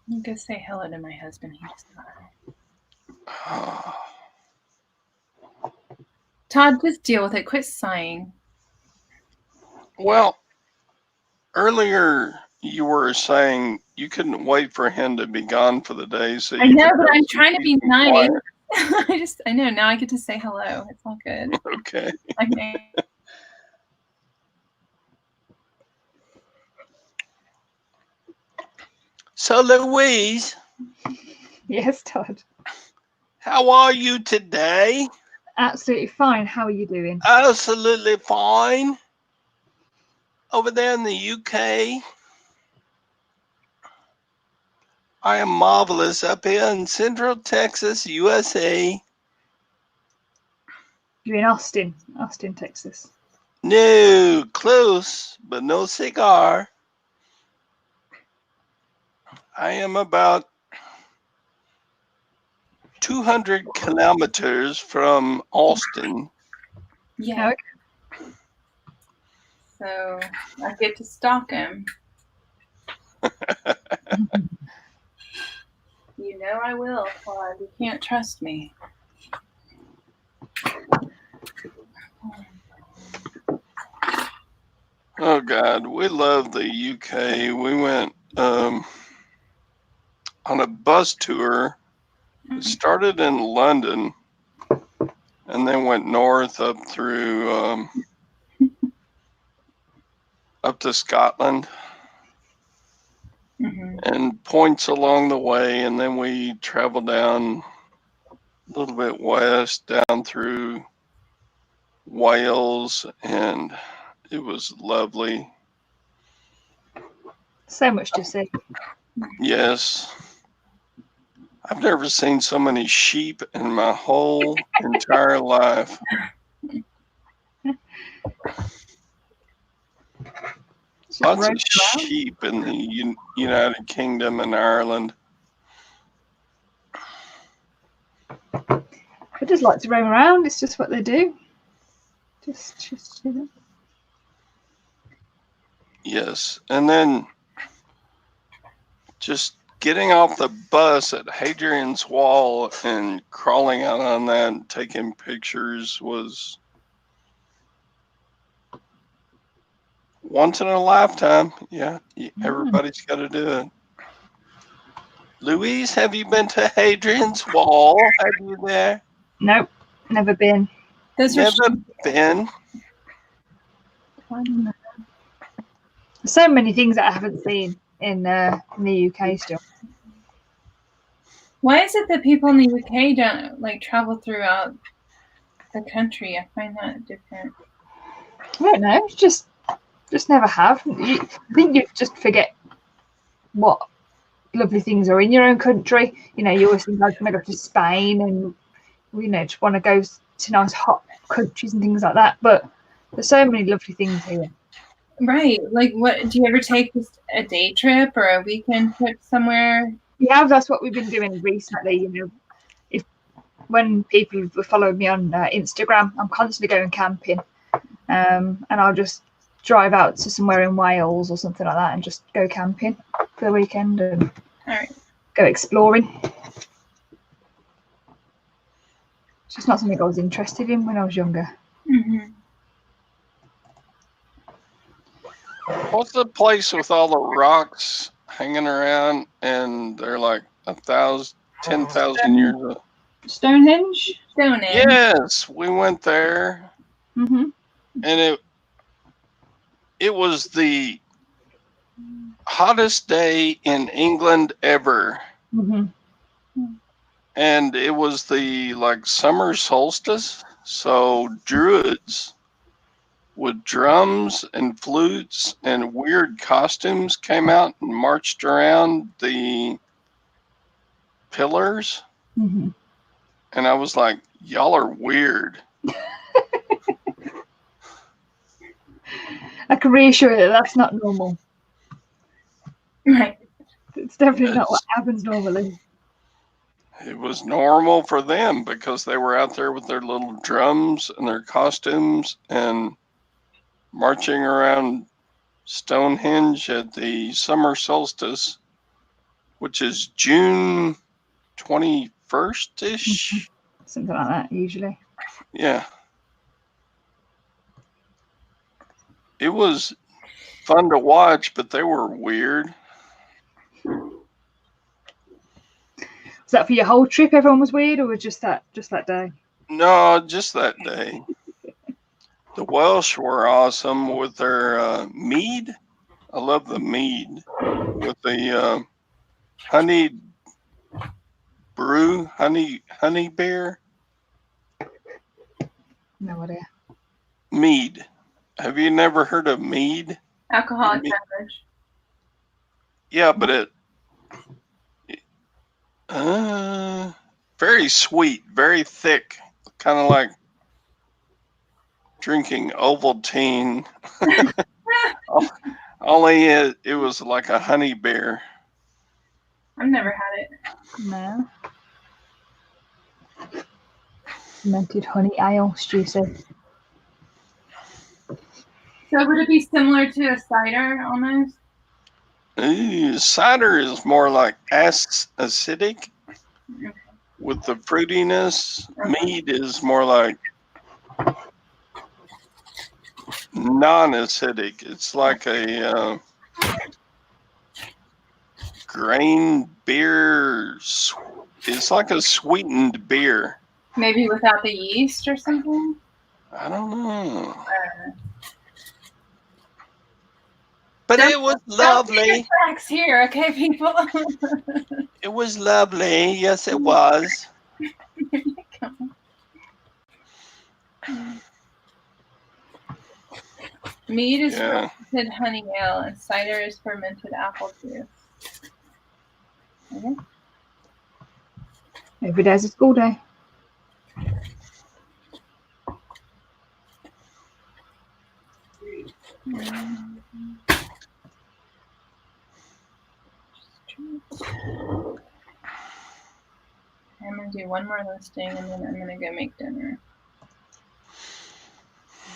You go say hello to my husband. He just got Todd, just deal with it. Quit sighing. Well, earlier you were saying you couldn't wait for him to be gone for the day. So I you know, could but have I'm some trying to be peace and nice. quiet. I know, now I get to say hello. It's all good. Okay. Okay. So, Louise, Yes, Todd. how are you today? Absolutely fine. How are you doing? Absolutely fine. Over there in the UK, I am marvelous up here in Central Texas, USA. You're in Austin, Texas. No, close, but no cigar. I am about 200 kilometers from Austin. Yeah. Okay. So I get to stalk him. You know I will, Todd. You can't trust me. Oh God, we love the UK. We went on a bus tour. It started in London and then went north up through up to Scotland and points along the way, and then we traveled down a little bit west down through Wales, and it was lovely. So much to see. Yes. I've never seen so many sheep in my whole entire life. Lots of sheep in the United Kingdom and Ireland. They just like to roam around. It's just what they do. Just you know. Yes. And then just getting off the bus at Hadrian's Wall and crawling out on that and taking pictures was once in a lifetime. Yeah, everybody's got to do it. Louise, have you been to Hadrian's Wall? Have you there? Nope, never been. Never been. So many things that I haven't seen in the UK still. Why is it that people in the UK don't like travel throughout the country? I find that different. I don't know. It's just never have. I think you just forget what lovely things are in your own country. You know, you always think I was going to go to Spain and just want to go to nice hot countries and things like that. But there's so many lovely things here. Right. Like, what do you ever take just a day trip or a weekend trip somewhere? Yeah, that's what we've been doing recently. When people follow me on Instagram, I'm constantly going camping, and I'll just drive out to somewhere in Wales or something like that and just go camping for the weekend and go exploring. It's just not something I was interested in when I was younger. Mm-hmm. What's the place with all the rocks hanging around and they're like 10,000 years old? Stonehenge? Yes, we went there. Mm-hmm. And it was the hottest day in England ever. Mm-hmm. And it was the summer solstice. So druids with drums and flutes and weird costumes came out and marched around the pillars. Mm-hmm. And I was like, y'all are weird. I can reassure you that's not normal. Right. It's definitely not what happens normally. It was normal for them because they were out there with their little drums and their costumes and marching around Stonehenge at the summer solstice, which is June 21st-ish. Something like that, usually. Yeah. it was fun to watch, but they were weird. Was that for your whole trip? Everyone was weird, or was just that day? No, just that day. The Welsh were awesome with their mead. I love the mead with the honey brew, honey beer. No idea. Mead. Have you never heard of mead? Alcoholic beverage. Yeah, but it very sweet, very thick, kind of like drinking Ovaltine. Only it was like a honey beer. I've never had it. No. Fermented honey ale, Stu said. So would it be similar to a cider almost? Cider is more like acidic with the fruitiness. Mead is more like non-acidic. It's like a grain beer. It's like a sweetened beer. Maybe without the yeast or something? I don't know. But it was lovely. Facts here, okay, people? It was lovely. Yes, it was. Mead is fermented honey ale, and cider is fermented apple juice. Okay. Every day's a school day. I'm going to do one more listing, and then I'm going to go make dinner.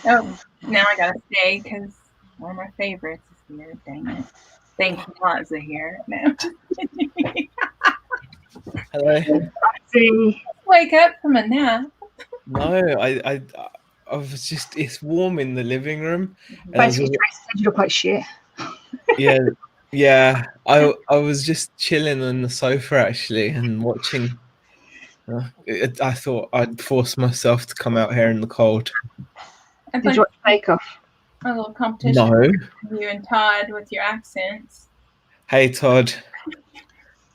Oh, now I got to stay because one of my favorites is here. Dang it. Thank you, Zaheer. No. Hello. Wake up from a nap. No, I was just, it's warm in the living room. Basically, you look like shit. Yeah. I was just chilling on the sofa actually and watching. I thought I'd force myself to come out here in the cold. Did you watch Bake Off? A little competition. No. You and Todd with your accents. Hey Todd.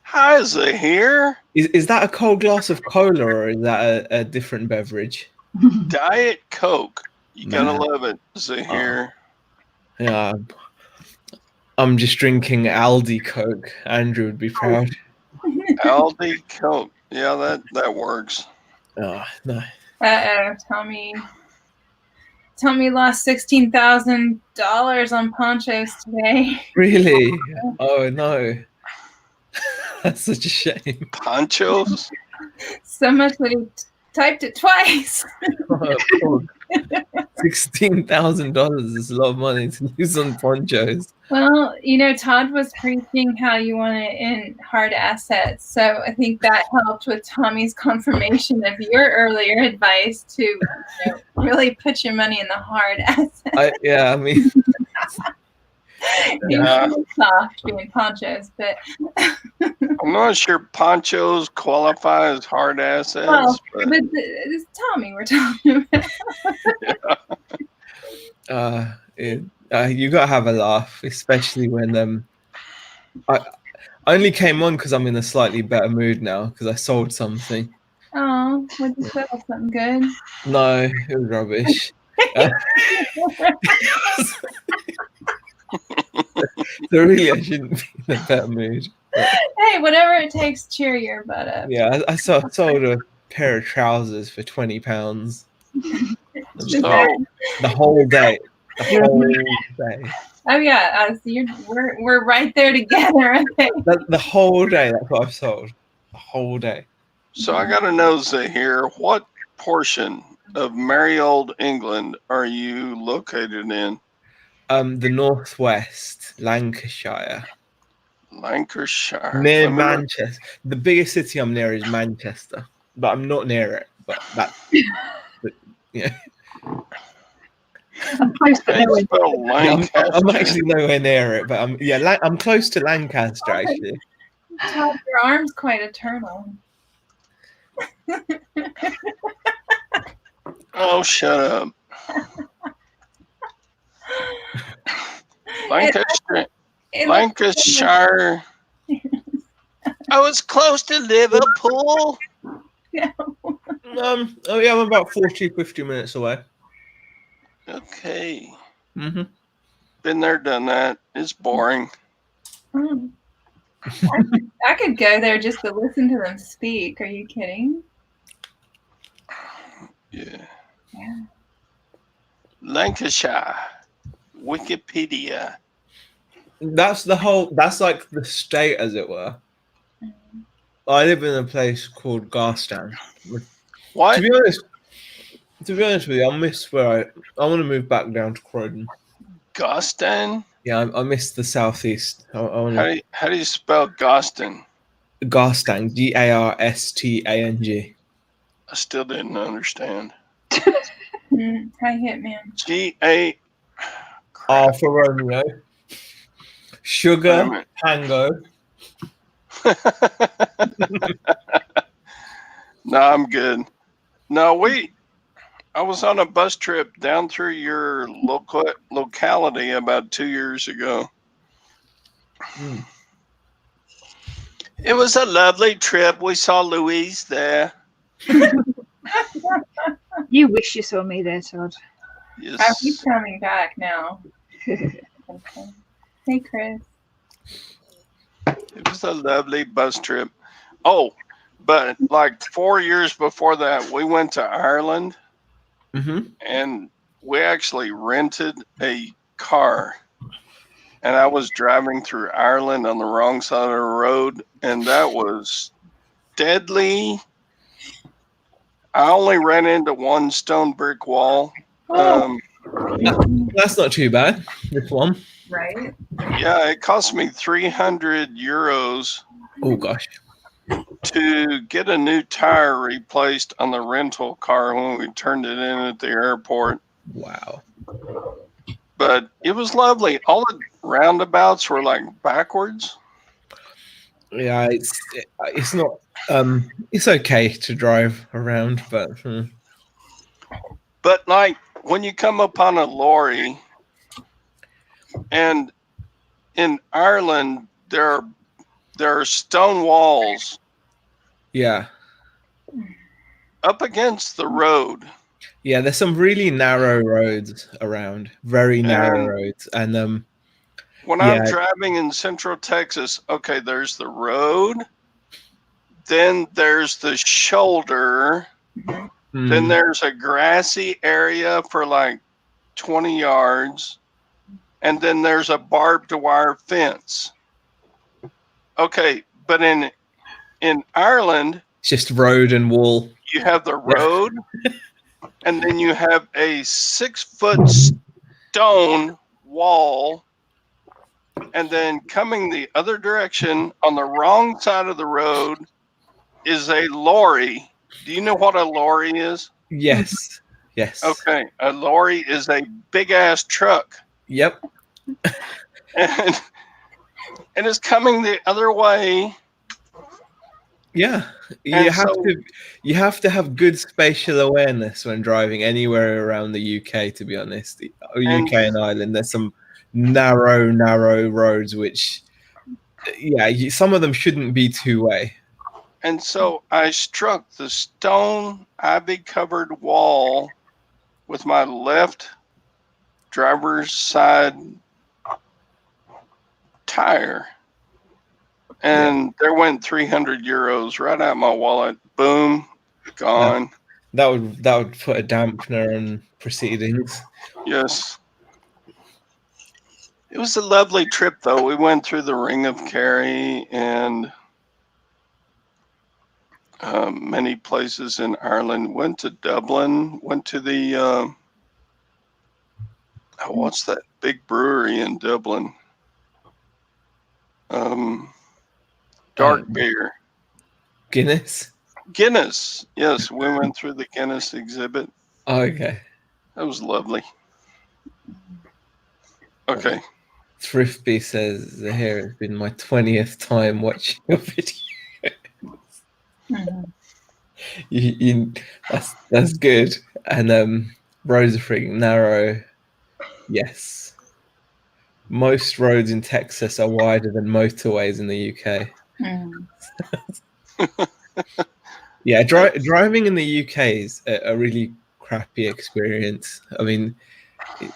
Hi, Zaheer. Is that a cold glass of cola or is that a different beverage? Diet Coke. You gotta love it, Zaheer. Yeah. I'm just drinking Aldi Coke. Andrew would be proud. Aldi Coke. Yeah, that works. Oh, no. Tommy lost $16,000 on ponchos today. Really? Oh no. That's such a shame. Ponchos? So much that he typed it twice. $16,000 is a lot of money to lose on ponchos. Well, Todd was preaching how you want it in hard assets. So I think that helped with Tommy's confirmation of your earlier advice to really put your money in the hard assets. I mean... soft being ponchos, but I'm not sure ponchos qualify as hard assets. Well, but it's Tommy we're talking about. You gotta have a laugh, especially when I only came on because I'm in a slightly better mood now because I sold something. Oh, would you sell something good? No, it was rubbish. So really, I shouldn't be in a better mood. But, hey, whatever it takes, cheer your butt up. Yeah, I sold a pair of trousers for £20. The whole day. The whole day. Oh yeah, we're right there together. Okay. The whole day. That's what I've sold. The whole day. So I got to know, Zaheer, what portion of merry old England are you located in? The northwest, Lancashire. Lancashire. Near Manchester. The biggest city I'm near is Manchester, but I'm not near it. But yeah. I'm close to How do you knowing. spell I'm Lancaster? actually nowhere near it, but I'm close to Lancaster actually. Todd, your arm's quite eternal. Oh, shut up. Lancaster. Lancashire. I was close to Liverpool. I'm about 40-50 minutes away. Okay. Mm-hmm. Been there, done that. It's boring. I could go there just to listen to them speak. Are you kidding? Yeah. Yeah. Lancashire. Wikipedia. That's like the state, as it were. I live in a place called Garston. What? To be honest with you, I miss where I want to move back down to Croydon. Garston? Yeah, I miss the southeast. How do you spell Garston? Garstang, Garstang. I still didn't understand. Hi, Hitman. G-A... R for Romeo. Sugar, Tango. No, I'm good. No, I was on a bus trip down through your locality about 2 years ago. It was a lovely trip. We saw Louise there. You wish you saw me there, Todd. Yes. He's coming back now. Okay. Hey, Chris. It was a lovely bus trip. Oh, but like 4 years before that, we went to Ireland. Mm-hmm. And we actually rented a car. And I was driving through Ireland on the wrong side of the road, and that was deadly. I only ran into one stone brick wall. That's not too bad. This one. Right? Yeah, it cost me 300 euros. Oh, gosh. To get a new tire replaced on the rental car when we turned it in at the airport. Wow. But it was lovely. All the roundabouts were like backwards. Yeah, it's not it's okay to drive around, but But like when you come upon a lorry, and in Ireland there are stone walls. Yeah. Up against the road. Yeah, there's some really narrow roads around, very narrow roads, and when I'm driving in Central Texas, okay, there's the road, then there's the shoulder, then there's a grassy area for like 20 yards, and then there's a barbed wire fence. Okay, but in Ireland, it's just road and wall. You have the road, and then you have a 6-foot stone wall, and then coming the other direction on the wrong side of the road is a lorry. Do you know what a lorry is? Yes. Yes. Okay, a lorry is a big ass truck. Yep. And it's coming the other way. Yeah, you have to have good spatial awareness when driving anywhere around the UK. To be honest, UK and Ireland, there's some narrow roads which, some of them shouldn't be two-way. And so I struck the stone ivy-covered wall with my left driver's side tire. And there went 300 euros right out my wallet. Boom, gone. That would put a dampener on proceedings. Yes. It was a lovely trip, though. We went through the Ring of Kerry and many places in Ireland. Went to Dublin. Went to the what's that big brewery in Dublin? Dark beer. Guinness? Yes. We went through the Guinness exhibit. Oh, okay. That was lovely. Okay. Thrifty says, "Here has been my 20th time watching your video." That's good. And Rosafrig Narrow, yes. Most roads in Texas are wider than motorways in the UK. Yeah, driving in the UK is a really crappy experience. I mean,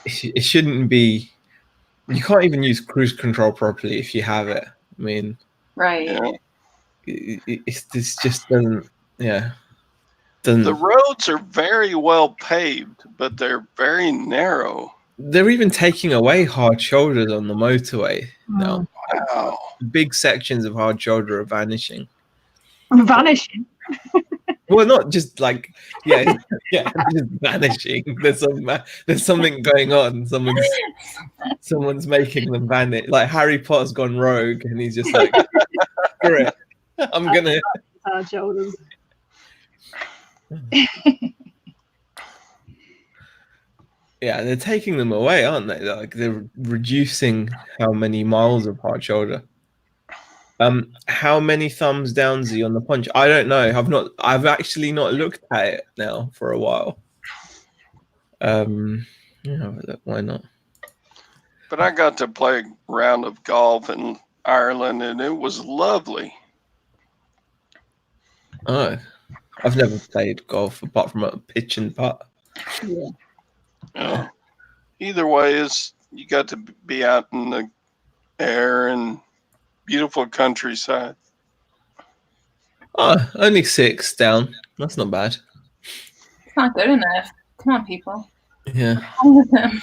it shouldn't be. You can't even use cruise control properly if you have it. I mean, Right. Yeah. It's just doesn't. Yeah. The roads are very well paved, but they're very narrow. They're even taking away hard shoulders on the motorway now. Wow. Big sections of hard shoulder are vanishing. Vanishing. Well, not just like yeah, just vanishing. There's something going on. Someone's making them vanish. Like Harry Potter's gone rogue, and he's just like, screw it, I'm gonna. Hard shoulders. Yeah, they're taking them away, aren't they? Like they're reducing how many miles of hard shoulder. How many thumbs downs are you on the punch? I don't know. I've actually not looked at it now for a while. Yeah, look, why not? But I got to play a round of golf in Ireland, and it was lovely. Oh, I've never played golf apart from a pitch and putt. Yeah. Either way, you got to be out in the air and beautiful countryside. Oh, only 6 down. That's not bad. It's not good enough. Come on, people. Yeah. All of them.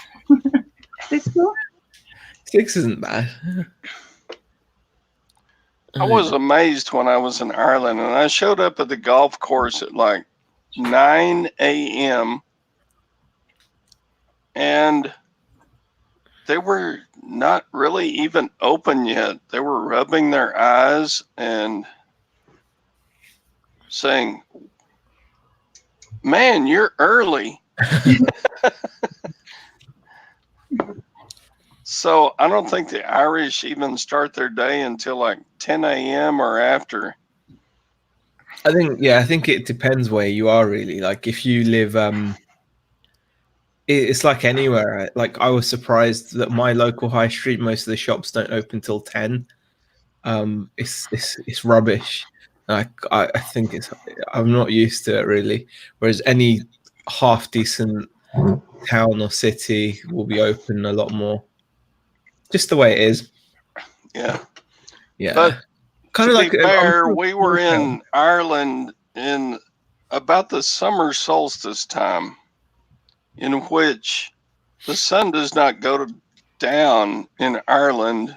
6 more? 6 isn't bad. I was amazed when I was in Ireland, and I showed up at the golf course at like 9 a.m. and they were not really even open yet. They were rubbing their eyes and saying, "Man, you're early." So I don't think the Irish even start their day until like 10 a.m. or after. I think it depends where you are really. Like if you live, it's like anywhere. Like I was surprised that my local high street, most of the shops don't open till 10. It's rubbish. I think I'm not used to it really. Whereas any half decent town or city will be open a lot more. Just the way it is. Yeah. Yeah. But kind to of like be fair, we were in Ireland in about the summer solstice time, in which the sun does not go down in Ireland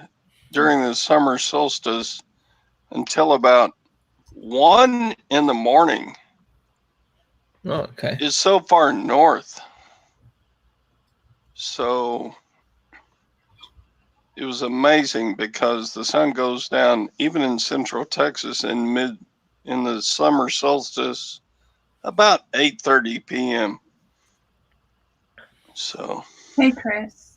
during the summer solstice until about 1 in the morning. Oh, okay. It's so far north. So it was amazing because the sun goes down even in central Texas in the summer solstice about 8:30 p.m. So Hey, Chris.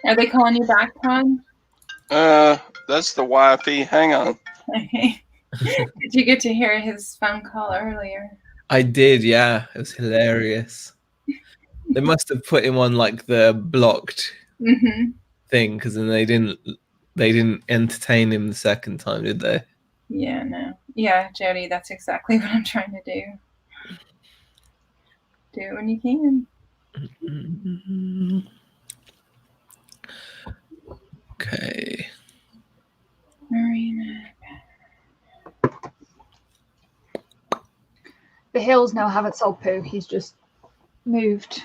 Are they calling you back, Todd? that's the wifey. Hang on. Okay. Did you get to hear his phone call earlier? I did, yeah. It was hilarious. They must have put him on like the blocked thing because then they didn't entertain him the second time, did they? Yeah, no. Yeah, Jody, that's exactly what I'm trying to do. Do it when you can. Okay. Marina. The hills now haven't sold poo. He's just moved.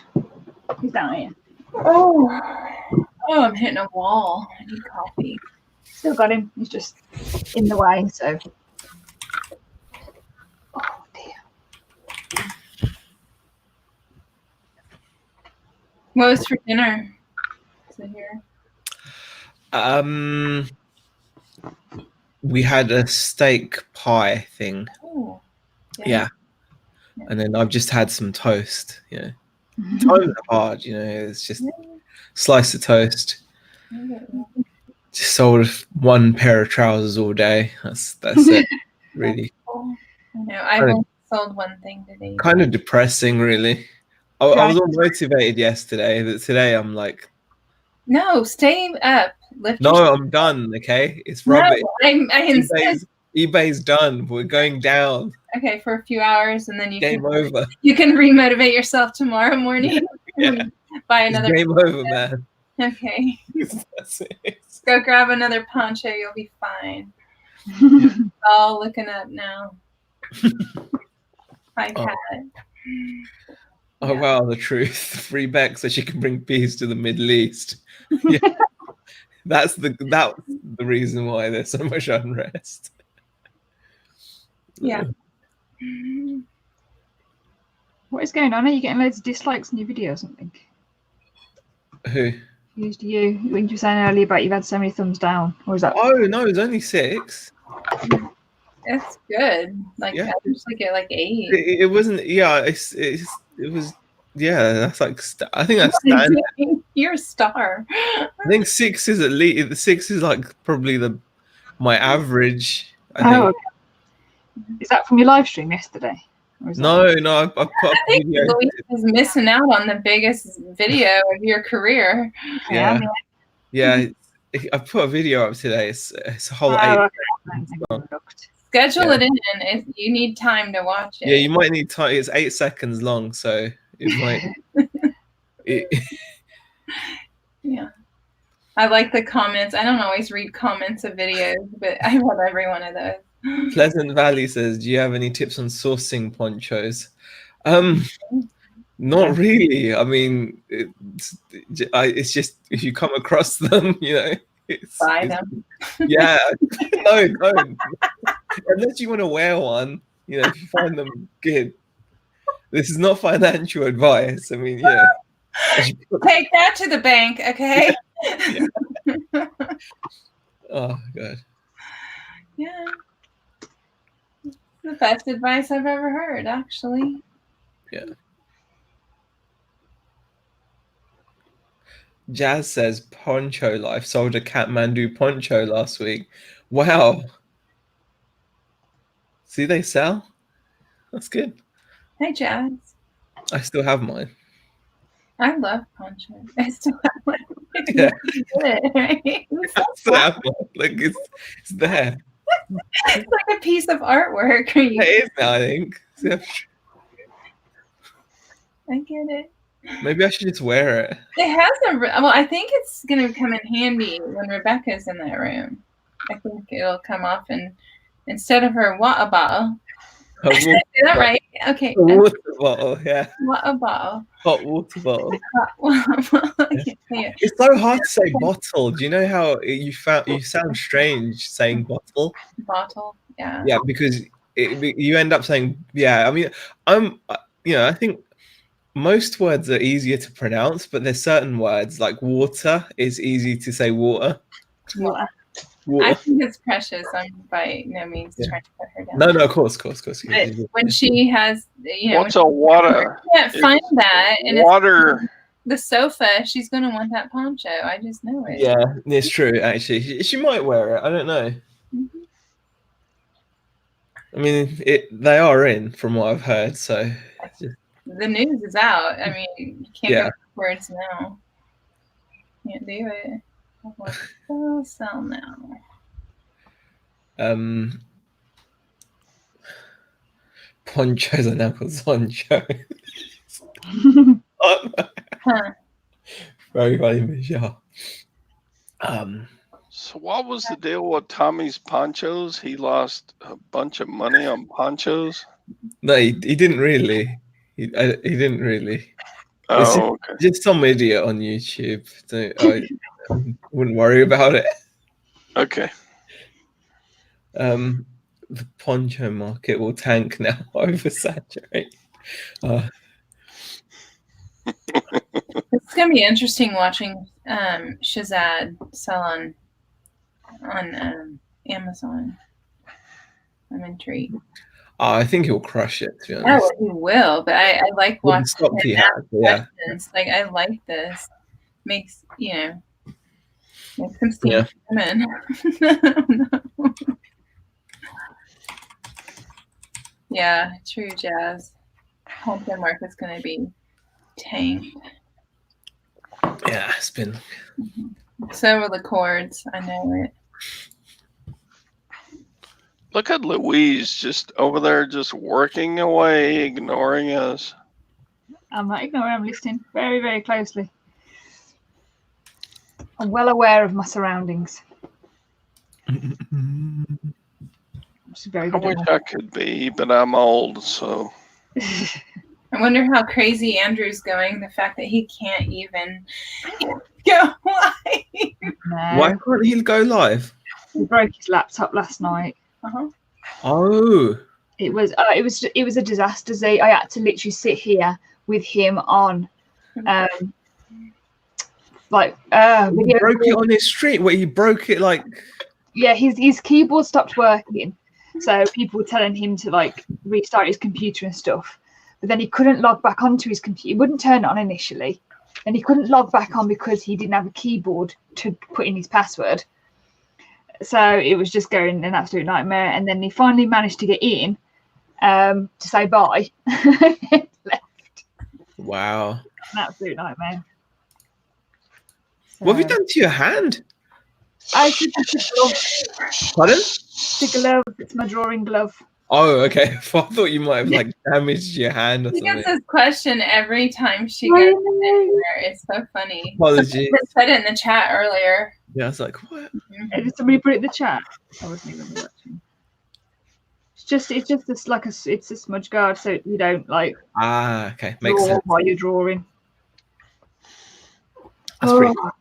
He's down here. Oh, I'm hitting a wall. I need coffee. Still got him. He's just in the way. So. Oh dear. What was for dinner? Zaheer? We had a steak pie thing. Oh. Yeah. And then I've just had some toast. Times are hard. It's just slice of toast. Just sold one pair of trousers all day. That's it. Really. I've only sold one thing today. Kind of depressing, really. I was all motivated yesterday, but today I'm like, no, stay up. I'm done. Okay, it's rubbish. No, eBay's done. We're going down. Okay, for a few hours, and then game over. You can remotivate yourself tomorrow morning. Yeah. Buy another. It's game over, man. Okay. That's it. Go grab another poncho. You'll be fine. All looking up now. I've had it. Oh wow, the truth. Free Beck so she can bring peace to the Middle East. That's the reason why there's so much unrest. Yeah. What is going on? Are you getting loads of dislikes on your video or something? Who? Used you when you were saying earlier about you've had so many thumbs down, or is that? Oh no, it's only 6. It's good. Like I usually get like 8. It wasn't. Yeah, it was. Yeah, that's like. I think that's standard. You're a star. I think 6 is at least. The 6 is like probably my average. I think. Okay. Is that from your live stream yesterday? No, I put up I think Louise is missing out on the biggest video of your career. Yeah. I put a video up today. It's a whole 8. Schedule it in. If you need time to watch it. Yeah, you might need time. It's 8 seconds long, so it might. Yeah. I like the comments. I don't always read comments of videos, but I love every one of those. Pleasant Valley says, do you have any tips on sourcing ponchos? Not really. I mean, it's just if you come across them, buy them. Yeah, no, don't. Unless you want to wear one, if you find them good. This is not financial advice. I mean, take that to the bank, okay? Yeah. Oh God. Yeah. The best advice I've ever heard, actually. Yeah. Jazz says Poncho Life sold a Kathmandu poncho last week. Wow. See, they sell. That's good. Hey, Jazz. I still have mine. I love ponchos. I still have mine. Yeah. Right? I still have mine. Like it's there. It's like a piece of artwork. It is now, I think. Yeah. I get it. Maybe I should just wear it. It has well, I think it's going to come in handy when Rebecca's in that room. I think it'll come off, and instead of her water bottle. Is that right? Okay. A water bottle, yeah. Water bottle. Hot water bottle. Yeah. It's so hard to say bottle. Do you know how you sound strange saying bottle? Bottle, yeah. Yeah, because you end up saying, yeah. I mean, I think most words are easier to pronounce, but there's certain words like water is easy to say water. Water. I think it's precious. I'm by no means trying to put her down. No, of course. But when she has, what's a water? She can't find that, and water. The sofa. She's going to want that poncho. I just know it. Yeah, it's true. Actually, she might wear it. I don't know. Mm-hmm. I mean, they are in from what I've heard. So the news is out. I mean, you can't go backwards now. Can't do it. I'll sell now. Ponchos are now called Zoncho. Very funny, Michelle. So what was the deal with Tommy's ponchos? He lost a bunch of money on ponchos? No, he didn't really. He didn't really. Oh, okay. Just some idiot on YouTube. I wouldn't worry about it. Okay. The poncho market will tank now, oversaturate. It's gonna be interesting watching Shazad sell on Amazon. I'm intrigued. Oh, I think he'll crush it, to be honest. Oh, he will, but I like With the watching stock he him has, ask yeah. questions. Like, I like this. Makes him see Yeah. women. Yeah, true, Jazz. Homestead market's going to be tanked. Yeah, it's been. So are the chords. I know it. Look at Louise just over there, just working away, ignoring us. I'm not ignoring. I'm listening very, very closely. I'm well aware of my surroundings. Which is very I good. wish I could be, but I'm old, so. I wonder how crazy Andrew's going. The fact that he can't even go live. Why can't he go live? He broke his laptop last night. Oh. It was a disaster. I had to literally sit here with him on, He broke it on his stream. Wait, he broke it like. Yeah, his keyboard stopped working, so people were telling him to like restart his computer and stuff. But then he couldn't log back onto his computer. He wouldn't turn it on initially, and he couldn't log back on because he didn't have a keyboard to put in his password. So it was just going an absolute nightmare. And then he finally managed to get in to say bye. Left. Wow. An absolute nightmare. So, what have you done to your hand? I took a glove. Pardon? It's a glove. It's my drawing glove. Oh, okay. I thought you might have damaged your hand or She something. gets this question every time she goes anywhere. It's so funny. Apologies. I said it in the chat earlier. Yeah, I was like, what? Did somebody put it in the chat? I wasn't even watching. It's just this it's a smudge guard, so you don't like. Ah, okay, makes draw sense. while you're drawing. That's pretty cool.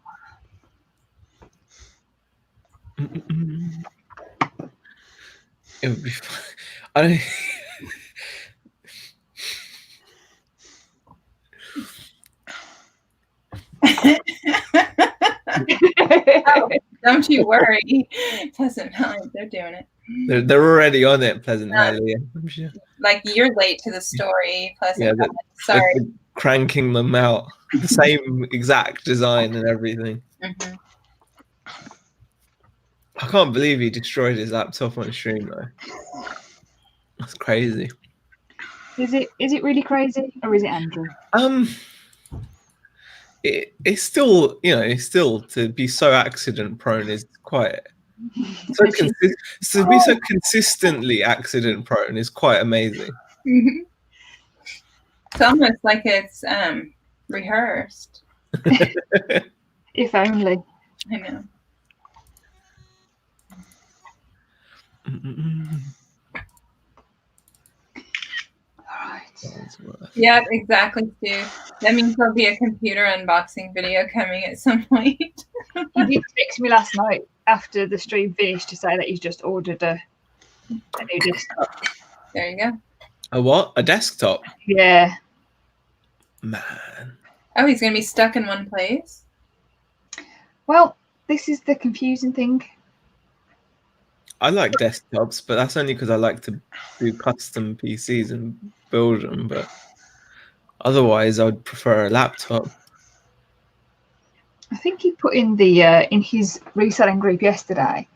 It would be fun. I don't. Oh, don't you worry. Pleasant Valley, they're doing it. They're already on it, Pleasant Valley. I'm sure. Like you're late to the story, Pleasant Valley. They're Sorry. cranking them out. The same exact design and everything. Mm-hmm. I can't believe he destroyed his laptop on stream though. That's crazy. Is it really crazy, or is it Andrew? It's still, it's still to be so accident prone is quite so to be so consistently accident prone is quite amazing. Mm-hmm. It's almost like it's rehearsed. If only. I know. Yeah, exactly, Stu. That means there'll be a computer unboxing video coming at some point. He did text me last night after the stream finished to say that he's just ordered a new desktop. There you go. A what? A desktop? Yeah. Man. Oh, he's going to be stuck in one place? Well, this is the confusing thing. I like desktops, but that's only because I like to do custom PCs and build them. But otherwise, I would prefer a laptop. I think he put in the in his reselling group yesterday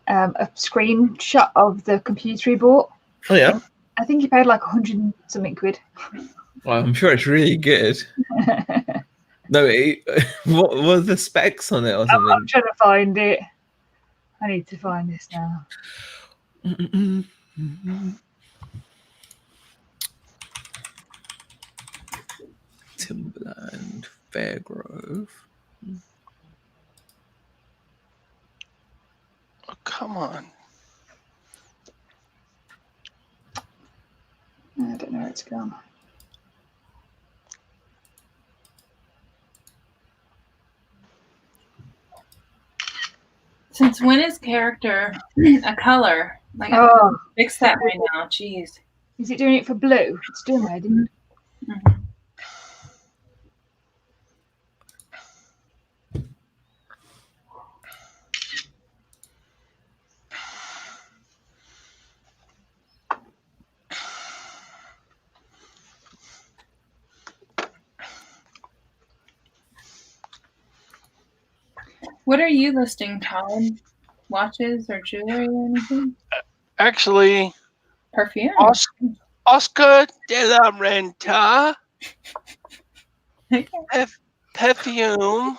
a screenshot of the computer he bought. Oh yeah. I think he paid like 100 and something quid. Well, I'm sure it's really good. No, what were the specs on it or something? I'm trying to find it. I need to find this now. Timberland, Fairgrove. Oh, come on. I don't know where it's gone. Since when is character a color? Like, fix that right now. Jeez. Is it doing it for blue? It's doing red, isn't it? Mm-hmm. What are you listing, Todd? Watches or jewelry or anything? Actually, Perfume. Oscar de la Renta. Perfume.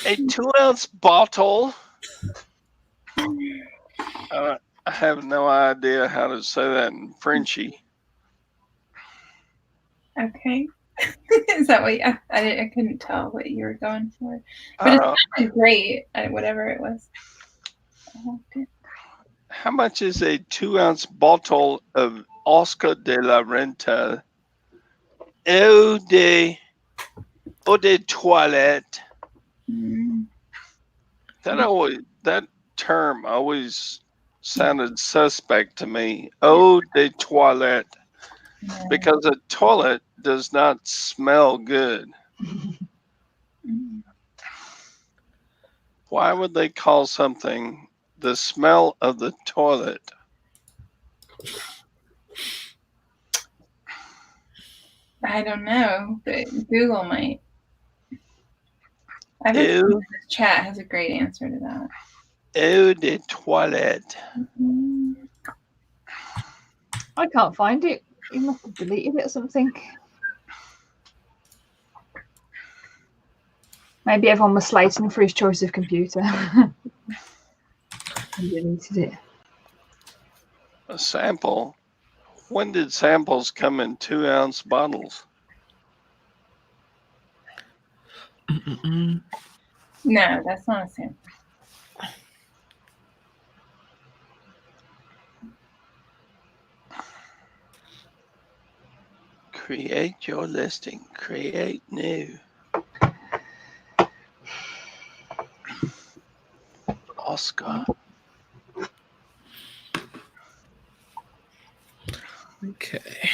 A 2-ounce bottle. I have no idea how to say that in Frenchy. Okay. Is that what I couldn't tell what you were going for. But it sounded great at whatever it was. How much is a 2-ounce bottle of Oscar de la Renta eau de toilette? That term always sounded suspect to me. Eau de toilette. Because a toilet does not smell good. Why would they call something the smell of the toilet? I don't know, but Google might. I bet this chat has a great answer to that. Eau de toilette. I can't find it. You must have deleted it or something. Maybe everyone was slating for his choice of computer. He deleted it. A sample? When did samples come in 2-ounce bottles? No, that's not a sample. Create your listing. Create new. Oscar. Okay.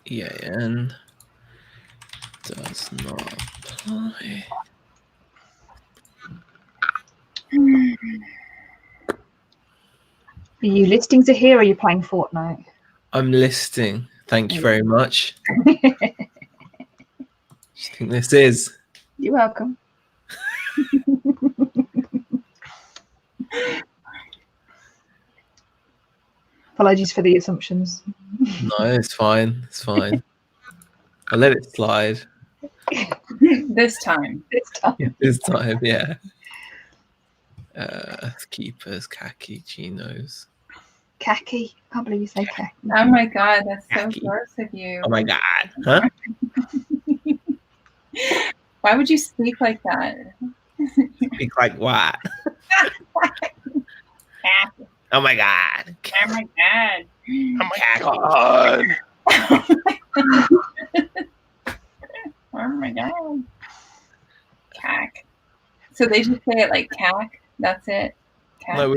EAN does not apply. Are you listing Zaheer or are you playing Fortnite? I'm listing. Thank you very much. Do you think this is? You're welcome. Apologies for the assumptions. No, it's fine. It's fine. I'll let it slide. This time. Yeah, this time, yeah. Keepers, khaki, chinos. Khaki. I can't believe you say khaki. Oh my god, that's Khaki. so gross of you. Oh my god. Huh? Why would you speak like that? Speak like what? Oh my god. Oh my god. Oh my god. Oh my god. Cack. So they just say it like cack? That's it? Cack. No,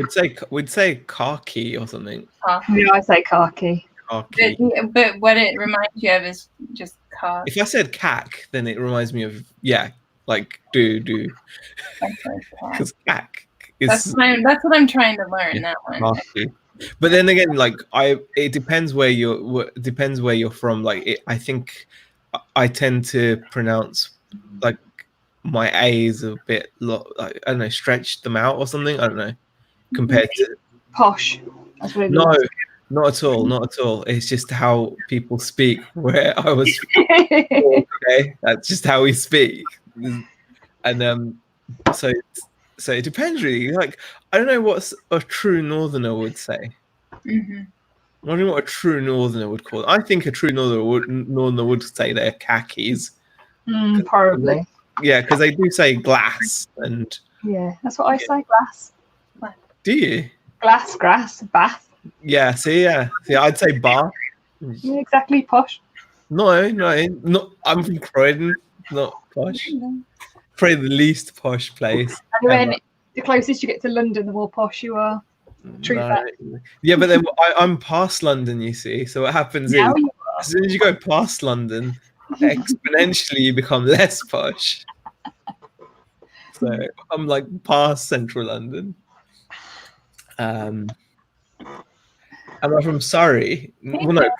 we'd say khaki or something. Yeah, I say khaki. Khaki. But what it reminds you of is just cock. If I said cack, then it reminds me of like do. Because cack is that's what I'm trying to learn. That one. Khaki. But then again, like it depends where you're from. Like I think I tend to pronounce like my A's a bit like I don't know, stretch them out or something. I don't know. Compared to posh. That's what it no, is. not at all. Not at all. It's just how people speak. Where I was, okay, that's just how we speak, and so it depends really. Like I don't know what a true Northerner would say. Mm-hmm. I don't know what a true Northerner would call it. I think a true Northerner would say they're khakis. Probably. Yeah, because they do say glass and. Yeah, that's what I say. Glass. Do you? Glass, grass, bath. Yeah. See, I'd say bar. Yeah, exactly, posh. No, not. I'm from Croydon, not posh. Probably the least posh place. And the closest you get to London, the more posh you are. True fact. Yeah, but then I'm past London, you see. So what happens is, as soon as you go past London, exponentially you become less posh. So I'm like past central London. Am I from Surrey? Well, no.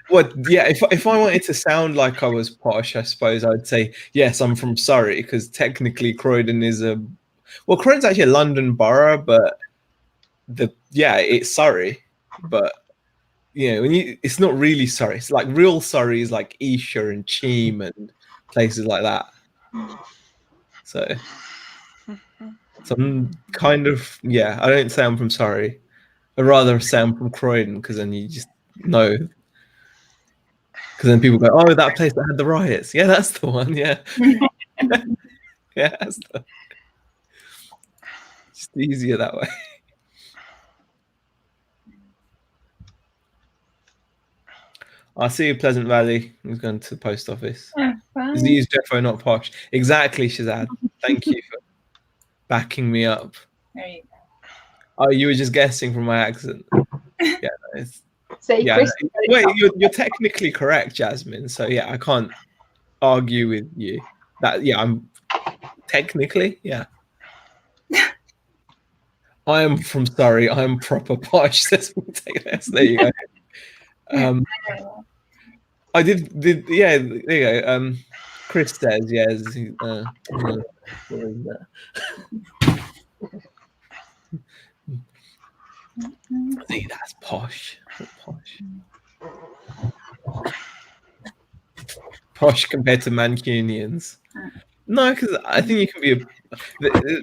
What? Yeah. If I wanted to sound like I was posh, I suppose I'd say yes. I'm from Surrey because technically Croydon is Croydon's actually a London borough, but it's Surrey. But it's not really Surrey. It's like real Surrey is like Esher and Cheam and places like that. So I'm kind of I don't say I'm from Surrey. I'd rather say I'm from Croydon because then you just know. Because then people go, "Oh, that place that had the riots. Yeah, that's the one. Yeah, yeah, that's just easier that way." I see you, Pleasant Valley. He's going to the post office. He's defo not posh. Exactly, Shazad. Thank you for backing me up. There you go. Oh, you were just guessing from my accent. Yeah, Chris, wait, you're technically correct, Jasmine. So I can't argue with you. I'm technically, I am from Surrey. I'm proper posh. There you go. I did. Yeah, there you go. Chris says, yes. See, that's posh. Posh compared to Mancunians. No, because I think you can be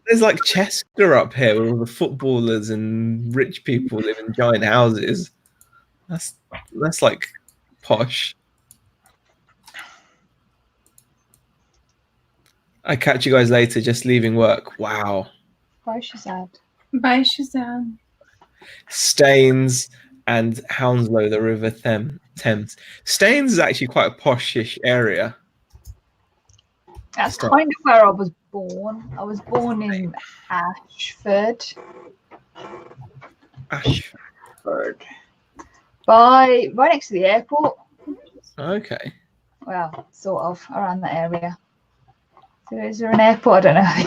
there's like Chester up here where all the footballers and rich people live in giant houses. That's like posh. I catch you guys later, just leaving work. Wow. Bye, Shazad. Bye, Shazad. Staines and Hounslow, the River Thames. Staines is actually quite a poshish area. That's kind of where I was born. I was born in Ashford. Ashford. Right next to the airport. Okay. Well, sort of around that area. So is there an airport? I don't know. I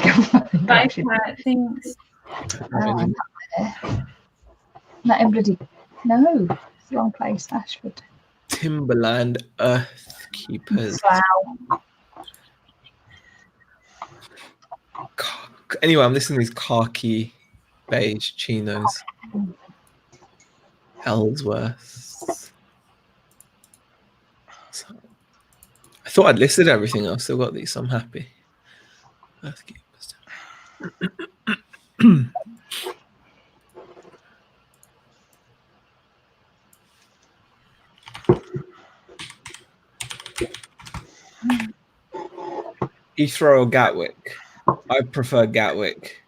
think Bye, Pat. Thanks. Not in bloody. No, it's the wrong place. Ashford. Timberland Earthkeepers. Wow. Anyway, I'm listening to these khaki beige chinos. Ellsworth. So, I thought I'd listed everything. I've still got these, so I'm happy. Earthkeepers. Heathrow or Gatwick? I prefer Gatwick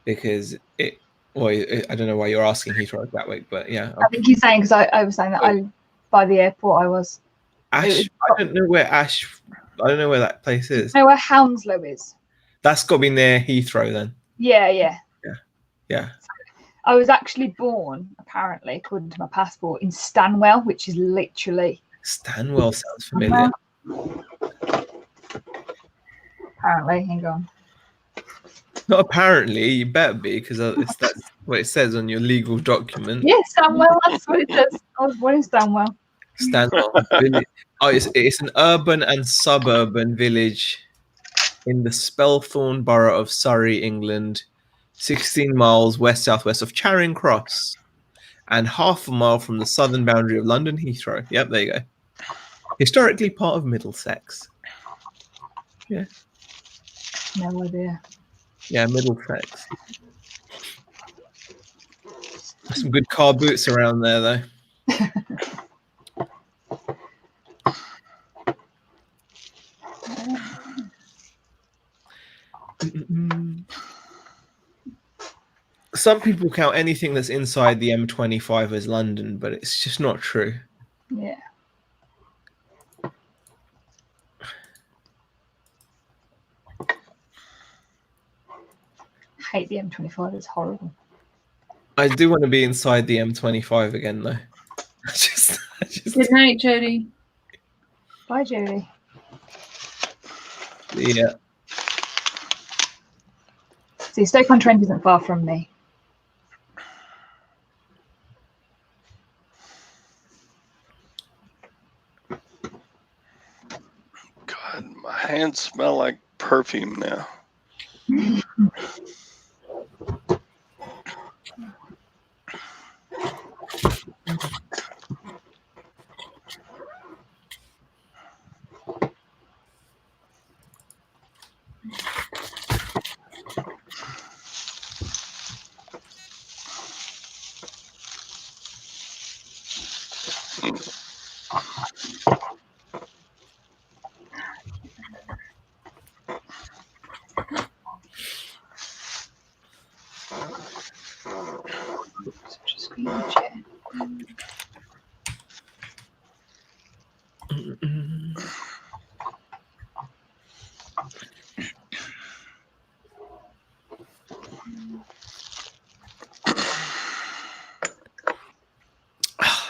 because I don't know why you're asking Heathrow or Gatwick, but yeah. I think he's saying because I was saying that by the airport I was. I don't know where that place is. You know where Hounslow is? That's got to be near Heathrow then. Yeah. I was actually born, apparently, according to my passport, in Stanwell, which is literally. Stanwell sounds familiar. Apparently, hang on. Not apparently, you better be, because that's what it says on your legal document. Yeah, Stanwell, that's what it says. I was born in Stanwell. Stanwell village. Oh, it's an urban and suburban village in the Spelthorne borough of Surrey, England, 16 miles west-southwest of Charing Cross, and half a mile from the southern boundary of London Heathrow. Yep, there you go. Historically part of Middlesex. Yeah. No idea. Yeah, Middlesex. There's some good car boots around there, though. Some people count anything that's inside the M25 as London, but it's just not true. Yeah. I hate the M25. It's horrible. I do want to be inside the M25 again, though. Good night, Jody. Bye, Jody. Yeah. See, Stoke-on-Trent isn't far from me. God, my hands smell like perfume now. Such a squeaky chair.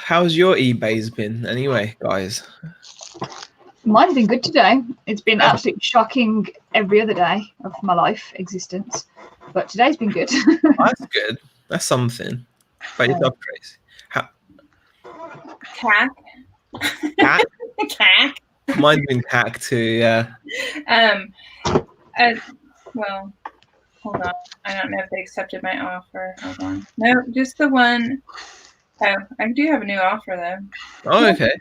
How's your eBay's been anyway, guys? Mine's been good today. It's been absolutely shocking every other day of my life existence, but today's been good. That's good. That's something. But you're not crazy. Cack. Cat? Cack. Mine's been cack too, yeah. Well, hold on. I don't know if they accepted my offer. Hold on. No, just the one. Oh, I do have a new offer though. Oh, okay.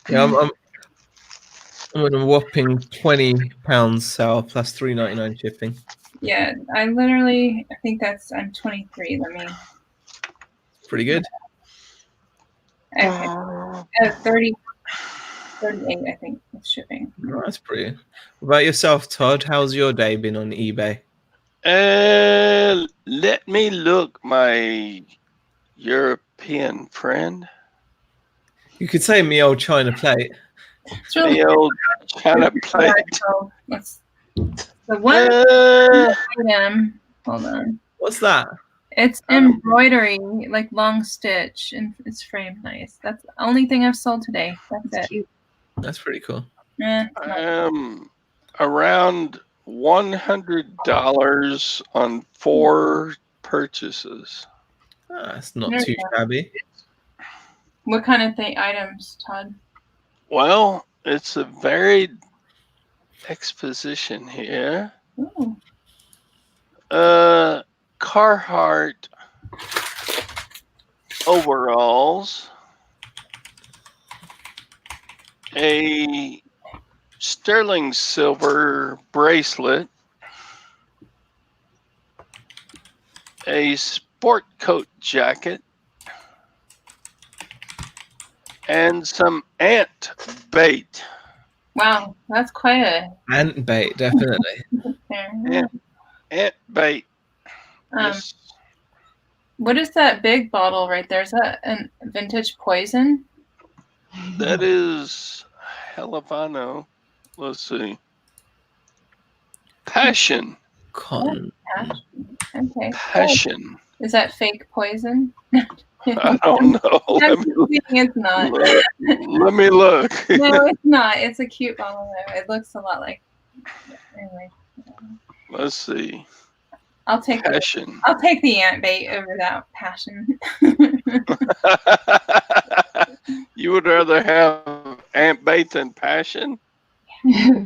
Yeah, I'm on a whopping £20 sale plus $3.99 shipping. Yeah, I think I'm 23. Let me. Pretty good. Okay. 38, I think, with shipping. Oh, that's pretty. What about yourself, Todd? How's your day been on eBay? Let me look, my European friend. You could say me old China plate. It's really The old China plate. That's the one item. Hold on. What's that? It's embroidery, like long stitch, and it's framed nice. That's the only thing I've sold today. That's it. That's pretty cool. Around $100 on 4 purchases. That's not too shabby. What kind of items, Todd? Well, it's a varied exposition here. Ooh. Carhartt overalls, a sterling silver bracelet, a sport coat jacket, and some ant bait. Wow, that's quite a ant bait, definitely. Ant bait. Yes. What is that big bottle right there? Is that a vintage poison? That is hell if I know. Let's see. Passion. Cotton. Passion. Okay. Passion. Is that fake poison? I don't know. It's not. Let me look. No, it's not. It's a cute bottle though. It looks a lot like. Anyway. Let's see. I'll take passion. I'll take the ant bait over that passion. You would rather have ant bait than passion?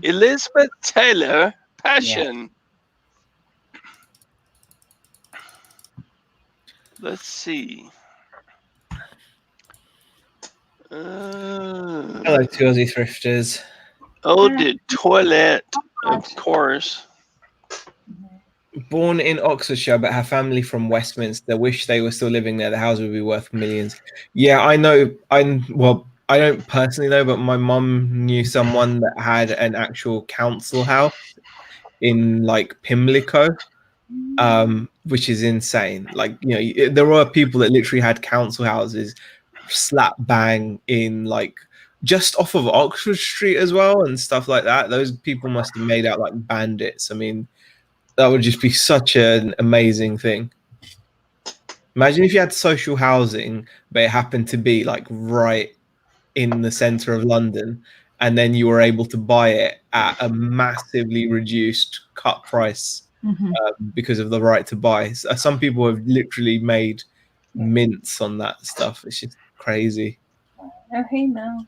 Elizabeth Taylor, passion. Yeah. Let's see. Hello to Aussie thrifters. Oh, the toilet, of course. Born in Oxfordshire, but her family from Westminster. Wish they were still living there. The house would be worth millions. Yeah, I know. Well, I don't personally know, but my mum knew someone that had an actual council house in like Pimlico, which is insane. Like, you know, there were people that literally had council houses slap bang in like just off of Oxford Street as well and stuff like that. Those people must have made out like bandits. I mean, that would just be such an amazing thing. Imagine if you had social housing, but it happened to be like right in the center of London, and then you were able to buy it at a massively reduced cut price because of the right to buy. Some people have literally made mints on that stuff. It's just crazy. Oh, hey, Mel.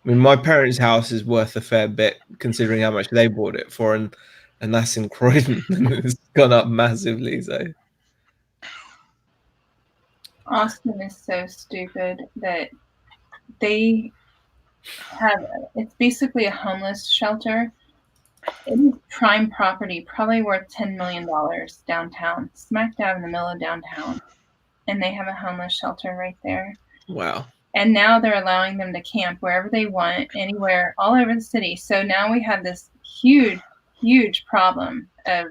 I mean, my parents' house is worth a fair bit considering how much they bought it for, and that's in Croydon, and it's gone up massively. So Austin is so stupid that they have, it's basically a homeless shelter. It is prime property, probably worth $10 million downtown, smack dab in the middle of downtown. And they have a homeless shelter right there. wow. And now they're allowing them to camp wherever they want, anywhere, all over the city. So now we have this huge, huge problem of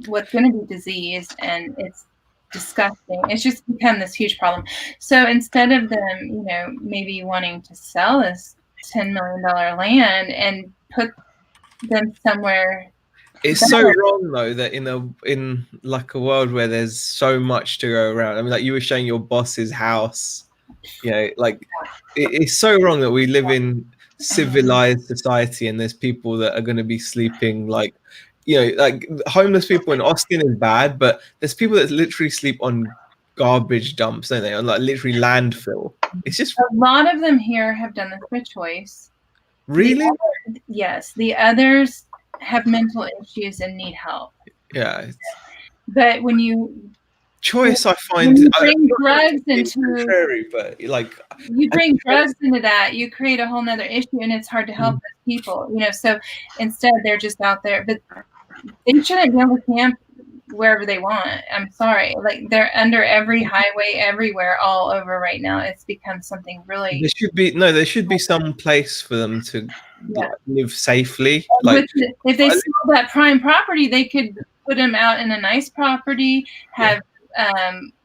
what's going to be disease, and it's disgusting. It's just become this huge problem. So instead of them, maybe wanting to sell this $10 million land and put them somewhere. It's so wrong though that in like a world where there's so much to go around. I mean, like you were showing your boss's house, like it's so wrong that we live in civilized society and there's people that are going to be sleeping like homeless people in Austin is bad, but there's people that literally sleep on garbage dumps, don't they? On like literally landfill. It's just a lot of them here have done this by choice. Really? Yes. The others have mental issues and need help. Yeah. But when you choice, I find you bring drugs into, but like you bring drugs into that, you create a whole nother issue, and it's hard to help those people. So instead they're just out there, but they shouldn't be able to camp wherever they want. I'm sorry. Like they're under every highway everywhere all over right now. It's become something really. There should be some place for them to live safely. If they sold that prime property, they could put them out in a nice property, have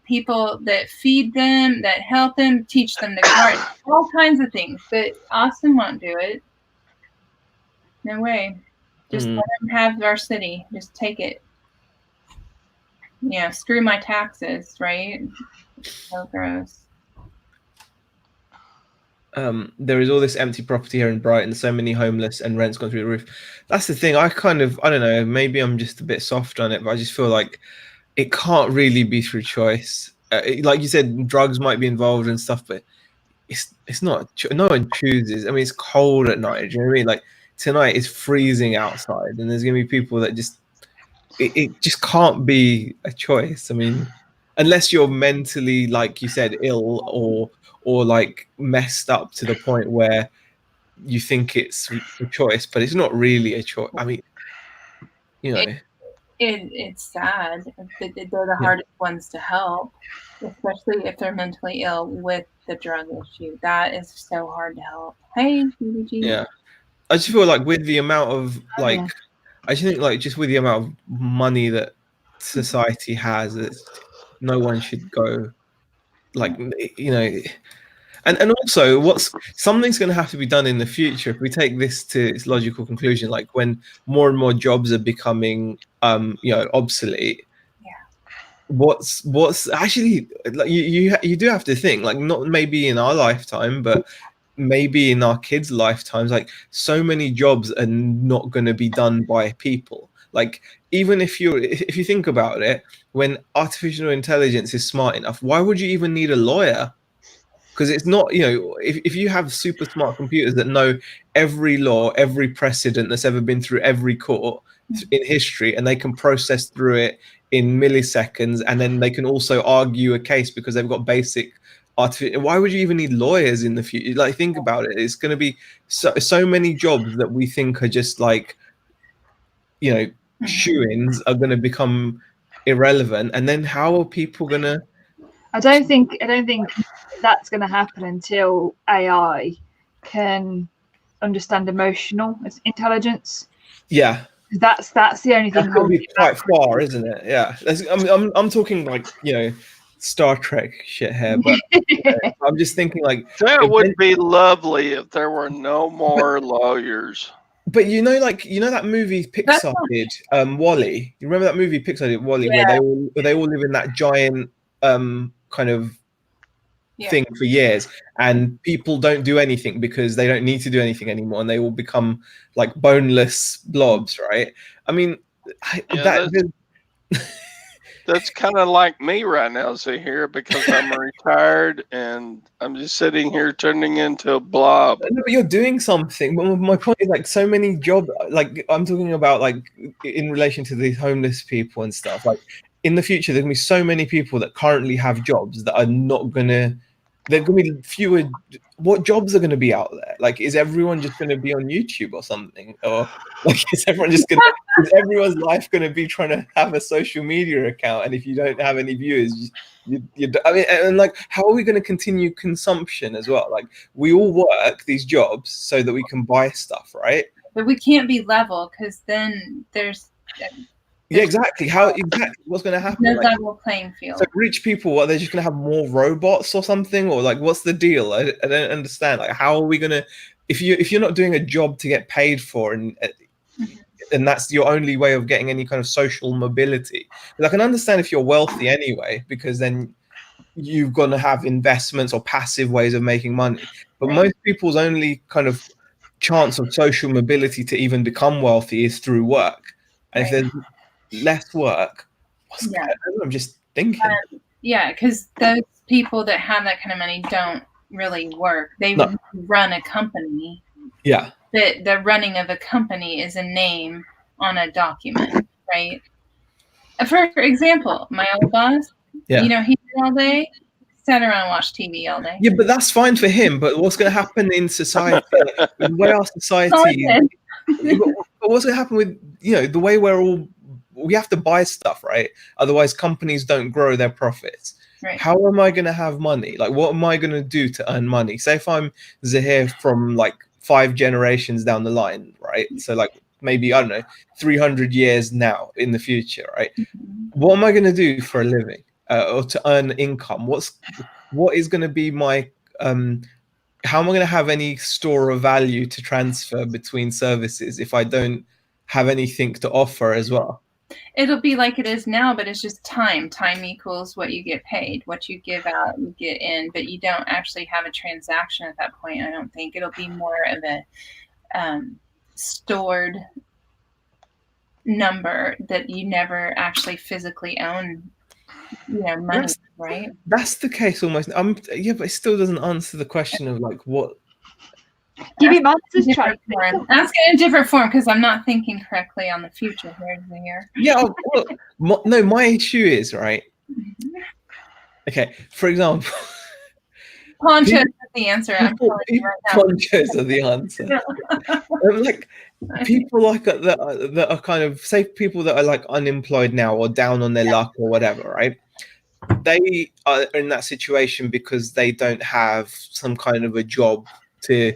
people that feed them, that help them, teach them to garden, all kinds of things. But Austin won't do it. No way. Just let them have our city. Just take it. Screw my taxes, right? So gross. There is all this empty property here in Brighton, so many homeless, and rent's gone through the roof. That's the thing. I don't know, maybe I'm just a bit soft on it, but I just feel like it can't really be through choice. Like you said, drugs might be involved and stuff, but it's not. No one chooses. I mean, it's cold at night. Do you know what I mean? Like tonight it's freezing outside, and there's gonna be people that just it just can't be a choice. I mean, unless you're mentally, like you said, ill or like messed up to the point where you think it's a choice, but it's not really a choice. I mean, it's sad. They're the hardest ones to help, especially if they're mentally ill with the drug issue. That is so hard to help. Hey, BBG. Yeah, I just feel like with the amount of I just think like just with the amount of money that society has, no one should go like and also something's going to have to be done in the future if we take this to its logical conclusion, like when more and more jobs are becoming obsolete. What's actually like you do have to think, like, not maybe in our lifetime, but maybe in our kids' lifetimes, like so many jobs are not going to be done by people. Like even if you think about it, when artificial intelligence is smart enough, why would you even need a lawyer? Because it's not, if you have super smart computers that know every law, every precedent that's ever been through every court in history, and they can process through it in milliseconds, and then they can also argue a case because they've got basic artificial. Why would you even need lawyers in the future? Like, think about it. It's going to be so many jobs that we think are just like, shoo-ins are going to become irrelevant, and then how are people going to? I don't think that's going to happen until AI can understand emotional intelligence. Yeah, that's the only thing. That's going to be quite far, isn't it? Yeah, I'm talking like Star Trek shit here, but I'm just thinking like that would be lovely if there were no more lawyers. But that movie Pixar did, WALL-E. You remember that movie Pixar did, WALL-E, where they all live in that giant kind of thing for years, and people don't do anything because they don't need to do anything anymore, and they all become like boneless blobs, right? I mean, That's kind of like me right now, Zaheer, because I'm retired and I'm just sitting here turning into a blob. No, but you're doing something. But my point is, like, so many jobs. Like, I'm talking about, like, in relation to these homeless people and stuff. Like, in the future, there's gonna be so many people that currently have jobs that are not gonna. There's gonna be fewer. What jobs are gonna be out there? Like, is everyone just gonna be on YouTube or something? Or like, is everyone's life gonna be trying to have a social media account? And if you don't have any viewers, I mean, and like, how are we going to continue consumption as well? Like, we all work these jobs so that we can buy stuff, right? But we can't be level, because then there's yeah, exactly. What's going to happen? No like, level playing field. So rich people, are they just going to have more robots or something, or like, what's the deal? I don't understand. Like, how are we going to, if you're not doing a job to get paid for, and that's your only way of getting any kind of social mobility. But I can understand if you're wealthy anyway, because then you're going to have investments or passive ways of making money. But most people's only kind of chance of social mobility to even become wealthy is through work. And if there's less work, I'm just thinking. Yeah, because those people that have that kind of money don't really work. They run a company. Yeah. The running of a company is a name on a document, right? For example, my old boss, you know, he did all day, sat around and watched TV all day. Yeah, but that's fine for him. But what's going to happen in society? The way our society, what's going to happen with, you know, the way we have to buy stuff, right? Otherwise, companies don't grow their profits. Right. How am I going to have money? Like, what am I going to do to earn money? Say if I'm Zaheer from like 5 generations down the line, right? So like maybe, I don't know, 300 years now in the future, right? What am I going to do for a living or to earn income? What is going to be my, how am I going to have any store of value to transfer between services if I don't have anything to offer as well? It'll be like it is now, but it's just time. Time equals what you get paid. What you give out, you get in, but you don't actually have a transaction at that point. I don't think it'll be more of a stored number that you never actually physically own, you know, money, right? That's the case almost. Yeah, but it still doesn't answer the question of like what. Give him answers. Ask it in a different form, because I'm not thinking correctly on the future here. Yeah, well, no, my issue is, right? Okay, for example, Ponchos is the answer. I'm telling you right now. Ponchos are the answer. Like people like that are kind of, say, people that are like unemployed now or down on their luck or whatever, right? They are in that situation because they don't have some kind of a job to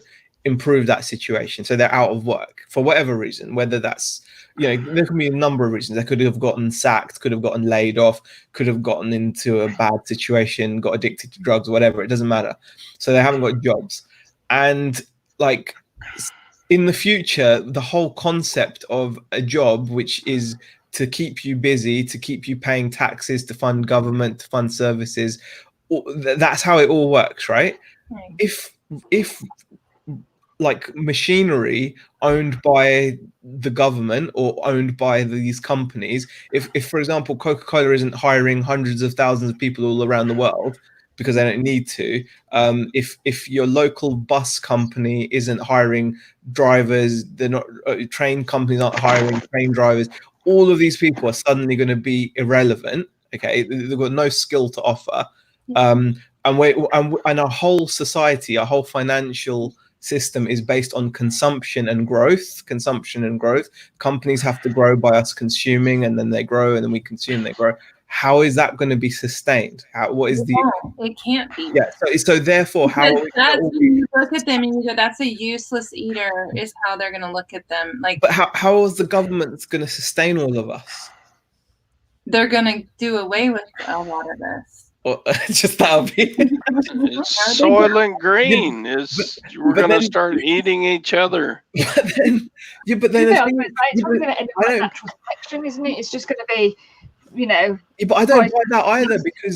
improve that situation, so they're out of work for whatever reason. Whether that's, you know, there can be a number of reasons. They could have gotten sacked, could have gotten laid off, could have gotten into a bad situation, got addicted to drugs, whatever. It doesn't matter. So they haven't got jobs, and like in the future, the whole concept of a job, which is to keep you busy, to keep you paying taxes, to fund government, to fund services, that's how it all works, right? If like machinery owned by the government or owned by these companies, if for example Coca-Cola isn't hiring hundreds of thousands of people all around the world because they don't need to, if your local bus company isn't hiring drivers, they're not, train companies aren't hiring train drivers, all of these people are suddenly going to be irrelevant. Okay, they've got no skill to offer, and our whole society, our whole financial system is based on consumption and growth. Companies have to grow by us consuming, and then they grow, and then we consume, they grow. How is that going to be sustained? It can't be. Yeah. So therefore, how are we look at them and you go, that's a useless eater, is how they're going to look at them. Like, but how is the government going to sustain all of us? They're going to do away with a lot of this. Or just that'll be Soylent Green is we're gonna start eating each other. But then it's probably going to end up like natural selection, isn't it? It's just going to be, you know. Yeah, but I don't buy that either, because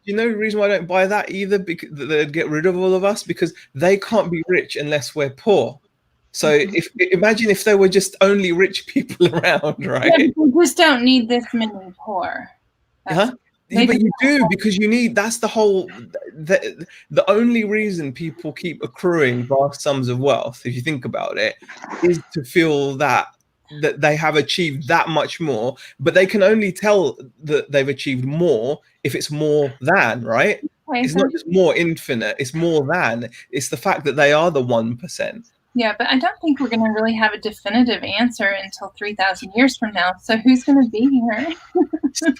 you know the reason why I don't buy that either, because they'd get rid of all of us, because they can't be rich unless we're poor. So imagine if there were just only rich people around, right? Yeah, we just don't need this many poor. Huh? Yeah, but you do, because you need, that's the whole, the only reason people keep accruing vast sums of wealth, if you think about it, is to feel that they have achieved that much more, but they can only tell that they've achieved more if it's more than, right? It's not just more infinite, it's more than. It's the fact that they are the 1%. Yeah, but I don't think we're going to really have a definitive answer until 3,000 years from now. So who's going to be here?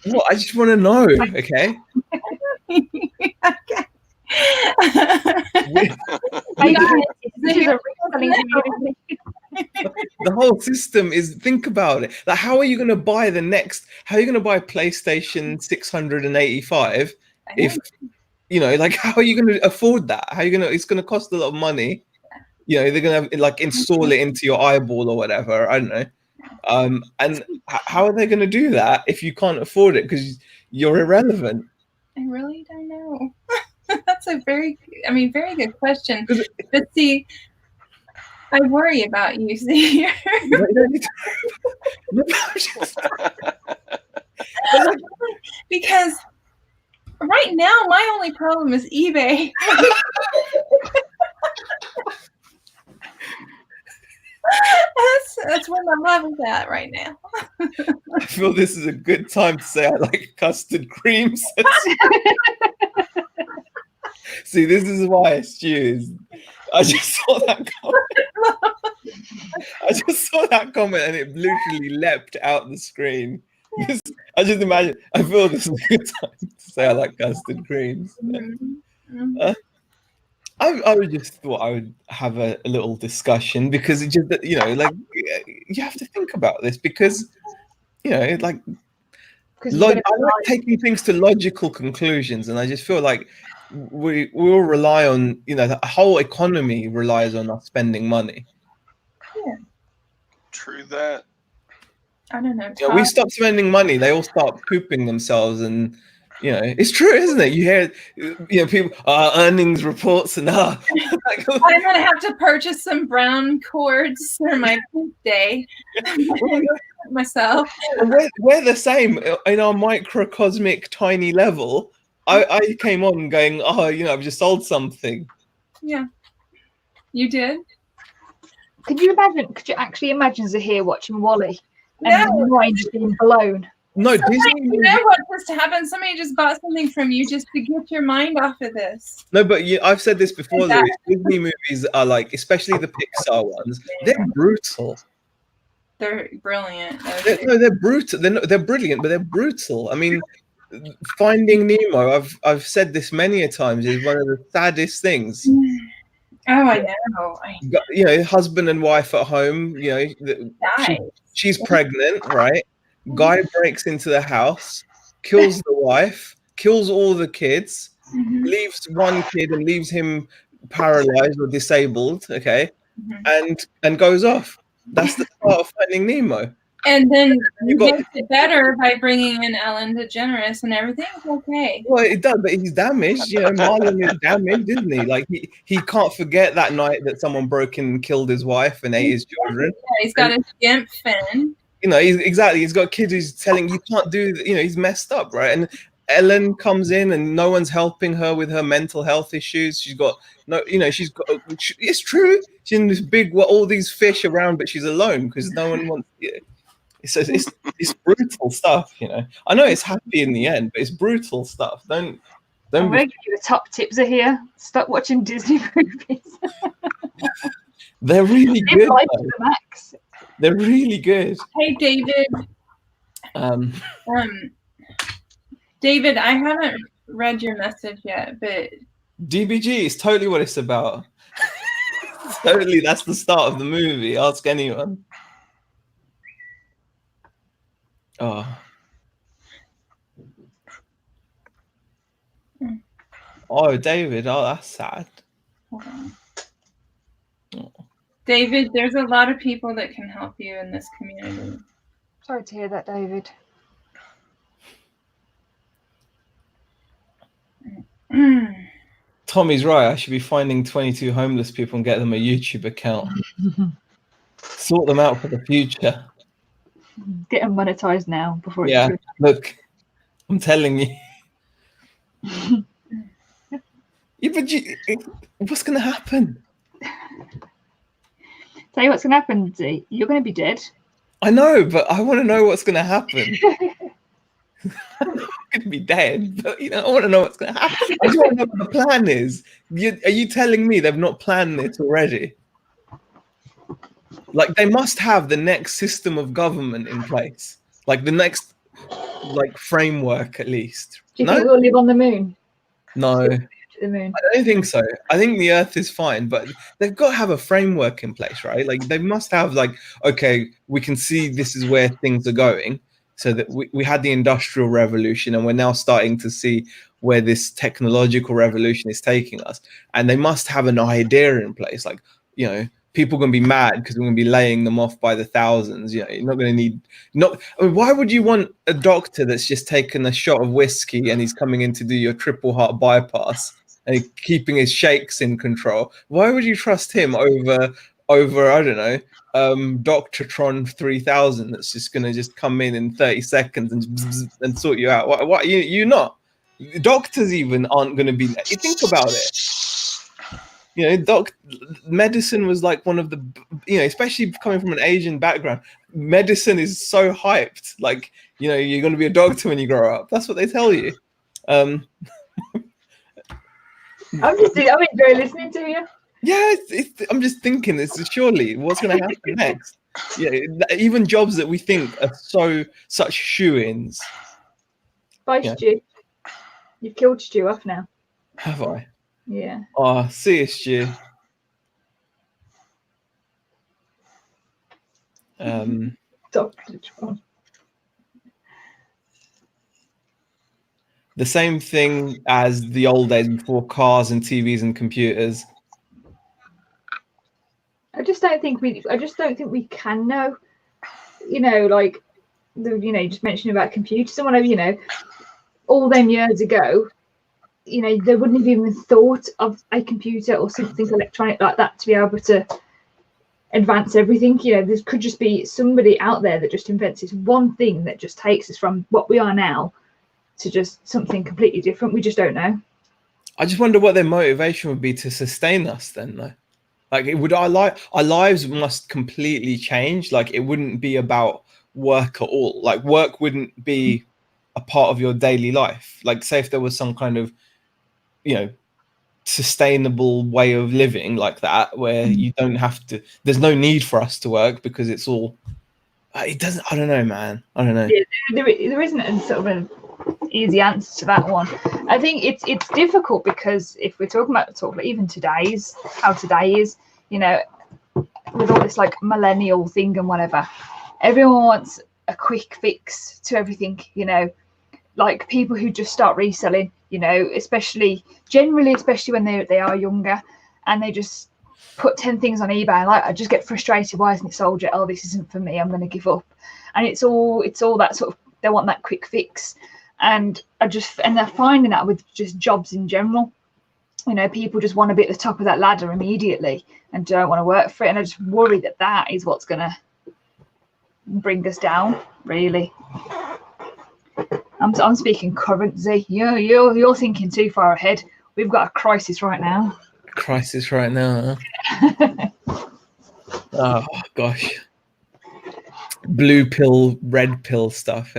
Well, I just want to know, okay? Okay. The whole system is, think about it. Like, how are you going to buy the next? How are you going to buy PlayStation 685 if, you know, like, how are you going to afford that? How are you going to? It's going to cost a lot of money. You know, they're going to like install it into your eyeball or whatever. I don't know. And how are they going to do that if you can't afford it because you're irrelevant? I really don't know. That's a very good question. But see, I worry about you, Zaheer. Because right now, my only problem is eBay. That's where my love is at right now. I feel this is a good time to say I like custard creams. See, this is why Stu. I just saw that comment. And it literally leapt out the screen. I just imagine. I feel this is a good time to say I like custard creams. I would just thought I would have a little discussion, because it just, you know, like, you have to think about this, because, you know, like, I like taking things to logical conclusions, and I just feel like we all rely on, you know, the whole economy relies on us spending money. Yeah. True that. I don't know. Yeah, we stop spending money, they all start pooping themselves, and you know, it's true, isn't it? You hear, you know, people earnings reports and like, I'm gonna have to purchase some brown cords for my poop day myself. We're the same in our microcosmic tiny level. I came on going, oh, you know, I've just sold something. Yeah, you did. Could you actually imagine Zaheer watching Wally and his mind just being blown? No, Disney. You know what just happened? Somebody just bought something from you just to get your mind off of this. No, but I've said this before, Louis. Disney movies are like, especially the Pixar ones, they're brutal. They're brilliant. They're brutal. They're brilliant, but they're brutal. I mean, Finding Nemo, I've said this many a times, is one of the saddest things. Oh, I know. You know, husband and wife at home. You know, she's pregnant, right? Guy breaks into the house, kills the wife, kills all the kids, leaves one kid and leaves him paralyzed or disabled, okay, and goes off. That's the start of Finding Nemo. And then you makes it better by bringing in Ellen DeGeneres, and everything's okay. Well, it does, but he's damaged. You know, Marlon is damaged, isn't he? Like, he can't forget that night that someone broke in and killed his wife and ate his children. Yeah, he's got a gimp fin. You know, he's got a kid who's telling you can't do, you know, he's messed up, right? And Ellen comes in and no one's helping her with her mental health issues. She's got no, you know, it's true. She's in this big, all these fish around, but she's alone because no one wants. It's brutal stuff, you know. I know it's happy in the end, but it's brutal stuff. Don't. I'm going to give you a top tip here. Stop watching Disney movies. They're really good. Max. They're really good. Hey, David. David, I haven't read your message yet, but DBG is totally what it's about. Totally, that's the start of the movie. Ask anyone. Oh, David. Oh, that's sad. David, there's a lot of people that can help you in this community. Sorry to hear that, David. Tommy's right. I should be finding 22 homeless people and get them a YouTube account. Sort them out for the future. Get them monetized now before it's Yeah, too look, I'm telling you. Yeah, but what's going to happen? Tell you what's going to happen, Z. You're going to be dead. I know, but I want to know what's going to happen. I'm going to be dead, but I want to know what's going to happen. I just want to know what the plan is. Are you telling me they've not planned this already? Like, they must have the next system of government in place, like the next framework at least. Do you think we'll live on the moon? No. The moon. I don't think so. I think the Earth is fine, but they've got to have a framework in place, right? Like, they must have, okay, we can see this is where things are going. So that we had the Industrial Revolution, and we're now starting to see where this technological revolution is taking us. And they must have an idea in place. Like, people are going to be mad because we're going to be laying them off by the thousands. You're not going to need. Why would you want a doctor that's just taken a shot of whiskey and he's coming in to do your triple heart bypass and keeping his shakes in control? Why would you trust him over I don't know, Dr. Tron 3000 that's just going to just come in 30 seconds and sort you out? What you not? Doctors even aren't going to be. You think about it. Medicine was like one of the, especially coming from an Asian background, medicine is so hyped. Like, you're going to be a doctor when you grow up. That's what they tell you. I'm enjoying listening to you. Yeah, I'm just thinking, surely what's going to happen next? Yeah, even jobs that we think are such shoo-ins. Bye, Stu. You've killed Stu off now. Have I? Yeah. Oh, see you, Stu. Dr. Tron. The same thing as the old days before cars and TVs and computers. I just don't think we can know. Like you just mentioned about computers and whatever. All them years ago, they wouldn't have even thought of a computer or something electronic like that to be able to advance everything. There could just be somebody out there that just invents this one thing that just takes us from what we are now to just something completely different. We just don't know. I just wonder what their motivation would be to sustain us then, though. Like, our lives must completely change. Like, it wouldn't be about work at all. Like, work wouldn't be a part of your daily life. Like, say if there was some kind of, sustainable way of living like that, where you don't have to, there's no need for us to work because it's all, it doesn't, I don't know, man. I don't know. Yeah, there isn't a sort of an easy answer to that one. I think it's difficult because if we're talking about even how today is, with all this like millennial thing and whatever, everyone wants a quick fix to everything, like people who just start reselling, especially when they are younger and they just put 10 things on eBay and I just get frustrated. Why isn't it sold yet? Oh, this isn't for me. I'm going to give up. And it's all that sort of, they want that quick fix. And they're finding that with just jobs in general. People just want to be at the top of that ladder immediately and don't want to work for it. And I just worry that is what's going to bring us down, really. I'm speaking current, Z. You're thinking too far ahead. We've got a crisis right now. Crisis right now, huh? Oh, gosh. Blue pill, red pill stuff.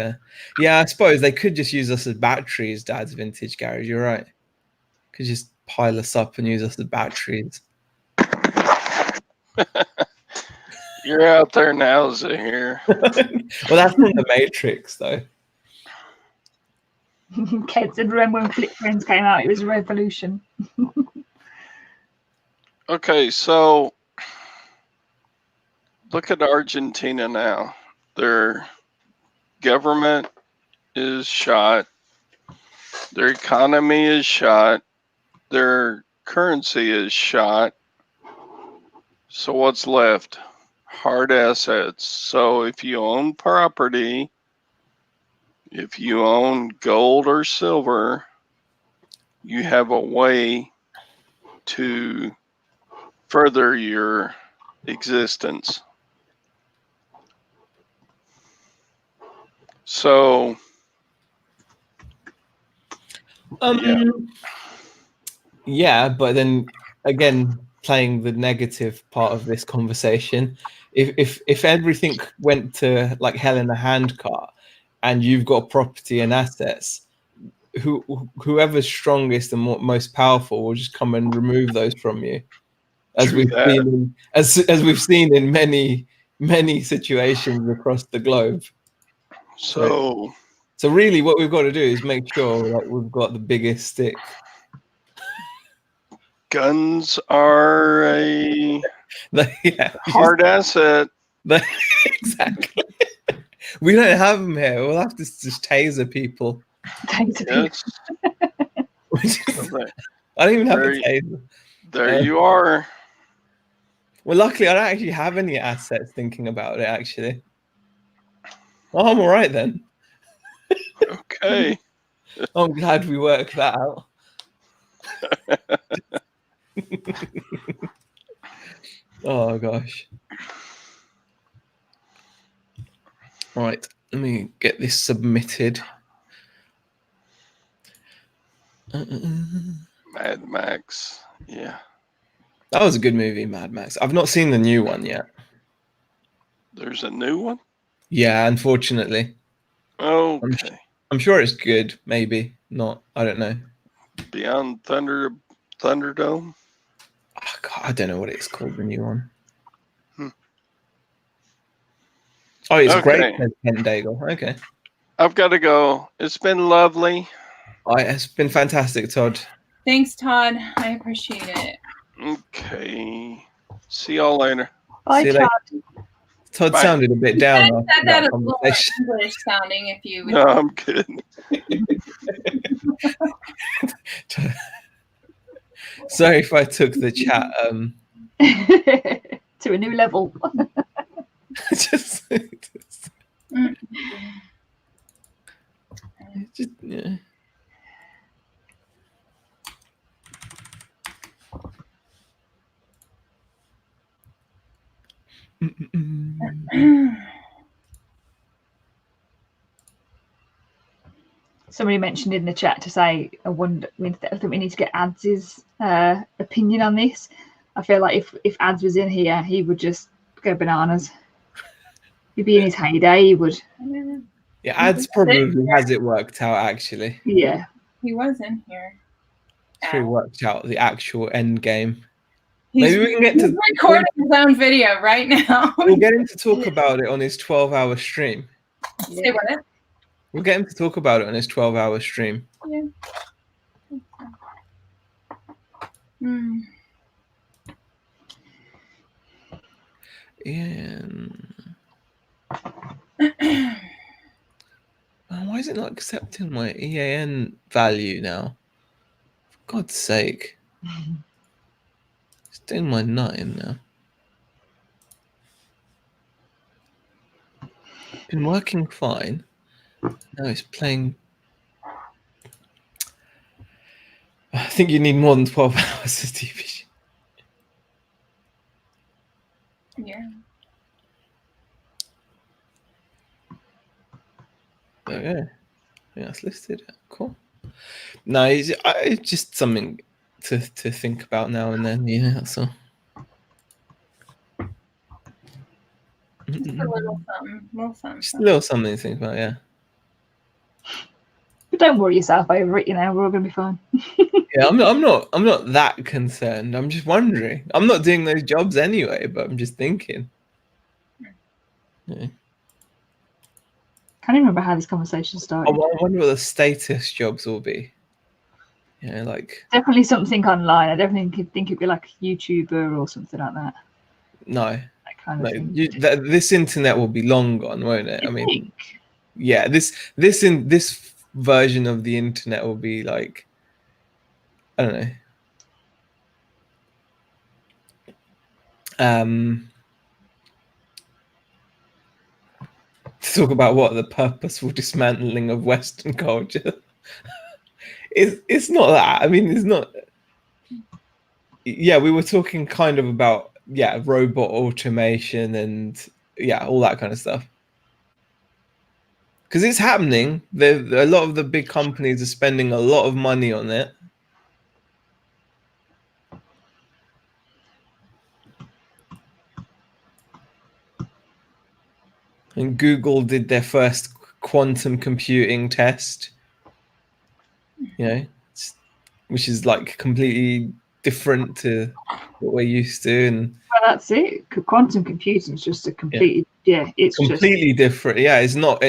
Yeah, I suppose they could just use us as batteries, Dad's Vintage Garage. You're right. Could just pile us up and use us as batteries. You're out there now, Zaheer. Well, that's from the Matrix, though. Kids, and remember when Flip Friends came out? It was a revolution. Okay, so look at Argentina now. Their government is shot. Their economy is shot. Their currency is shot. So what's left? Hard assets. So if you own property, if you own gold or silver, you have a way to further your existence. So, yeah, but then again, playing the negative part of this conversation, if everything went to like hell in a handcart, and you've got property and assets, whoever's strongest and most powerful will just come and remove those from you, as we've seen as we've seen in many situations across the globe. So really, what we've got to do is make sure like we've got the biggest stick. Guns are a hard asset. Exactly. We don't have them here. We'll have to just taser people. Taser people. I don't even have a taser. There you are. Well, luckily, I don't actually have any assets thinking about it, actually. Oh, I'm all right then. Okay. I'm glad we worked that out. Oh, gosh. Right, let me get this submitted. Mad Max, yeah. That was a good movie, Mad Max. I've not seen the new one yet. There's a new one? Yeah, unfortunately. Okay. I'm sure it's good, maybe. Not, I don't know. Beyond Thunderdome? Oh, God, I don't know what it's called, the new one. Oh, it's great, Ken Daigle. Okay. I've got to go. It's been lovely. It's been fantastic, Todd. Thanks, Todd. I appreciate it. Okay. See y'all later. Bye, Todd. Todd sounded a bit down after that that a little conversation. English sounding, if you would. No, I'm kidding. Sorry if I took the chat to a new level. just yeah. Somebody mentioned in the chat to say, I think we need to get Ads' opinion on this. I feel like if Ads was in here, he would just go bananas. He'd be in his heyday. He would. Yeah, Ads probably has it worked out, actually. Yeah. He was in here. It's pretty worked out the actual end game. He's, Maybe we can get to recording his own video right now. We'll get him to talk about it on his 12-hour stream. Say what? We'll get him to talk about it on his 12-hour stream. Yeah. Yeah. Why is it not accepting my EAN value now? For God's sake. It's doing my nutting now. Been working fine. Now it's playing. I think you need more than 12 hours of TV. Yeah. Okay. Yeah, that's listed. Cool. No, it's just something to think about now and then. Yeah, that's all. Just a little something. Just a little something to think about, yeah. But don't worry yourself over it. You know, we're all gonna be fine. Yeah, I'm not that concerned. I'm just wondering. I'm not doing those jobs anyway, but I'm just thinking. Yeah. Can't even remember how this conversation started. I wonder what the status jobs will be. Yeah, like definitely something online. I definitely think it'd be like a YouTuber or something like that. No, that kind of thing. This internet will be long gone, won't it? I mean, think? Yeah, this version of the internet will be like, I don't know. To talk about what the purposeful dismantling of Western culture. It's not that. I mean, it's not. yeah, we were talking kind of about robot automation and all that kind of stuff. Because it's happening. A lot of the big companies are spending a lot of money on it. And Google did their first quantum computing test, which is like completely different to what we're used to. And well, that's it. Quantum computing is just a completely it's completely different. Yeah, it's not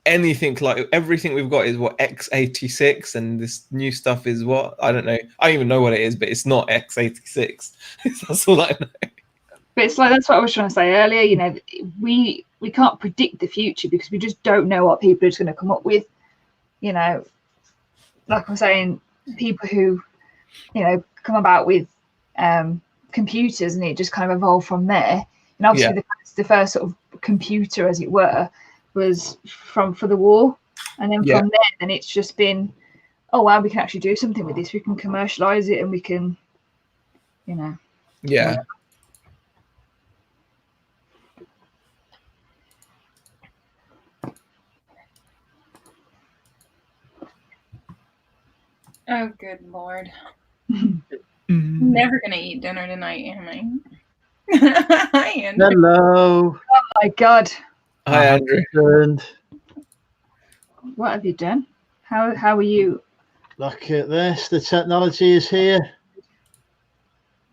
anything like everything we've got is what x86, and this new stuff is what I don't know. I don't even know what it is, but it's not x86. That's all I know. But it's like that's what I was trying to say earlier. We can't predict the future because we just don't know what people are just going to come up with. Like I'm saying, people who come about with computers, and it just kind of evolved from there. And obviously the first sort of computer, as it were, was for the war, and then from there, then it's just been, oh wow, we can actually do something with this. We can commercialize it, and we can, Yeah. Oh, good Lord. Never going to eat dinner tonight, am I? Hi, Andrew. Hello. Oh, my God. Hi, Andrew. What have you done? How are you? Look at this. The technology is here.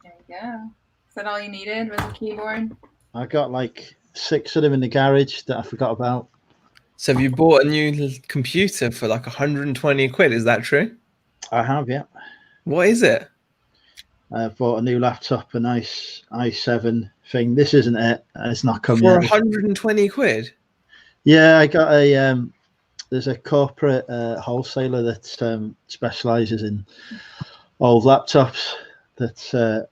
There you go. Is that all you needed was a keyboard? I got like 6 of them in the garage that I forgot about. So have you bought a new computer for like 120 quid? Is that true? I have, yeah. What is it? I bought a new laptop, a nice i7 thing. This isn't it. It's not coming for yet. 120 quid. Yeah, I got a there's a corporate wholesaler that specializes in old laptops that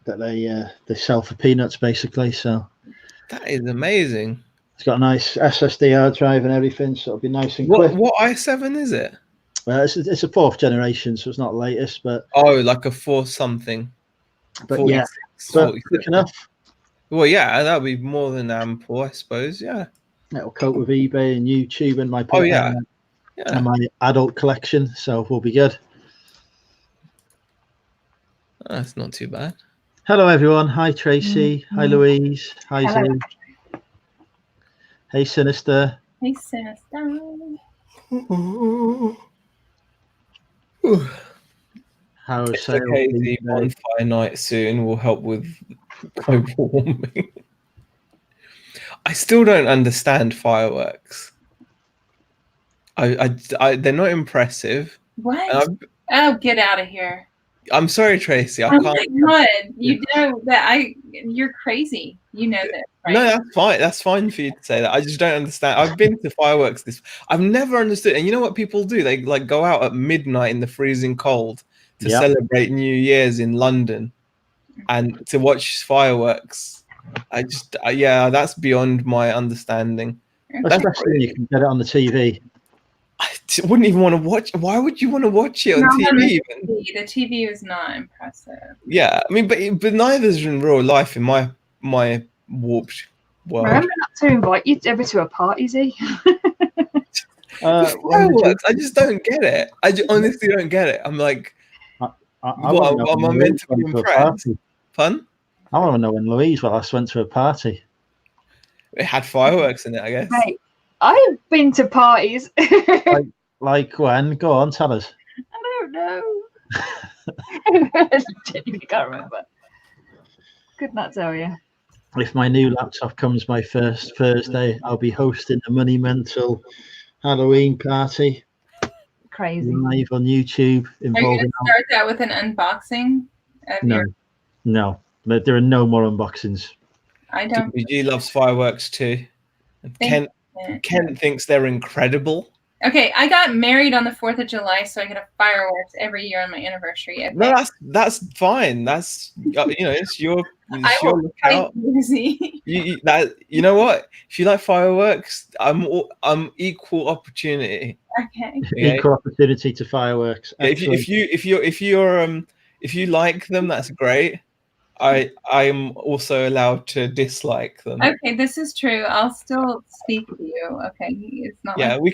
they sell for peanuts, basically. So that is amazing. It's got a nice SSD hard drive and everything, so it'll be nice and quick. What i7 is it? It's a 4th generation, so it's not latest, but like a 4 something. But 46, but quick enough. Well, yeah, that'll be more than ample, I suppose. Yeah, it'll cope with eBay and YouTube and my and my adult collection, so we'll be good. That's not too bad. Hello, everyone. Hi, Tracy. Hi, Louise. Hi, Zoe. Hey, Sinister. Hey, Sinister. How's the bonfire night soon will help with global warming. I still don't understand fireworks. They're not impressive. What? Oh, get out of here. I'm sorry, Tracy. Oh my God. You know that you're crazy. You know that, right? No, that's fine. That's fine for you to say that. I just don't understand. I've been to fireworks. I've never understood. And you know what people do? They like go out at midnight in the freezing cold to celebrate New Year's in London and to watch fireworks. That's beyond my understanding. Especially you can get it on the TV. I wouldn't even want to watch. Why would you want to watch it on TV? The TV was not impressive. Yeah, I mean, but neither is in real life in my warped world. Remember not to invite you ever to a party, Z? Fireworks, I just don't get it. I honestly don't get it. I'm like, am I meant to be impressed? Fun? I want to know when Louise last went to a party. It had fireworks in it, I guess. Hey, I've been to parties. like when? Go on, tell us. I don't know. I genuinely can't remember. Could not tell you. If my new laptop comes by first Thursday, I'll be hosting a Money Mental Halloween party. Crazy. Live on YouTube. Are you going to start that with an unboxing? No. There are no more unboxings. I don't. DBG loves fireworks too. Kent thinks they're incredible. Okay, I got married on the 4th of July, so I get a fireworks every year on my anniversary. Okay. No, that's fine. That's it's your lookout. You know what? If you like fireworks, I'm equal opportunity. Okay. Equal opportunity to fireworks. If If you like them, that's great. I'm also allowed to dislike them. Okay, this is true. I'll still speak to you. Okay, it's not. Yeah, like we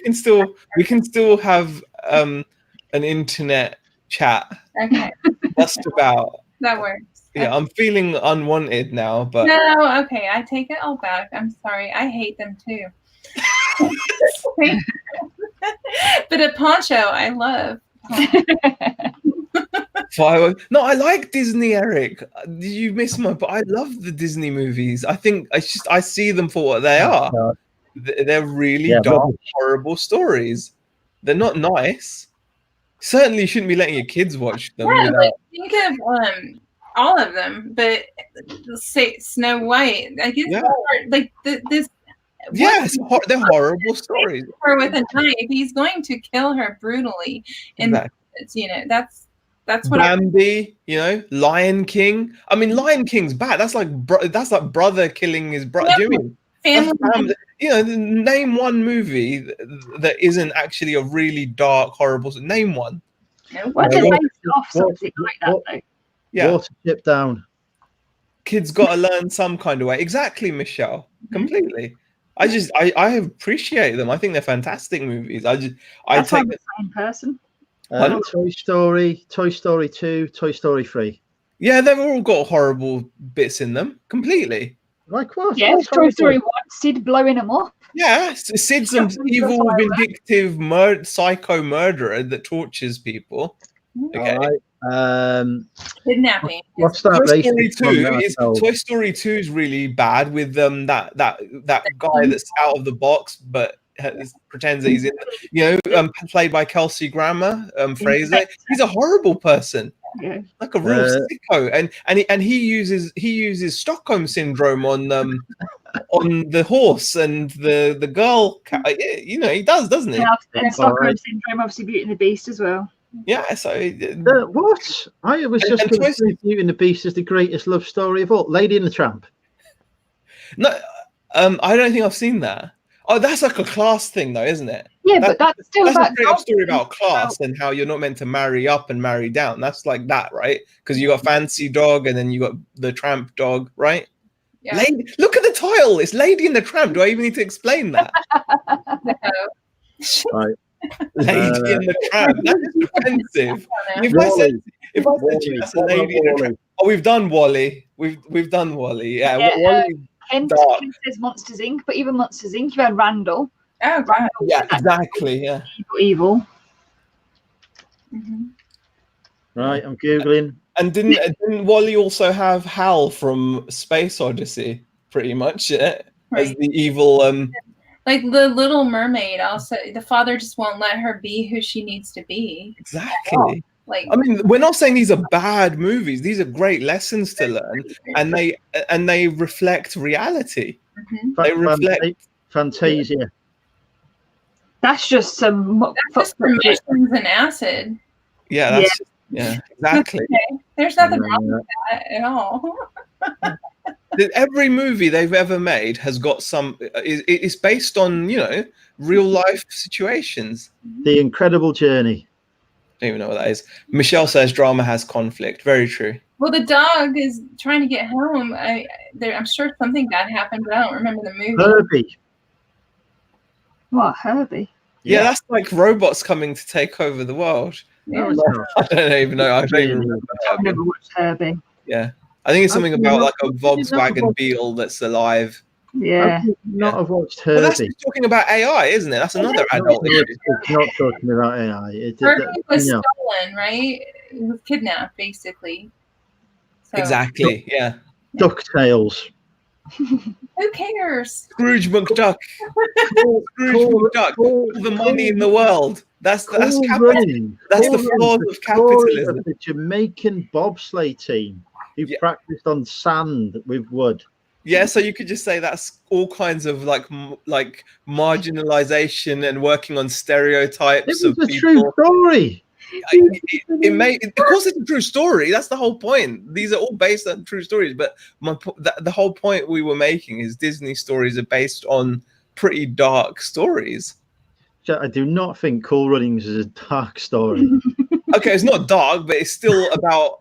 can still have an internet chat. Okay, Just about. that works. Yeah, I'm feeling unwanted now, but No, okay, I take it all back. I'm sorry. I hate them too. But a poncho, I love. No, I like Disney, Eric. You miss my, but I love the Disney movies. I think I see them for what they are. They're really dark, horrible stories. They're not nice. Certainly, you shouldn't be letting your kids watch them. Yeah, like, think of all of them, but say Snow White. I guess like this. Yes, they're horrible stories. Her with a knife, he's going to kill her brutally, and that's what. Bambi, Lion King. I mean, Lion King's bad. That's like brother killing his brother. Do you mean? Family. Name one movie that isn't actually a really dark, horrible. Name one. What they based off something like that, though. Yeah. Watership Down. Kids got to learn some kind of way. Exactly, Michelle. Completely. I appreciate them. I think they're fantastic movies. I take the same person. Toy Story 2, Toy Story 3. Yeah, they've all got horrible bits in them. Completely. Like what? Yeah, Toy Story 1, Sid blowing them up. Yeah, Sid's an evil, vindictive, psycho murderer that tortures people. Okay. Kidnapping. What's that? Toy Story 2 is really bad with that guy that's out of the box but pretends that he's in. Played by Kelsey Grammer, Fraser. He's a horrible person. Yeah. Like a real sicko, and he uses Stockholm syndrome on the horse and the girl. He does, doesn't he? Yeah, and Stockholm syndrome, obviously Beauty and the Beast as well. Yeah, so what? I was just going to say Beauty and the Beast is the greatest love story of all. Lady and the Tramp. No, I don't think I've seen that. Oh, that's like a class thing, though, isn't it? Yeah, but that's still a great story about class and how you're not meant to marry up and marry down. That's like that, right? Because you got Fancy Dog and then you got the Tramp Dog, right? Yeah. Look at the title. It's Lady and the Tramp. Do I even need to explain that? Right. Lady in the Tramp. That is offensive. If I said to you, that's a Lady in the Tramp. Oh, we've done Wally. We've done Wally. Yeah. Wally. Ken says Monsters Inc., but even Monsters Inc. You had Randall. Oh, right. Yeah, exactly. Yeah. Evil. Mm-hmm. Right, I'm googling. And didn't Wally also have Hal from Space Odyssey? Pretty much, as the evil. Like the Little Mermaid. Also, the father just won't let her be who she needs to be. Exactly. I mean, we're not saying these are bad movies. These are great lessons to learn, and they reflect reality. Mm-hmm. They reflect Fantasia. That's just some mushrooms and acid. Yeah, exactly. Okay. There's nothing wrong with that at all. Every movie they've ever made has got some. It's based on real life situations. The Incredible Journey. Don't even know what that is. Michelle says drama has conflict. Very true. Well, the dog is trying to get home. I'm sure something bad happened, but I don't remember the movie. Herbie. What, Herbie? Yeah, that's like robots coming to take over the world. Yeah. I don't even know. I don't even remember. I've never watched Herbie. Yeah, I think it's something about like a Volkswagen Beetle that's alive. Yeah. Not have watched Herbie. Well, that's talking about AI, isn't it? That's another adult issue. It's not talking about AI. Herbie was stolen, right? He was kidnapped, basically. So. Exactly. Yeah. DuckTales. Who cares? Scrooge McDuck. Scrooge McDuck. All the money in the world. That's capitalism. That's the flaws of capitalism. The Jamaican bobsleigh team who practiced on sand with wood. Yeah, so you could just say that's all kinds of like marginalization and working on stereotypes of people. It's a true story. Of course, it's a true story. That's the whole point. These are all based on true stories. But the whole point we were making is Disney stories are based on pretty dark stories. I do not think Cool Runnings is a dark story. Okay, it's not dark, but it's still about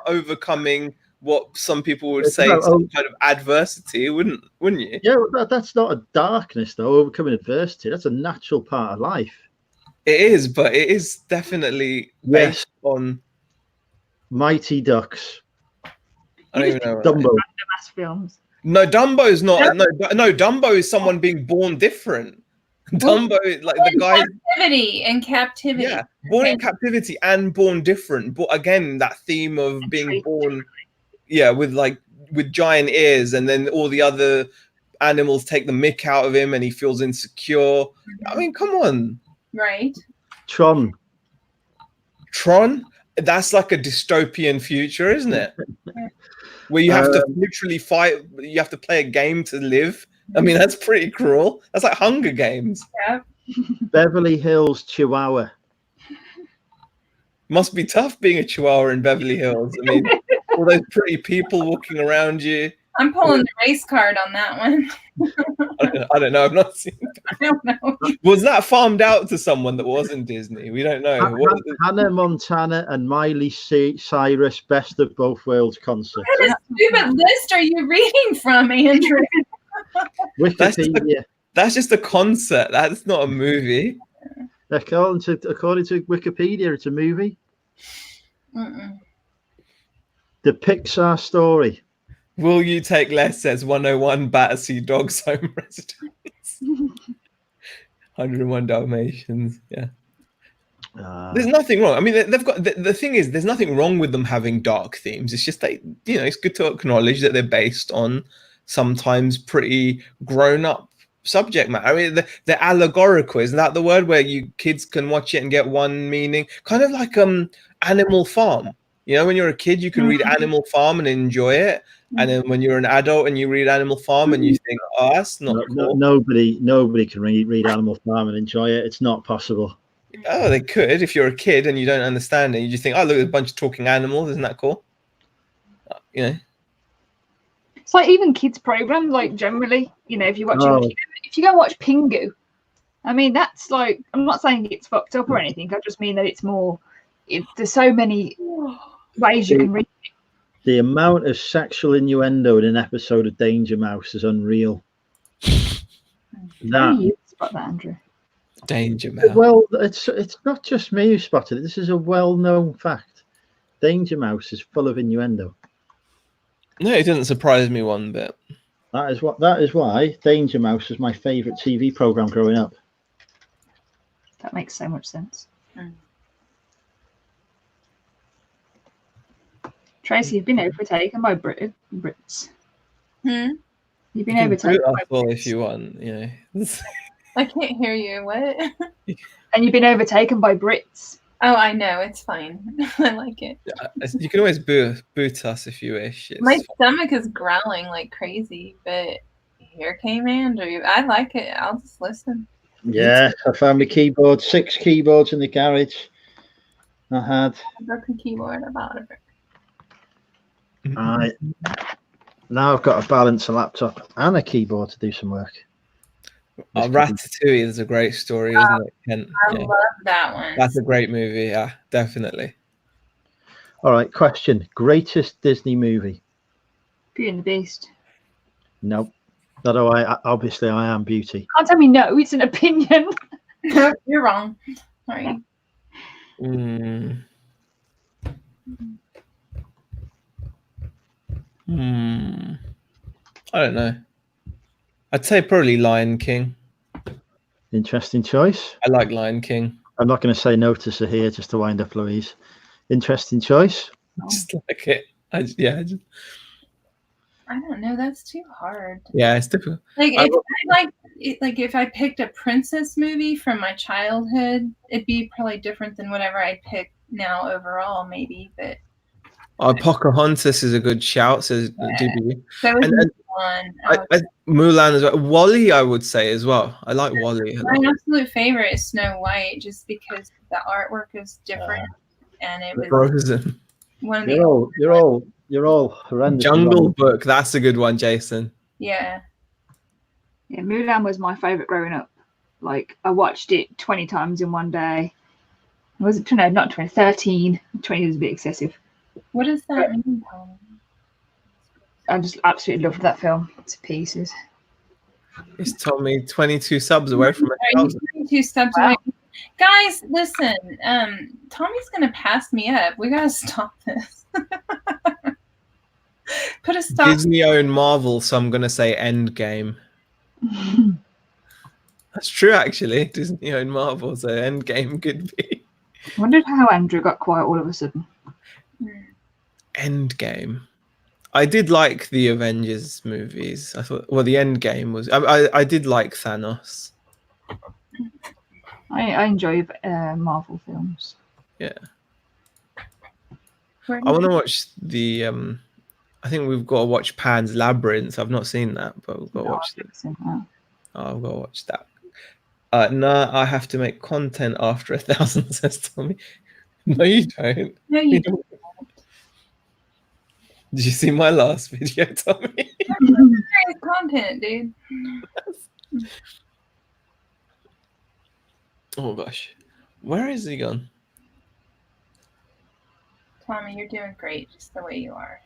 overcoming what some people would say is some kind of adversity, wouldn't you? Yeah, that's not a darkness though. Overcoming adversity, that's a natural part of life. It is, but it is definitely based on Mighty Ducks. I don't even know. Random ass films. No, Dumbo's not. No, Dumbo is someone being born different. Dumbo, like the guy. In captivity. Yeah, born in captivity and born different. But again, that theme of being born, with giant ears, and then all the other animals take the mick out of him, and he feels insecure. I mean, come on. Right. Tron. That's like a dystopian future, isn't it? Where you have to literally fight. You have to play a game to live. I mean, that's pretty cruel. That's like Hunger Games. Yeah. Beverly Hills Chihuahua. Must be tough being a Chihuahua in Beverly Hills. I mean, all those pretty people walking around you. I'm pulling the race card on that one. I don't know. I've not seen that. I don't know. Was that farmed out to someone that wasn't Disney? We don't know. Hannah Montana and Miley Cyrus Best of Both Worlds concert. What stupid list are you reading from, Andrew? Wikipedia. That's just a concert. That's not a movie. According to Wikipedia, it's a movie. Mm-mm. The Pixar story. Will you take less as 101 Battersea Dogs Home Residence? 101 Dalmatians. Yeah. There's nothing wrong. I mean, they've got the thing is, there's nothing wrong with them having dark themes. It's just it's good to acknowledge that they're based on sometimes pretty grown-up subject matter. I mean, they're allegorical. Isn't that the word, where you kids can watch it and get one meaning? Kind of like Animal Farm. You know, when you're a kid, you can read Animal Farm and enjoy it. And then when you're an adult and you read Animal Farm and you think, oh, that's not cool. Nobody can read Animal Farm and enjoy it. It's not possible. Oh, they could if you're a kid and you don't understand it. You just think, oh, look, there's a bunch of talking animals. Isn't that cool? You know. It's like even kids programs, like generally, if you watch if you go watch Pingu, I mean, that's like, I'm not saying it's fucked up or anything. I just mean that it's more. There's so many ways you can read it. The amount of sexual innuendo in an episode of Danger Mouse is unreal. How do you spot that, Andrew? Danger Mouse. Well, it's not just me who spotted it. This is a well-known fact. Danger Mouse is full of innuendo. No, it didn't surprise me one bit. That is why Danger Mouse was my favourite TV program growing up. That makes so much sense. Tracy, you've been overtaken by Brits. You've been overtaken by Brits. If you want, I can't hear you. What? And you've been overtaken by Brits. Oh, I know. It's fine. I like it. You can always boot us if you wish. My stomach is growling like crazy, but here came Andrew. I like it. I'll just listen. Yeah, I found my keyboard. 6 keyboards in the garage. I had a broken keyboard about it. Now I've got to balance a laptop and a keyboard to do some work. Ratatouille is a great story, isn't it, Kent? I love that one. That's a great movie. Yeah, definitely. All right, question. Greatest Disney movie? Beauty and the Beast. Nope. Obviously I Am Beauty. Can't tell me no, it's an opinion. You're wrong. Sorry. I don't know. I'd say probably Lion King. Interesting choice. I like Lion King. I'm not going to say no to Zaheer just to wind up Louise. Interesting choice. Just like it. I don't know. That's too hard. Yeah, it's difficult. If I picked a princess movie from my childhood, it'd be probably different than whatever I pick now overall, maybe. But Pocahontas is a good shout, says DB. That was Mulan. Mulan as well. Wally, I would say as well. I like Wally. My absolute favorite is Snow White, just because the artwork is different and it was Frozen. One of You're all horrendous. Jungle Book. That's a good one, Jason. Yeah. Yeah, Mulan was my favorite growing up. Like, I watched it 20 times in one day. Was it? No, not 20. 13. 20 was a bit excessive. What does that mean, Tommy? I just absolutely loved that film to pieces. It's Tommy 22 subs away from 1,000. 22 subs away. Guys, listen. Tommy's gonna pass me up. We gotta stop this. Put a stop. Disney owned Marvel, so I'm gonna say Endgame. That's true, actually. Disney owned Marvel, so Endgame could be. I wondered how Andrew got quiet all of a sudden. Endgame. I did like the Avengers movies. I thought, well, the Endgame was. I did like Thanos. I enjoy Marvel films. Yeah. I want to watch the. I think we've got to watch Pan's Labyrinth. I've not seen that, but we've got to watch that. Oh, I've got to watch that. No, I have to make content after 1,000, says Tommy. No, you don't. No, you don't. Did you see my last video, Tommy? That's content, dude. Oh gosh, where is he gone? Tommy, you're doing great just the way you are.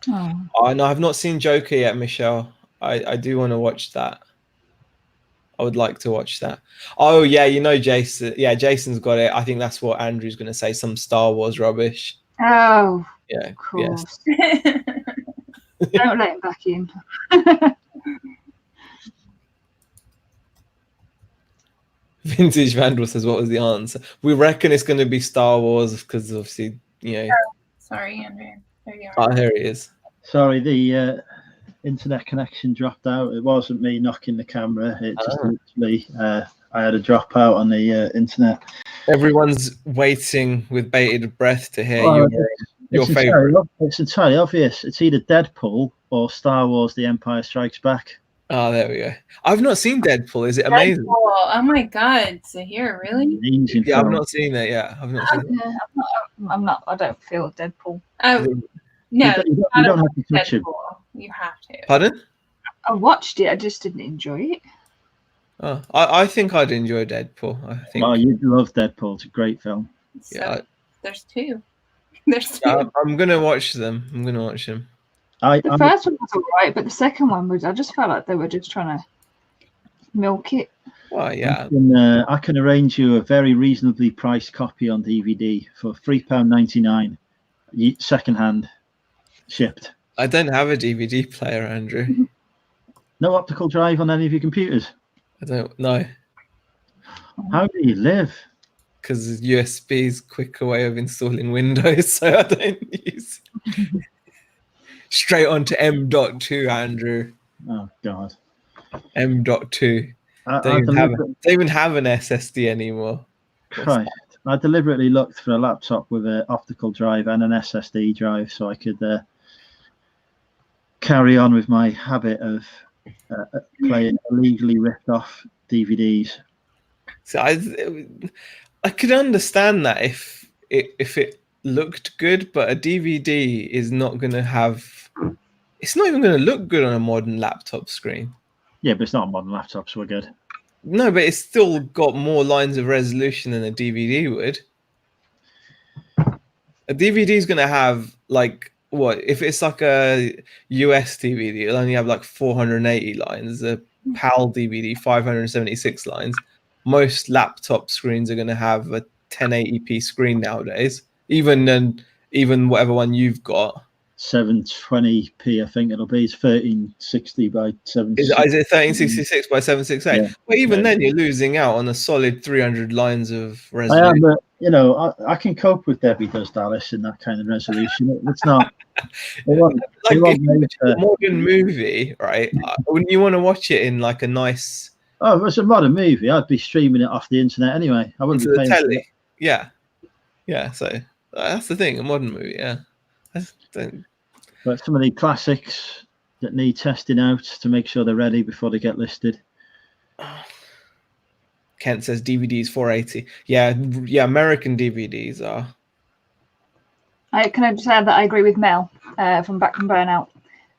Oh no, I've not seen Joker yet, Michelle. I do want to watch that. I would like to watch that. Oh yeah, you know Jason. Yeah, Jason's got it. I think that's what Andrew's going to say. Some Star Wars rubbish. Oh, yeah, of course. Yes. Don't let him back in. Vintage Vandal says, "What was the answer?" We reckon it's going to be Star Wars because obviously, you know. Oh, sorry, Andrew. There you are. Oh, here he is. Sorry, the internet connection dropped out. It wasn't me knocking the camera. It just literally, I had a dropout on the internet. Everyone's waiting with bated breath to hear your favorite. It's entirely obvious. It's either Deadpool or Star Wars: The Empire Strikes Back. Oh, there we go. I've not seen Deadpool. Is it amazing? Deadpool. Oh my God, Zaheer, really? Yeah, I've not seen it. Yeah, I've not seen it. I'm not. I don't feel Deadpool. Oh no, you don't have to touch it. You have to. Pardon? I watched it. I just didn't enjoy it. Oh, I think I'd enjoy Deadpool. I think. Oh, you'd love Deadpool. It's a great film. So, yeah, there's two. There's two. I'm gonna watch them. I'm gonna watch them. The first one was alright, but the second one was. I just felt like they were just trying to milk it. Oh yeah. I can arrange you a very reasonably priced copy on DVD for £3.99, secondhand, shipped. I don't have a DVD player, Andrew. No optical drive on any of your computers? I don't know. How do you live? Because USB is a quicker way of installing Windows, so I don't use it. Straight on to M.2, Andrew. Oh, God. M.2. Don't even have an SSD anymore. Christ. I deliberately looked for a laptop with an optical drive and an SSD drive so I could carry on with my habit of playing illegally ripped off DVDs. So I could understand that if it looked good, but a DVD is not going to have. It's not even going to look good on a modern laptop screen. Yeah, but it's not a modern laptop, so we're good. No, but it's still got more lines of resolution than a DVD would. A DVD is going to have like what? If it's like a US DVD, it'll only have like 480 lines. A PAL DVD, 576 lines. Most laptop screens are going to have a 1080p screen nowadays. Even whatever one you've got. 720p, I think it'll be. It's 1360 by 766. Is it 1366 by 768? Yeah. Well, even then, you're losing out on a solid 300 lines of resolution. I am, but you know, I can cope with Debbie Does Dallas in that kind of resolution. It's not. Like a modern movie, right? Wouldn't you want to watch it in like a nice? Oh, if it's a modern movie, I'd be streaming it off the internet anyway. I wouldn't be paying for it. Yeah. So that's the thing. A modern movie, yeah. But some of the classics that need testing out to make sure they're ready before they get listed. Kent says DVDs 480. Yeah. American DVDs are. Can I just add that I agree with Mel from Back from Burnout,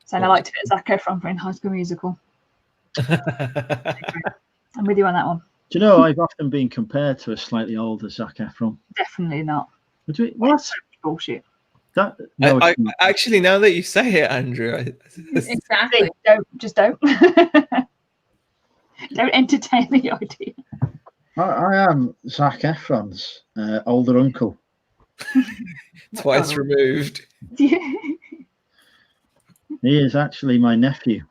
saying I liked it as Zac Efron in High School Musical. I'm with you on that one. Do you know I've often been compared to a slightly older Zac Efron? Definitely not. What? Bullshit. That no, I actually, now that you say it, Andrew, Exactly. Don't don't entertain the idea. I am Zac Efron's older uncle. twice removed. Yeah. He is actually my nephew.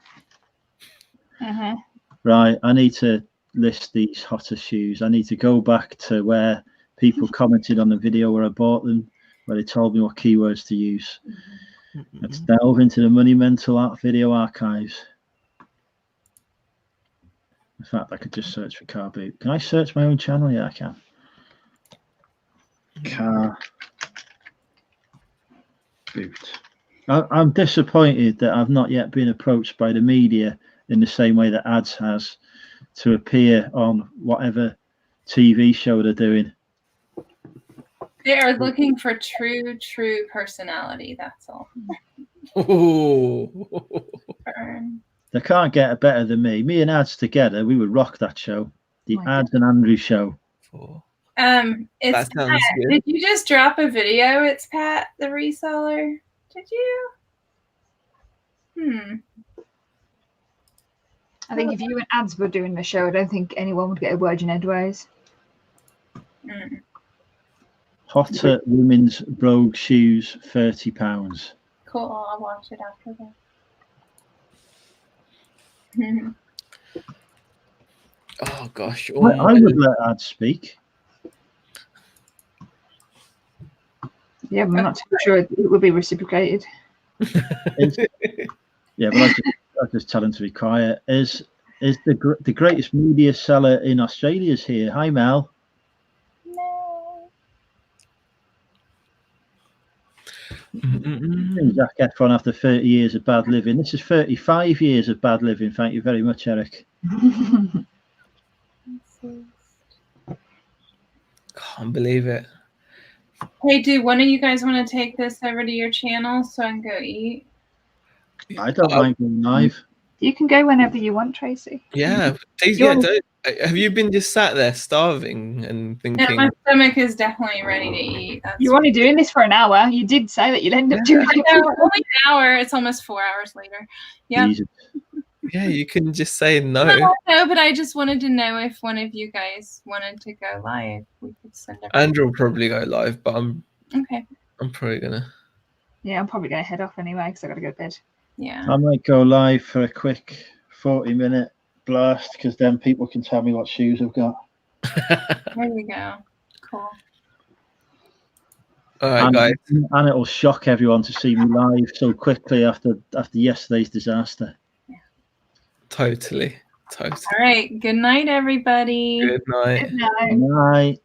Uh-huh. Right, I need to list these hotter shoes. I need to go back to where people commented on the video where I bought them, where they told me what keywords to use. Let's delve into the Money Mental Art video archives. In fact, I could just search for car boot. Can I search my own channel? Yeah, I can. Car boot. I'm disappointed that I've not yet been approached by the media in the same way that ads has to appear on whatever TV show they're doing. They are looking for true personality. That's all. Burn. They can't get it better than me. Me and ads together, we would rock that show. The ads and Andrew show. It's That sounds Pat. good. Did you just drop a video? It's Pat, the reseller. Did you? I think if you and ads were doing the show, I don't think anyone would get a word in edgeways. Hotter women's brogue shoes, £30. Cool. I'll watch it after that. Oh gosh. I would let ads speak. Yeah, but I'm not too sure it would be reciprocated. Yeah, but I just tell him to be quiet. Is the greatest media seller in Australia is here? Hi, Mel. No. Zac Efron after 30 years of bad living. This is 35 years of bad living. Thank you very much, Eric. Can't believe it. Hey, do one of you guys want to take this over to your channel so I can go eat? I don't mind going live. You can go whenever you want, Tracy. Yeah, please, have you been just sat there starving and thinking? Yeah, my stomach is definitely ready to eat. You're only doing this for an hour. You did say that you'd end up doing it. Only an hour. It's almost 4 hours later. Yeah. Yeah, you can just say no. No, but I just wanted to know if one of you guys wanted to go live. We could send everyone. Andrew will probably go live, but I'm probably gonna. Yeah, I'm probably going to head off anyway because I got to go to bed. Yeah. I might go live for a quick 40-minute blast because then people can tell me what shoes I've got. There you go. Cool. All right, guys. And it'll shock everyone to see me live so quickly after yesterday's disaster. Totally. All right. Good night, everybody. Good night. Good night. Good night.